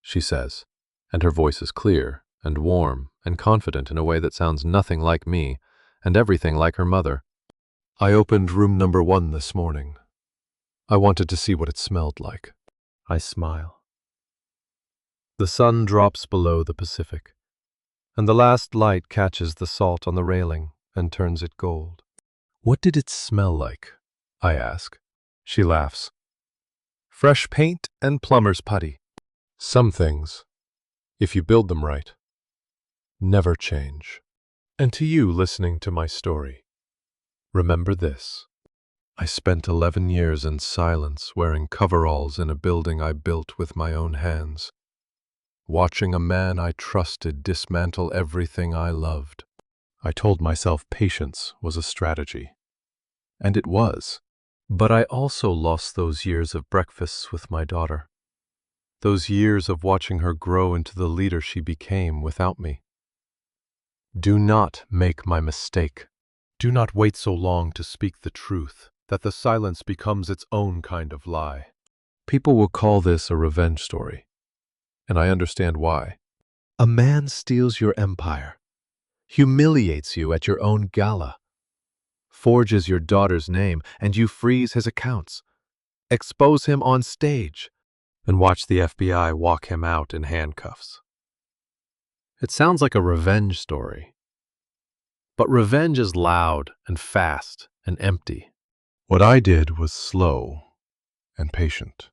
she says, and her voice is clear and warm and confident in a way that sounds nothing like me and everything like her mother. "I opened room number 1 this morning. I wanted to see what it smelled like." I smile. The sun drops below the Pacific, and the last light catches the salt on the railing and turns it gold. "What did it smell like?" I ask. She laughs. "Fresh paint and plumber's putty. Some things, if you build them right, never change." And to you listening to my story, remember this. I spent 11 years in silence wearing coveralls in a building I built with my own hands, watching a man I trusted dismantle everything I loved. I told myself patience was a strategy, and it was. But I also lost those years of breakfasts with my daughter, those years of watching her grow into the leader she became without me. Do not make my mistake. Do not wait so long to speak the truth that the silence becomes its own kind of lie. People will call this a revenge story, and I understand why. A man steals your empire, humiliates you at your own gala, forges your daughter's name, and you freeze his accounts, expose him on stage, and watch the FBI walk him out in handcuffs. It sounds like a revenge story, but revenge is loud and fast and empty. What I did was slow and patient,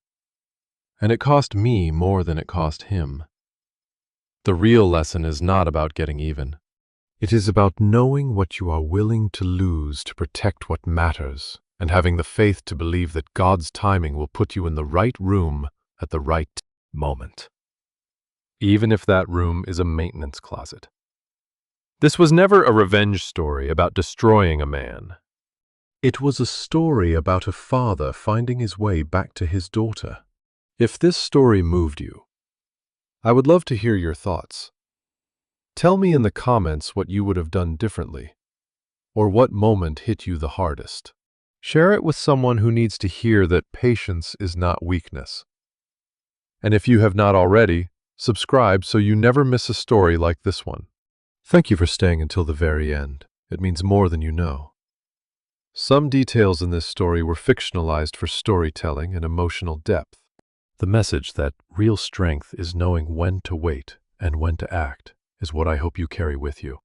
and it cost me more than it cost him. The real lesson is not about getting even. It is about knowing what you are willing to lose to protect what matters, and having the faith to believe that God's timing will put you in the right room at the right moment, even if that room is a maintenance closet. This was never a revenge story about destroying a man. It was a story about a father finding his way back to his daughter. If this story moved you, I would love to hear your thoughts. Tell me in the comments what you would have done differently, or what moment hit you the hardest. Share it with someone who needs to hear that patience is not weakness. And if you have not already, subscribe so you never miss a story like this one. Thank you for staying until the very end. It means more than you know. Some details in this story were fictionalized for storytelling and emotional depth. The message that real strength is knowing when to wait and when to act is what I hope you carry with you.